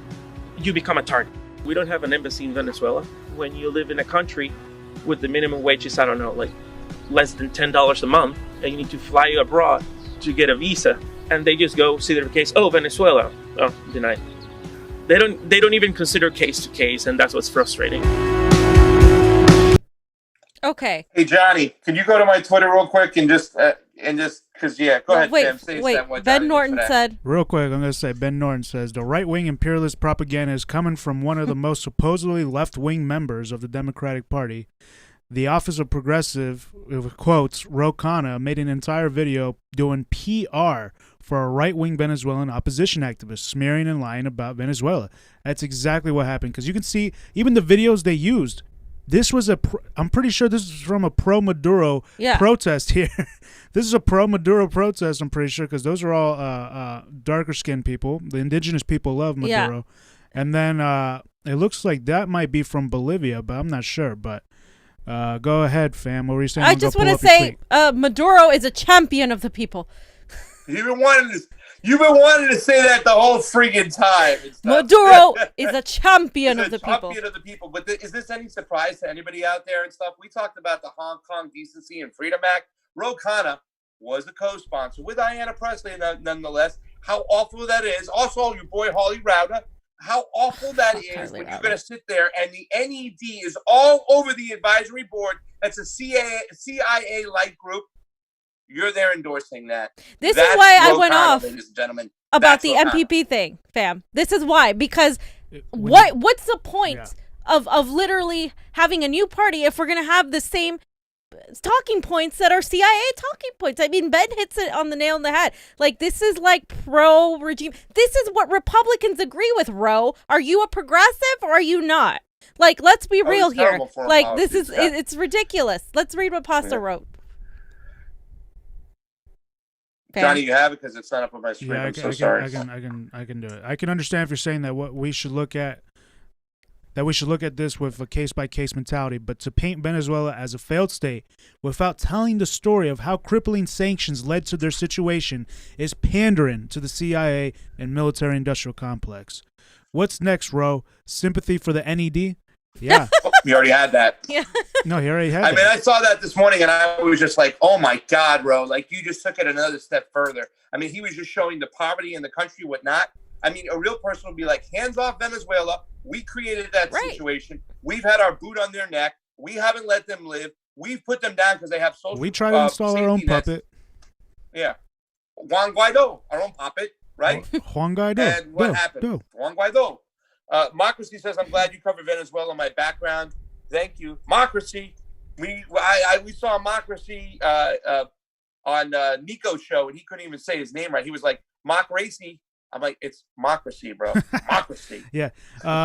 you become a target. We don't have an embassy in Venezuela. When you live in a country with the minimum wage is, I don't know, like less than $10 a month, and you need to fly abroad to get a visa, and they just go see their case. Oh, Venezuela. Oh, denied. They don't even consider case to case, and that's what's frustrating. Okay. Hey, Johnny, can you go to my Twitter real quick and just because go ahead, Sam. Say Ben Norton said. Real quick, I'm going to say Ben Norton says the right-wing imperialist propaganda is coming from one of the most supposedly left-wing members of the Democratic Party. The Office of Progressive, with quotes, Ro Khanna made an entire video doing PR for a right-wing Venezuelan opposition activist, smearing and lying about Venezuela. That's exactly what happened, because you can see even the videos they used. This was I'm pretty sure this is from a pro-Maduro protest here. This is a pro-Maduro protest, I'm pretty sure, because those are all darker-skinned people. The indigenous people love Maduro. Yeah. And then it looks like that might be from Bolivia, but I'm not sure. But go ahead, fam. What were you saying? I just want to say Maduro is a champion of the people. You've been wanting to say that the whole freaking time. Maduro is a champion of the people. But is this any surprise to anybody out there and stuff? We talked about the Hong Kong Decency and Freedom Act. Ro Khanna was a co-sponsor with Diana Presley, nonetheless. How awful that is. Also, your boy Holly Rauda. How awful that is when you're going to sit there and the NED is all over the advisory board. That's a CIA-like group. You're there endorsing that. This is why I went off about the MPP thing, fam. This is why, because what's the point of literally having a new party if we're going to have the same talking points that are CIA talking points? I mean, Ben hits it on the nail on the head. Like, this is like pro-regime. This is what Republicans agree with, Ro. Are you a progressive or are you not? Like, let's be real here. Like, this is, it's ridiculous. Let's read what Pasta wrote. Johnny, you have it because it's not up on my screen. I'm so sorry. I can do it. I can understand if you're saying that we should look at this with a case-by-case mentality, but to paint Venezuela as a failed state without telling the story of how crippling sanctions led to their situation is pandering to the CIA and military-industrial complex. What's next, Ro? Sympathy for the NED? Yeah. We already had that. Yeah. No, he already had that. I mean, I saw that this morning, and I was just like, oh, my God, Ro. Like, you just took it another step further. I mean, he was just showing the poverty in the country, whatnot. I mean, a real person would be like, hands off Venezuela. We created that situation. We've had our boot on their neck. We haven't let them live. We've put them down because they have social. We try to install our own puppet. Yeah. Juan Guaido, our own puppet, right? Juan Guaido. And what happened? Juan Guaido. Democracy says, I'm glad you covered Venezuela, my background. Thank you. Democracy. We saw Democracy on Nico's show, and he couldn't even say his name right. He was like, Democracy. I'm like, it's democracy, bro. Democracy. Yeah.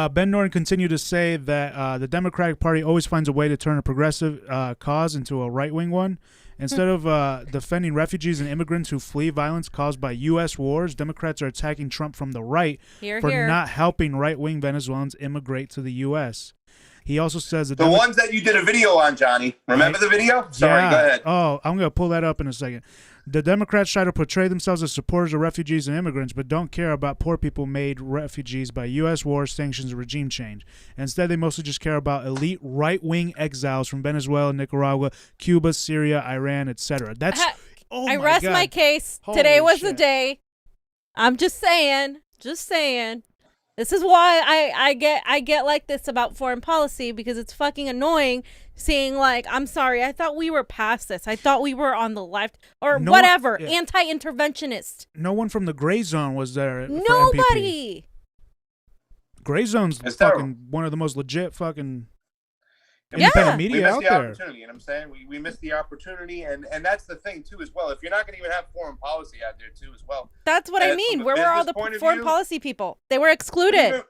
Ben Norton continued to say that the Democratic Party always finds a way to turn a progressive cause into a right-wing one. Instead of defending refugees and immigrants who flee violence caused by U.S. wars, Democrats are attacking Trump from the right for not helping right-wing Venezuelans immigrate to the U.S. He also says that the ones that you did a video on, Johnny. Remember the video? Sorry, go ahead. Oh, I'm going to pull that up in a second. The Democrats try to portray themselves as supporters of refugees and immigrants, but don't care about poor people made refugees by U.S. wars, sanctions, and regime change. Instead, they mostly just care about elite right-wing exiles from Venezuela, Nicaragua, Cuba, Syria, Iran, etc. That's I rest my case. Holy Today was shit. the day. I'm just saying. This is why I get like this about foreign policy, because it's fucking annoying seeing like, I'm sorry, I thought we were past this. I thought we were on the left or whatever, anti-interventionist. No one from the gray zone was there. Nobody. Gray zone's fucking one of the most legit fucking independent media out there. We missed the opportunity, you know what I'm saying? We missed the opportunity, and that's the thing too as well. If you're not going to even have foreign policy out there too as well. That's what I mean. Where were all the foreign policy people? They were excluded.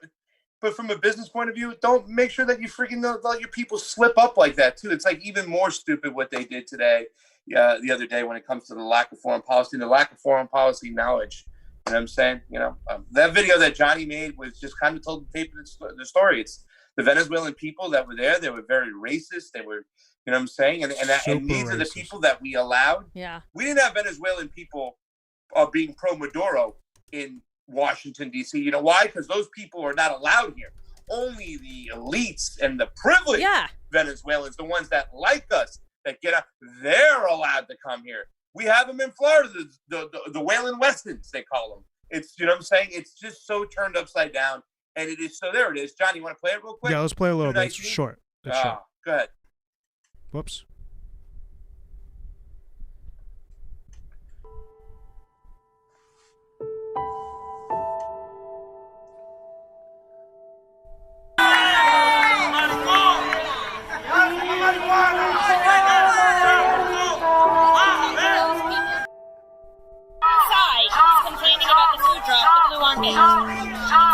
But from a business point of view, don't make sure that you freaking let your people slip up like that too. It's like even more stupid what they did today, the other day, when it comes to the lack of foreign policy and the lack of foreign policy knowledge. You know what I'm saying? You know, that video that Johnny made was just kind of told the story. It's the Venezuelan people that were there. They were very racist. They were, you know what I'm saying? And these are the people that we allowed. Yeah. We didn't have Venezuelan people being pro-Maduro in Washington, D.C. You know why? Because those people are not allowed here. Only the elites and the privileged Venezuelans, the ones that like us, that get out, they're allowed to come here. We have them in Florida, the Waylon Westons, they call them. It's, you know what I'm saying? It's just so turned upside down. And it is, so there it is. Johnny, you want to play it real quick? Yeah, let's play a little bit. It's short. It's short. Go ahead. Whoops.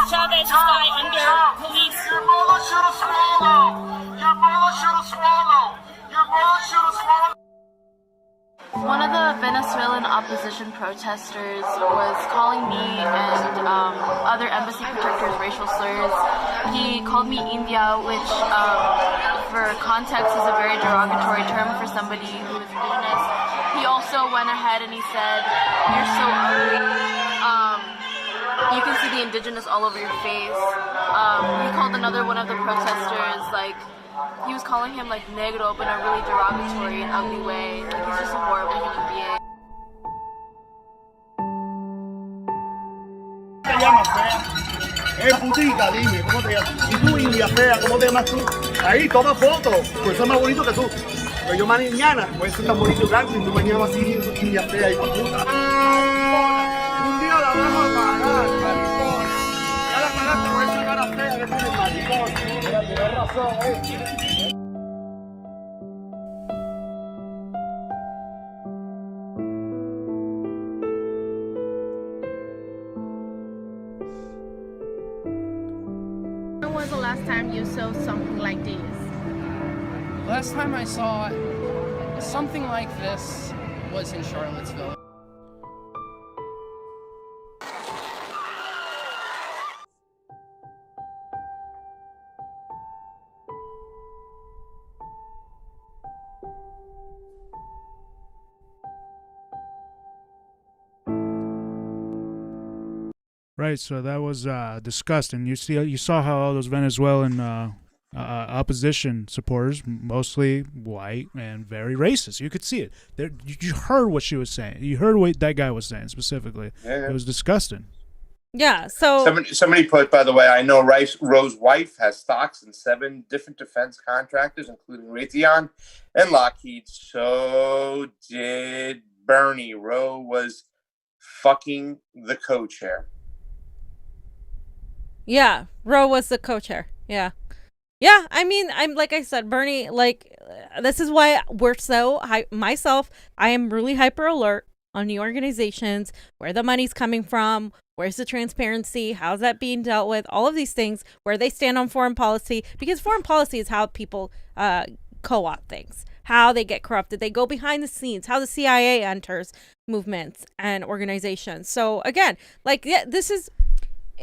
Chavez guy under police. One of the Venezuelan opposition protesters was calling me and other embassy protectors racial slurs. He called me India, which for context is a very derogatory term for somebody who is indigenous. He also went ahead and he said, "You're so ugly. You can see the indigenous all over your face." He called another one of the protesters, like, he was calling him like negro, but in a really derogatory and ugly way. Like, he's just a horrible human being. ¿Te llamas fea? Putica, dime, ¿cómo te llamas? Y tú, India fea, ¿cómo te llamas tú? Ahí, toma foto, pues soy más bonito que tú. Pero yo mañana voy a ser tan bonito y blanco y tú me llamas así, India fea y puta. Un día la vas a pagar, maricón. Ya la pagaste por esa cara fea que tienes, maricón. Mira, tienes razón, When was the last time you saw something like this? Last time I saw something like this was in Charlottesville. Right, so that was disgusting. You saw how all those Venezuelan opposition supporters, mostly white and very racist. You could see it. You heard what she was saying. You heard what that guy was saying specifically. Yeah. It was disgusting. Yeah. So somebody put, by the way, I know Roe's wife has stocks in 7 different defense contractors, including Raytheon and Lockheed. So did Bernie. Roe was fucking the co-chair. Yeah, Roe was the co-chair. Yeah. Yeah, I mean, I'm like I said, Bernie, like, this is why we're so myself, I am really hyper alert on the organizations, where the money's coming from, where's the transparency, how's that being dealt with, all of these things, where they stand on foreign policy, because foreign policy is how people co-opt things, how they get corrupted, they go behind the scenes, how the CIA enters movements and organizations. So again, like, yeah, this is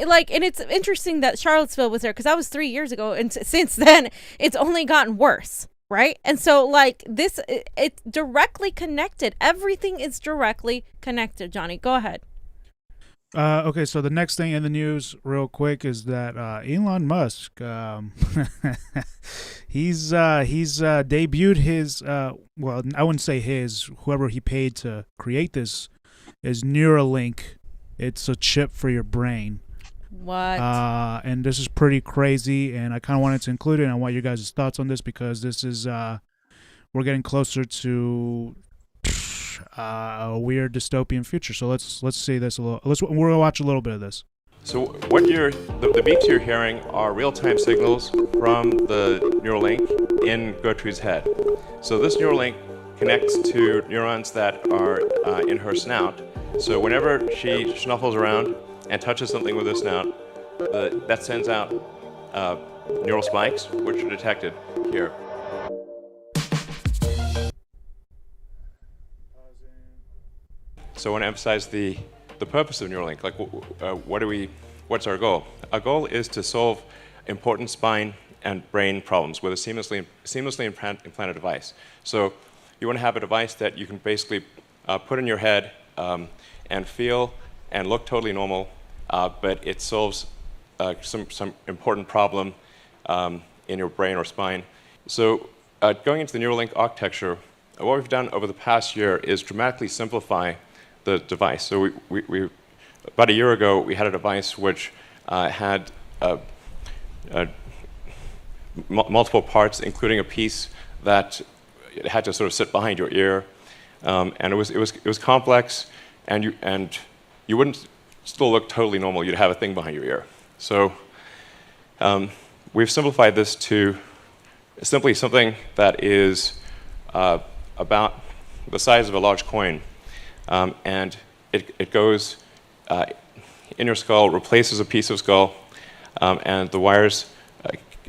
like, and it's interesting that Charlottesville was there, because that was 3 years ago, and since then it's only gotten worse, right? And so, like, this, it's directly connected. Everything is directly connected. Johnny, go ahead. Okay, so the next thing in the news real quick is that Elon Musk, he's debuted his, well, I wouldn't say his, whoever he paid to create this, is Neuralink. It's a chip for your brain. What? And this is pretty crazy, and I kind of wanted to include it, and I want your guys' thoughts on this, because this is, we're getting closer to a weird dystopian future. So let's see this a little. We're gonna watch a little bit of this. So what the beeps you're hearing are real-time signals from the Neuralink in Gertrude's head. So this Neuralink connects to neurons that are in her snout. So whenever she snuffles around and touches something with her snout, that sends out neural spikes, which are detected here. So I want to emphasize the purpose of Neuralink. Like, what's our goal? Our goal is to solve important spine and brain problems with a seamlessly implanted device. So you want to have a device that you can basically put in your head and feel and look totally normal, but it solves some important problem in your brain or spine. So going into the Neuralink architecture, what we've done over the past year is dramatically simplify the device. So we about a year ago, we had a device which had multiple parts, including a piece that had to sort of sit behind your ear, and it was complex, and you wouldn't still look totally normal. You'd have a thing behind your ear. So we've simplified this to simply something that is about the size of a large coin. And it goes in your skull, replaces a piece of skull, and the wires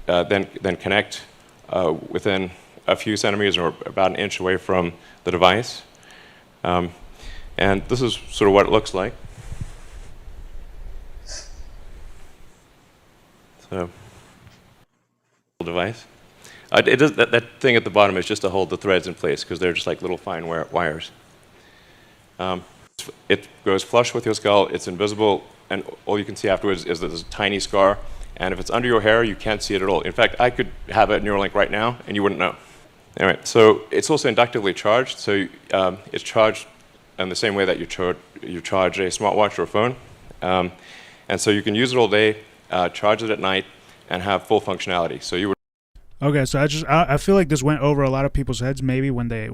then connect within a few centimeters or about an inch away from the device. And this is sort of what it looks like. So, device. That thing at the bottom is just to hold the threads in place, because they're just like little fine wires. It goes flush with your skull, it's invisible, and all you can see afterwards is there's a tiny scar, and if it's under your hair, you can't see it at all. In fact, I could have a Neuralink right now, and you wouldn't know. Anyway, so it's also inductively charged, so it's charged in the same way that you charge a smartwatch or a phone. And so you can use it all day, charge it at night, and have full functionality. So you would. Okay, so I feel like this went over a lot of people's heads maybe when they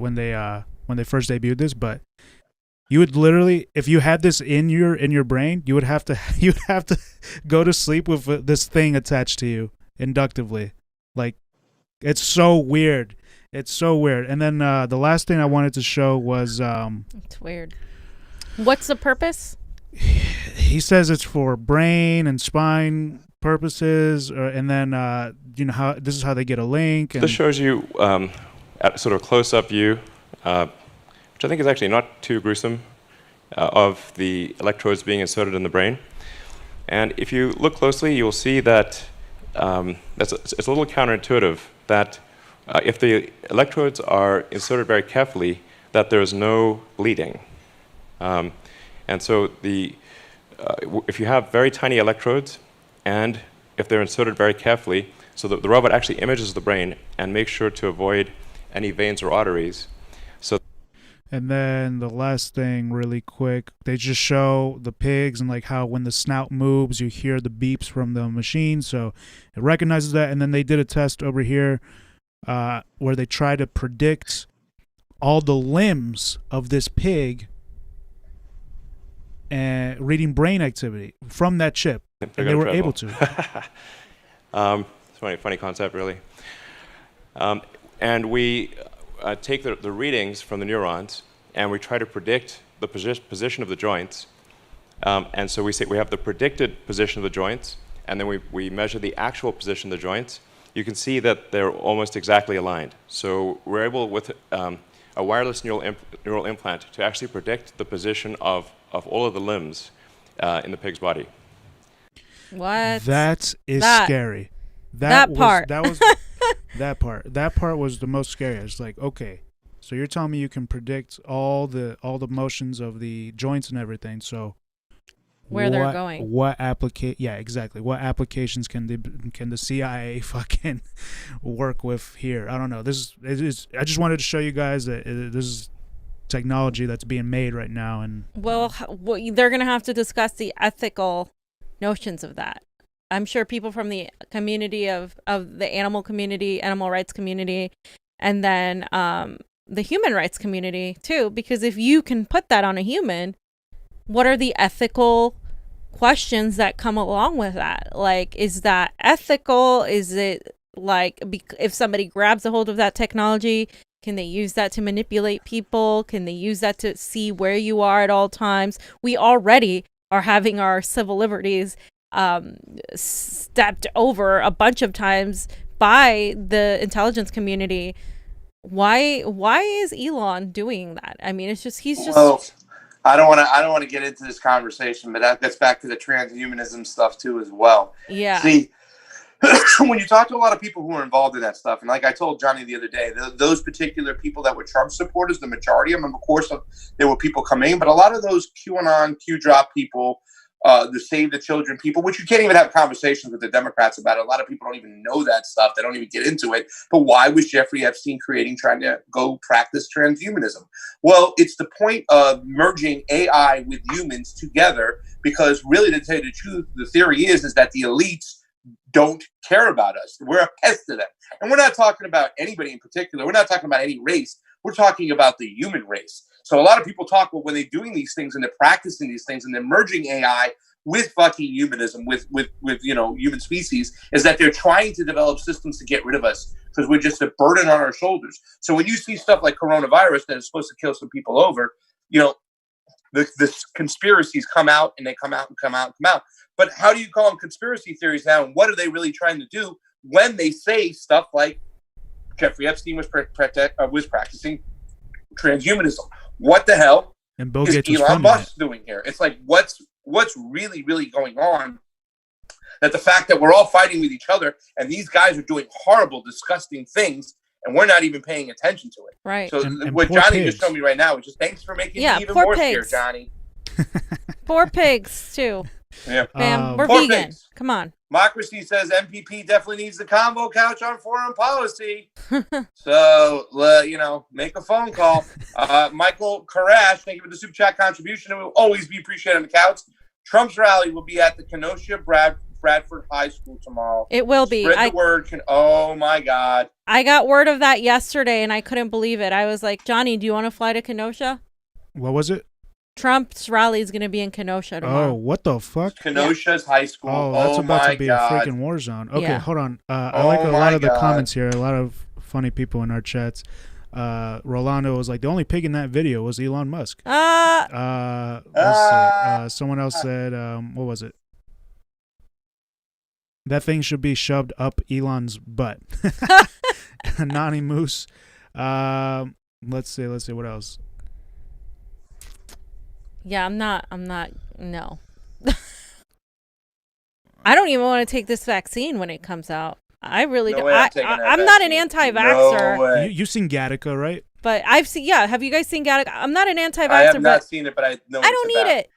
first debuted this, but you would literally, if you had this in your brain, you'd have to go to sleep with this thing attached to you inductively. Like, it's so weird. It's so weird. And then the last thing I wanted to show was it's weird. What's the purpose? He says it's for brain and spine purposes, and then how this is how they get a link. And this shows you at sort of close-up view, which I think is actually not too gruesome, of the electrodes being inserted in the brain. And if you look closely, you'll see that it's a little counterintuitive that if the electrodes are inserted very carefully, that there's no bleeding. And so the if you have very tiny electrodes, and if they're inserted very carefully, so that the robot actually images the brain and makes sure to avoid any veins or arteries. So. And then the last thing, really quick, they just show the pigs and like how when the snout moves, you hear the beeps from the machine, so it recognizes that. And then they did a test over here where they try to predict all the limbs of this pig and reading brain activity from that chip, and they were able to. It's funny concept, really. And we take the readings from the neurons, and we try to predict the position of the joints. And so we have the predicted position of the joints, and then we measure the actual position of the joints. You can see that they're almost exactly aligned. So we're able, with a wireless neural implant, to actually predict the position of all of the limbs in the pig's body. What? That is scary. That part was the most scary. It's like, okay, so you're telling me you can predict all the motions of the joints and everything. So where they're going? Yeah, exactly. What applications can the CIA fucking work with here? I don't know. I just wanted to show you guys that this is technology that's being made right now, and well, they're gonna have to discuss the ethical notions of that. I'm sure people from the community of the animal rights community, and then the human rights community too, because if you can put that on a human, what are the ethical questions that come along with that? Like, is that ethical? Is it like, if somebody grabs a hold of that technology, can they use that to manipulate people? Can they use that to see where you are at all times? We already are having our civil liberties stepped over a bunch of times by the intelligence community. Why is Elon doing that? I mean, it's just Well, I don't want to get into this conversation, but that gets back to the transhumanism stuff too as well. Yeah. See, when you talk to a lot of people who are involved in that stuff, and like I told Johnny the other day, those particular people that were Trump supporters, the majority of them, of course, there were people coming in, but a lot of those QAnon, Q-drop people, the Save the Children people, which you can't even have conversations with the Democrats about. A lot of people don't even know that stuff. They don't even get into it. But why was Jeffrey Epstein trying to go practice transhumanism? Well, it's the point of merging AI with humans together, because really, to tell you the truth, the theory is that the elites don't care about us. We're a pest to them. And we're not talking about anybody in particular. We're not talking about any race. We're talking about the human race. So a lot of people talk about when they're doing these things and they're practicing these things and they're merging AI with fucking humanism, with human species, is that they're trying to develop systems to get rid of us because we're just a burden on our shoulders. So when you see stuff like coronavirus that is supposed to kill some people over, the conspiracies come out and they come out and come out and come out. But how do you call them conspiracy theories now? And what are they really trying to do when they say stuff like Jeffrey Epstein was practicing transhumanism? What the hell is Elon Musk doing here? It's like, what's really, really going on? That the fact that we're all fighting with each other and these guys are doing horrible, disgusting things, and we're not even paying attention to it. Right. So what Johnny just showed me right now is just thanks for making me even more scared, Johnny. Poor pigs too. Yeah. Bam, we're vegan. Pigs. Come on. Democracy says MPP definitely needs the Convo Couch on foreign policy. So, make a phone call. Michael Karash, thank you for the super chat contribution. It will always be appreciated on the couch. Trump's rally will be at the Kenosha Bradford High School tomorrow. It will be. Spread the word. Oh, my God. I got word of that yesterday, and I couldn't believe it. I was like, Johnny, do you want to fly to Kenosha? What was it? Trump's rally is going to be in Kenosha tomorrow. Oh, what the fuck? Kenosha's high school. Oh, that's about to be God. a freaking war zone. Okay, hold on. I like a lot of the comments here. A lot of funny people in our chats. Rolando was like, the only pig in that video was Elon Musk. Let's see. Someone else said, what was it? That thing should be shoved up Elon's butt. Nani Moose. Let's see. What else? Yeah, I'm not, no. I don't even want to take this vaccine when it comes out. I really don't. I'm not an anti-vaxxer. No you've seen Gattaca, right? But I've seen, have you guys seen Gattaca? I'm not an anti-vaxxer. I have not seen it, but I know I don't need it.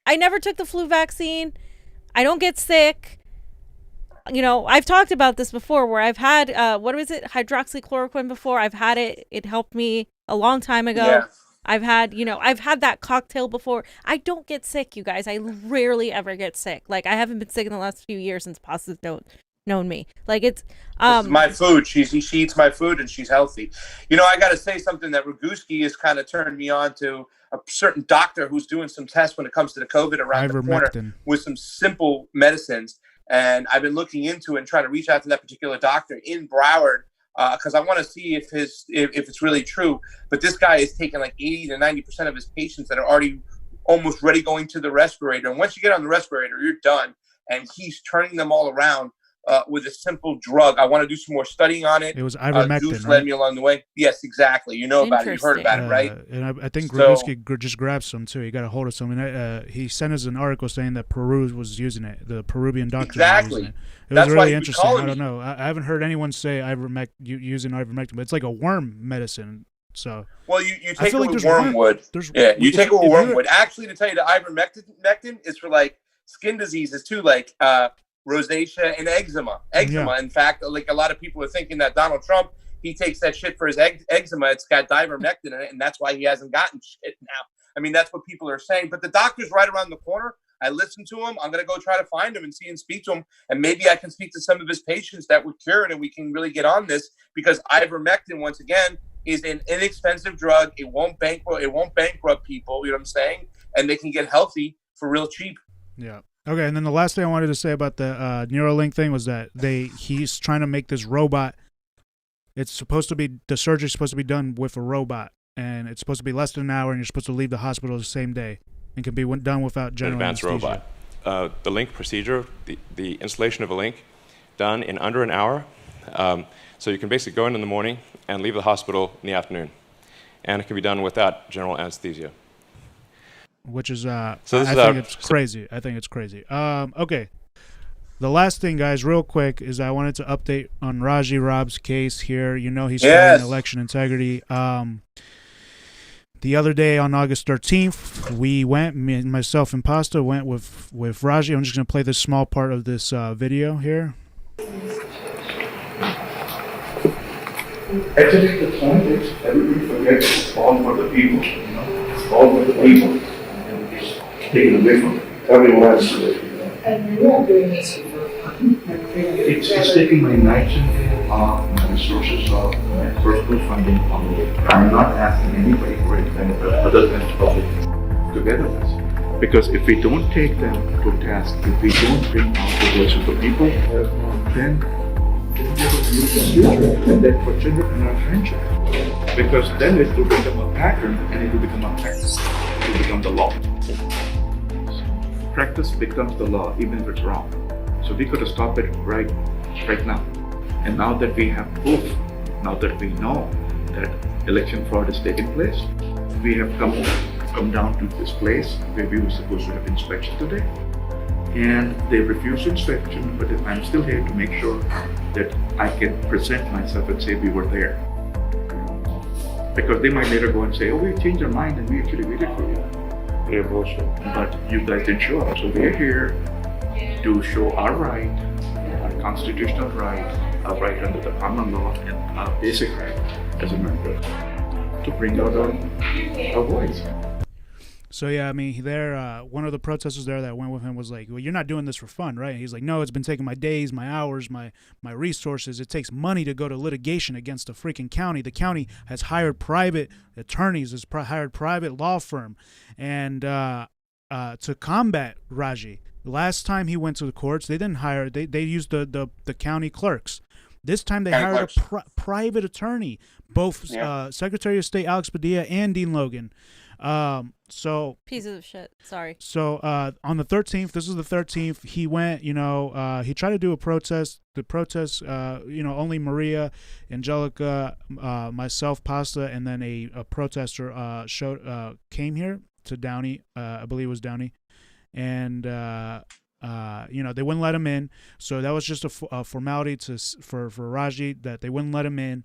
I never took the flu vaccine. I don't get sick. You know, I've talked about this before where I've had, what was it? Hydroxychloroquine before. I've had it. It helped me a long time ago. Yeah. I've had that cocktail before. I don't get sick, you guys. I rarely ever get sick. Like, I haven't been sick in the last few years since Pasta's known me. Like, it's this is my food. She eats my food and she's healthy. You know, I got to say something that Roguski has kind of turned me on to a certain doctor who's doing some tests when it comes to the COVID around the corner with some simple medicines. And I've been looking into it and trying to reach out to that particular doctor in Broward because I want to see if it's really true. But this guy is taking like 80 to 90% of his patients that are already almost ready going to the respirator. And once you get on the respirator, you're done. And he's turning them all around with a simple drug. I want to do some more studying on it. It was ivermectin. Goose led me along the way. Yes, exactly. You know about it. You've heard about it, right? And I think Grabowski just grabbed some too. He got a hold of some. And he sent us an article saying that Peru was using it. The Peruvian doctor was using it. It was really interesting. I don't know. I haven't heard anyone say using ivermectin, but it's like a worm medicine. So well, you take it with wormwood. You take it with wormwood. Actually, to tell you, the ivermectin is for like skin diseases too, like rosacea and eczema. In fact, like a lot of people are thinking that Donald Trump, he takes that shit for his eczema. It's got ivermectin in it, and that's why he hasn't gotten shit now. I mean, that's what people are saying. But the doctor's right around the corner. I listen to him. I'm going to go try to find him and see and speak to him. And maybe I can speak to some of his patients that were cured, and we can really get on this, because ivermectin, once again, is an inexpensive drug. It won't bankrupt people. You know what I'm saying? And they can get healthy for real cheap. Yeah. Okay, and then the last thing I wanted to say about the Neuralink thing was that he's trying to make this robot. It's supposed to be, the surgery's supposed to be done with a robot, and it's supposed to be less than an hour, and you're supposed to leave the hospital the same day, and can be done without general advanced anesthesia. Robot. The link procedure, the installation of a link, done in under an hour. So you can basically go in the morning and leave the hospital in the afternoon, and it can be done without general anesthesia. Which is, I think it's crazy. Okay. The last thing, guys, real quick, is I wanted to update on Raji Rob's case here. You know he's fighting election integrity. The other day on August 13th, we went, myself and Pasta went with Raji. I'm just going to play this small part of this video here. Actually, the point is, everybody forgets it's all for the people, you know? It's all for the people. Taken away from everyone else. And you are doing this it's taking my nights and my resources, my personal funding. I'm not asking anybody for anything other than public togetherness. Because if we don't take them to task, if we don't bring out the voice of the people, then and then for children and our friendship. Because then it will become a pattern and it will become a practice. It will become the law. Practice becomes the law, even if it's wrong. So we could have stopped it right now. And now that we have proof, now that we know that election fraud is taking place, we have come down to this place where we were supposed to have inspection today. And they refused inspection, but I'm still here to make sure that I can present myself and say we were there. Because they might later go and say, oh, we changed our mind and we actually waited for you. But you guys didn't show up. So we're here to show our right, our constitutional right, our right under the common law, and our basic right as a member to bring out our voice. So yeah, I mean, one of the protesters there that went with him was like, well, you're not doing this for fun, right? He's like, no, it's been taking my days, my hours, my resources. It takes money to go to litigation against the freaking county. The county has hired private attorneys, has hired private law firm, and to combat Raji. Last time he went to the courts, they didn't hire, they used the county clerks. This time they hired a private attorney, both Secretary of State Alex Padilla and Dean Logan. So pieces of shit. Sorry. So on the 13th, this is the 13th, he went, he tried to do a protest. The protest, only Maria, Angelica, myself, Pasta, and then a protester came here to Downey. I believe it was Downey. And they wouldn't let him in. So that was just a formality for Raji, that they wouldn't let him in.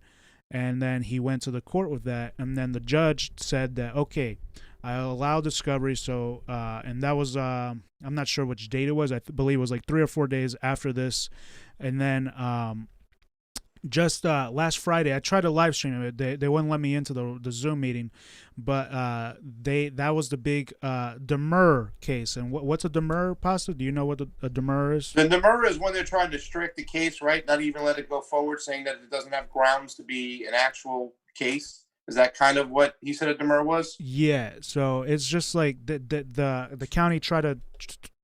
And then he went to the court with that. And then the judge said that, okay, I allowed discovery. So, and that was, I'm not sure which date it was. I believe it was like 3 or 4 days after this. And then just last Friday, I tried to live stream it. They wouldn't let me into the Zoom meeting, but that was the big demur case. And what's a demur, Pasta? Do you know what a demur is? The demur is when they're trying to restrict the case, right? Not even let it go forward, saying that it doesn't have grounds to be an actual case. Is that kind of what he said a demur was? Yeah. So it's just like the county tried to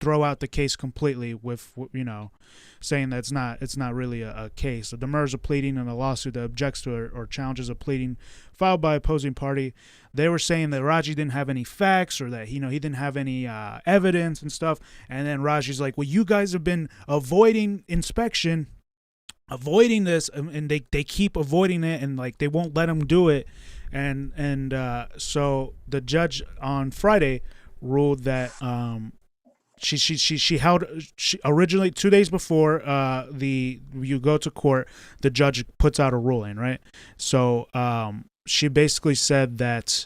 throw out the case completely with, you know, saying that it's not really a case. The demurs a pleading in a lawsuit that objects to or challenges a pleading filed by opposing party. They were saying that Raji didn't have any facts or that, you know, he didn't have any evidence and stuff. And then Raji's like, well, you guys have been avoiding inspection, avoiding this, and they keep avoiding it, and like they won't let them do it. And so the judge on Friday ruled that she held originally 2 days before you go to court, the judge puts out a ruling, right? So she basically said that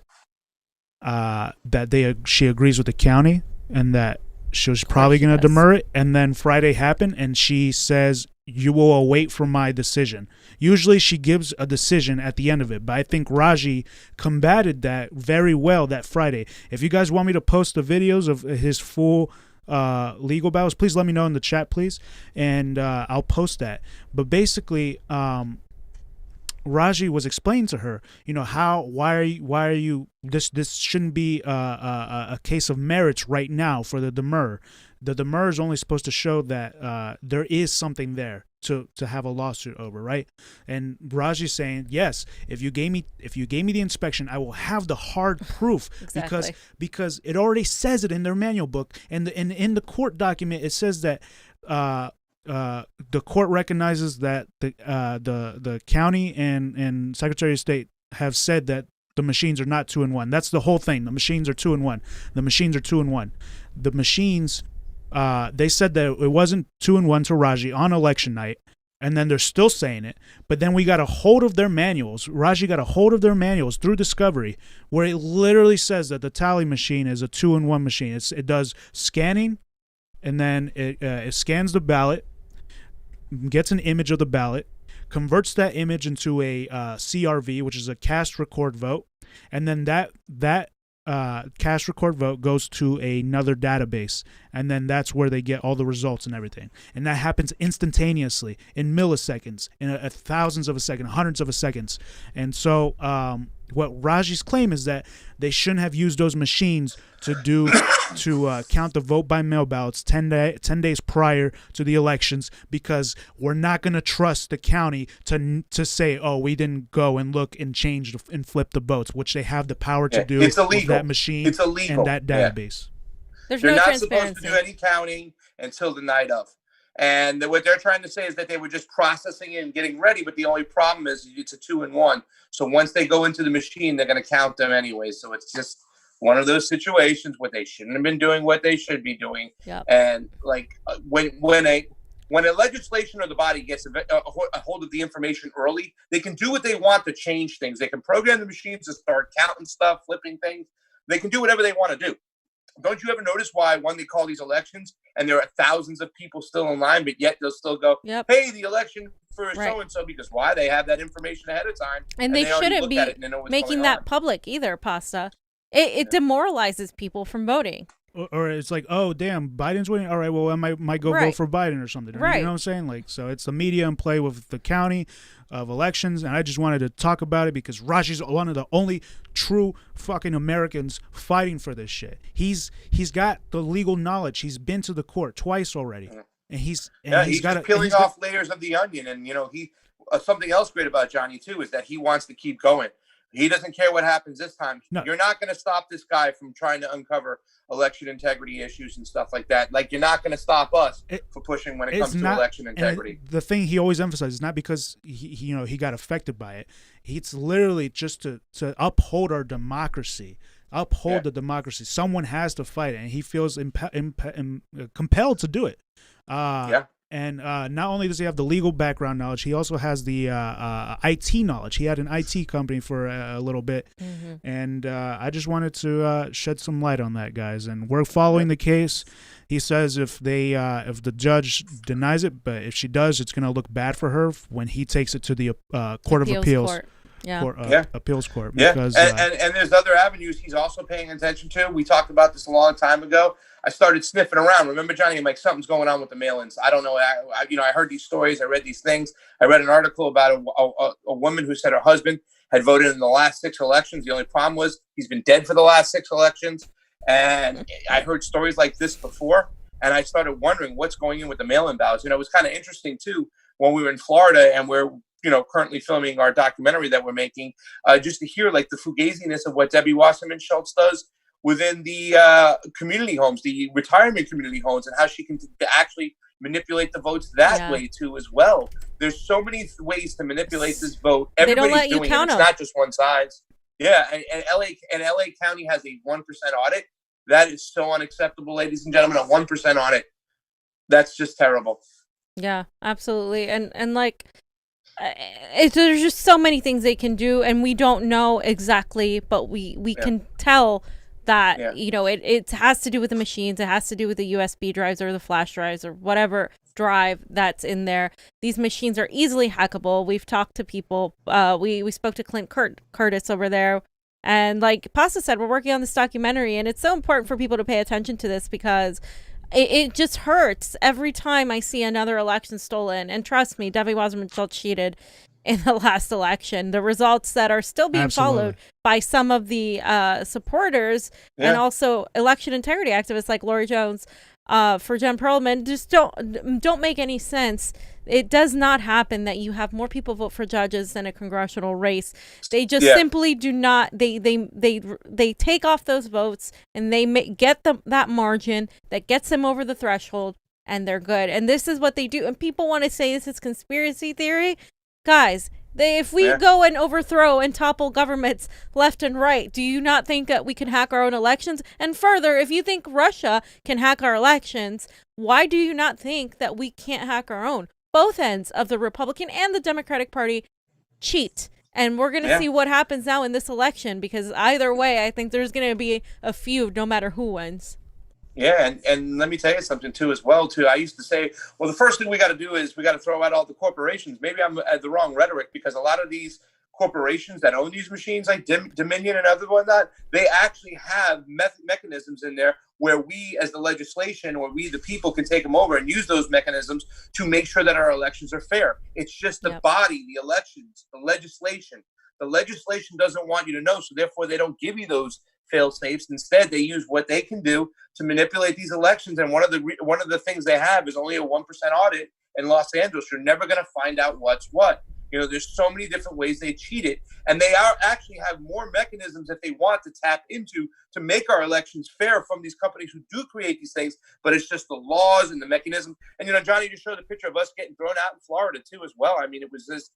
she agrees with the county and that she was probably going to demur it. And then Friday happened, and she says, you will await for my decision. Usually she gives a decision at the end of it, but I think Raji combated that very well that Friday. If you guys want me to post the videos of his full legal battles, please let me know in the chat, please, and I'll post that. But basically, Raji was explaining to her, you know, why are you this shouldn't be a case of merits right now for the demur. The demur is only supposed to show that there is something there to have a lawsuit over, right? And Raji's saying, yes, if you gave me the inspection, I will have the hard proof. Exactly. because it already says it in their manual book, and in the court document it says that the court recognizes that the county and Secretary of State have said that the machines are not 2-in-1. That's the whole thing. The machines are 2-in-1. The machines are 2-in-1. The machines, they said that it wasn't 2-in-1 to Raji on election night, and then they're still saying it. But then we got a hold of their manuals. Raji got a hold of their manuals through discovery, where it literally says that the tally machine is a 2-in-1 machine. It does scanning, and then it scans the ballot, gets an image of the ballot, converts that image into a CRV, which is a cast record vote, and then that cast record vote goes to another database, and then that's where they get all the results and everything. And that happens instantaneously in milliseconds, in a thousands of a second, hundreds of a seconds. And so what Raji's claim is that they shouldn't have used those machines to count the vote by mail ballots 10 days prior to the elections, because we're not going to trust the county to say, oh, we didn't go and look and change and flip the votes, which they have the power to do with that machine and that database. They're not supposed to do any counting until the night of. And what they're trying to say is that they were just processing it and getting ready, but the only problem is it's a 2-in-1. So once they go into the machine, they're going to count them anyway. So it's just one of those situations where they shouldn't have been doing what they should be doing. Yep. And like when a legislation or the body gets a hold of the information early, they can do what they want to change things. They can program the machines to start counting stuff, flipping things. They can do whatever they want to do. Don't you ever notice why when they call these elections and there are thousands of people still in line, but yet they'll still go, hey, the election for so-and-so, because why? They have that information ahead of time. And they shouldn't be making that public either, Pasta. It demoralizes people from voting. Or it's like, oh, damn, Biden's winning. All right, well, I might go vote for Biden or something. Right. You know what I'm saying? Like, so it's the media in play with the county of elections, and I just wanted to talk about it because Raji's one of the only true fucking Americans fighting for this shit. He's got the legal knowledge. He's been to the court twice already, and he's got peeling off layers of the onion. And you know, something else great about Jonny too is that he wants to keep going. He doesn't care what happens this time. No. You're not going to stop this guy from trying to uncover election integrity issues and stuff like that. Like, you're not going to stop us for pushing when it comes to election integrity. The thing he always emphasizes is not because he got affected by it. It's literally just to uphold our democracy, the democracy. Someone has to fight it, and he feels compelled to do it. And not only does he have the legal background knowledge, he also has the IT knowledge. He had an IT company for a little bit. And I just wanted to shed some light on that, guys. And we're following the case. He says if the judge denies it, but if she does, it's going to look bad for her when he takes it to the Court of Appeals. Appeals court. Because, and there's other avenues he's also paying attention to. We talked about this a long time ago. I started sniffing around. Remember, Johnny? I'm like, something's going on with the mail-ins. I don't know. I heard these stories. I read these things. I read an article about a woman who said her husband had voted in the last 6 elections. The only problem was he's been dead for the last 6 elections. And I heard stories like this before. And I started wondering what's going in with the mail-in ballots. It was kind of interesting, too, when we were in Florida and we're currently filming our documentary that we're making, just to hear like the fugaziness of what Debbie Wasserman Schultz does within the community homes, the retirement community homes, and how she can actually manipulate the votes that way too as well. There's so many ways to manipulate this vote. Everybody's doing it. It's not just one size. Yeah, and LA County has a 1% audit. That is so unacceptable, ladies and gentlemen. A 1% audit. That's just terrible. Yeah, absolutely. And like, there's just so many things they can do, and we don't know exactly, but we can tell that it has to do with the machines. It has to do with the USB drives or the flash drives or whatever drive that's in there. These machines are easily hackable. We've talked to people. We spoke to Clint Curtis over there, and like Pasta said, we're working on this documentary, and it's so important for people to pay attention to this because it just hurts every time I see another election stolen. And trust me, Debbie Wasserman Schultz cheated in the last election. The results that are still being followed by some of the supporters and also election integrity activists like Lori Jones for Jen Perlman just don't make any sense. It does not happen that you have more people vote for judges than a congressional race. They just simply do not. They take off those votes and they get that margin that gets them over the threshold, and they're good. And this is what they do. And people want to say this is conspiracy theory. Guys, if we go and overthrow and topple governments left and right, do you not think that we can hack our own elections? And further, if you think Russia can hack our elections, why do you not think that we can't hack our own? Both ends of the Republican and the Democratic Party cheat. And we're going to see what happens now in this election, because either way, I think there's going to be a feud no matter who wins. Yeah, and let me tell you something too as well too. I used to say, well, the first thing we got to do is we got to throw out all the corporations. Maybe I'm at the wrong rhetoric, because a lot of these corporations that own these machines, like Dominion and other whatnot, they actually have mechanisms in there where we as the legislation, or we the people, can take them over and use those mechanisms to make sure that our elections are fair. It's just the body, the elections, the legislation. The legislation doesn't want you to know, so therefore they don't give you those fail safes. Instead, they use what they can do to manipulate these elections. And one of the things they have is only a 1% audit in Los Angeles. You're never going to find out what's what. There's so many different ways they cheat it, and they actually have more mechanisms that they want to tap into to make our elections fair from these companies who do create these things. But it's just the laws and the mechanism. And Johnny just showed a picture of us getting thrown out in Florida too, as well. I mean, it was just.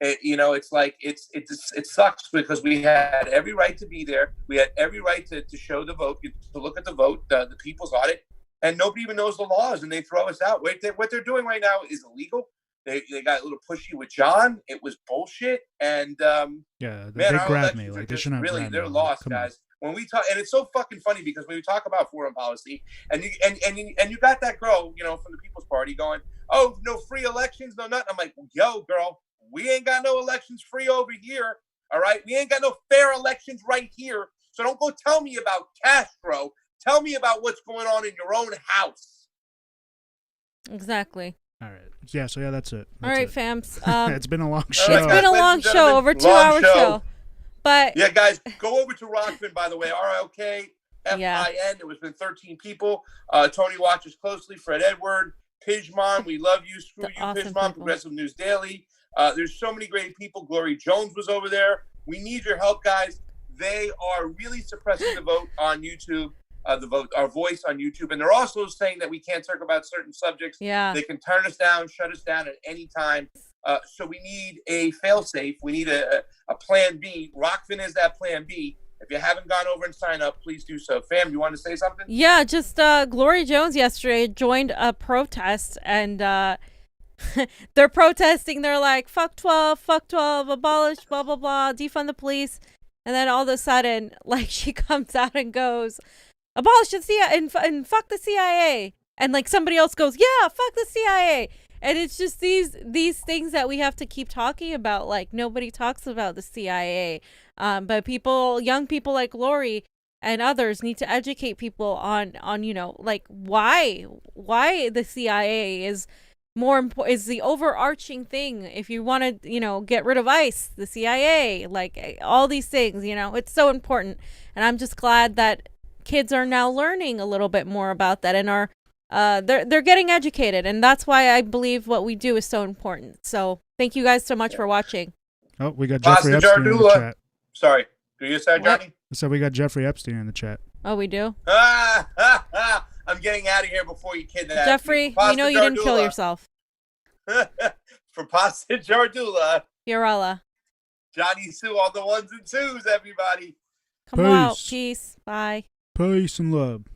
It's like it sucks, because we had every right to be there. We had every right to show the vote, to look at the vote, the people's audit, and nobody even knows the laws, and they throw us out. What they're doing right now is illegal. They got a little pushy with John. It was bullshit, and they grabbed me like they shouldn't have really. They're lost, guys. When we talk, and it's so fucking funny, because when we talk about foreign policy, and you got that girl, from the People's Party going, "Oh, no free elections, no nothing." I'm like, "Yo, girl. We ain't got no elections free over here, all right? We ain't got no fair elections right here. So don't go tell me about Castro. Tell me about what's going on in your own house." Exactly. All right. Yeah, so that's it. All right, fams. It's been a long show. It's been a long show, over 2 hour show. But yeah, guys, go over to ROKFIN, by the way. ROKFIN. It been 13 people. Tony watches closely. Fred Edward. Pidgeman, we love you. Screw you, awesome Pidgeman. People. Progressive News Daily. There's so many great people. Glory Jones was over there. We need your help, guys. They are really suppressing the vote on YouTube, our voice on YouTube. And they're also saying that we can't talk about certain subjects. Yeah. They can turn us down, shut us down at any time. So we need a fail-safe. We need a plan B. ROKFIN is that plan B. If you haven't gone over and signed up, please do so. Fam, you want to say something? Yeah, just Gloria Jones yesterday joined a protest, and they're protesting. They're like, fuck 12, abolish, blah, blah, blah, defund the police. And then all of a sudden, like, she comes out and goes, abolish the CIA and fuck the CIA. And like somebody else goes, yeah, fuck the CIA. And it's just these things that we have to keep talking about. Like, nobody talks about the CIA. But young people like Lori and others need to educate people on you know, like why the CIA is more important, is the overarching thing. If you want to, you know, get rid of ICE, the CIA, like all these things, you know, it's so important. And I'm just glad that kids are now learning a little bit more about that and are they're getting educated, and that's why I believe what we do is so important. So thank you guys so much for watching. Oh, we got Jeffrey Epstein in the chat. Sorry, do you say, Johnny? So we got Jeffrey Epstein in the chat. Oh, we do? I'm getting out of here before you kidnap Jeffrey, me. we know you didn't kill yourself. For Pasta Jardula. Fiorella. Johnny Sue, all the ones and twos, everybody. Come out. Peace. Bye. Peace and love.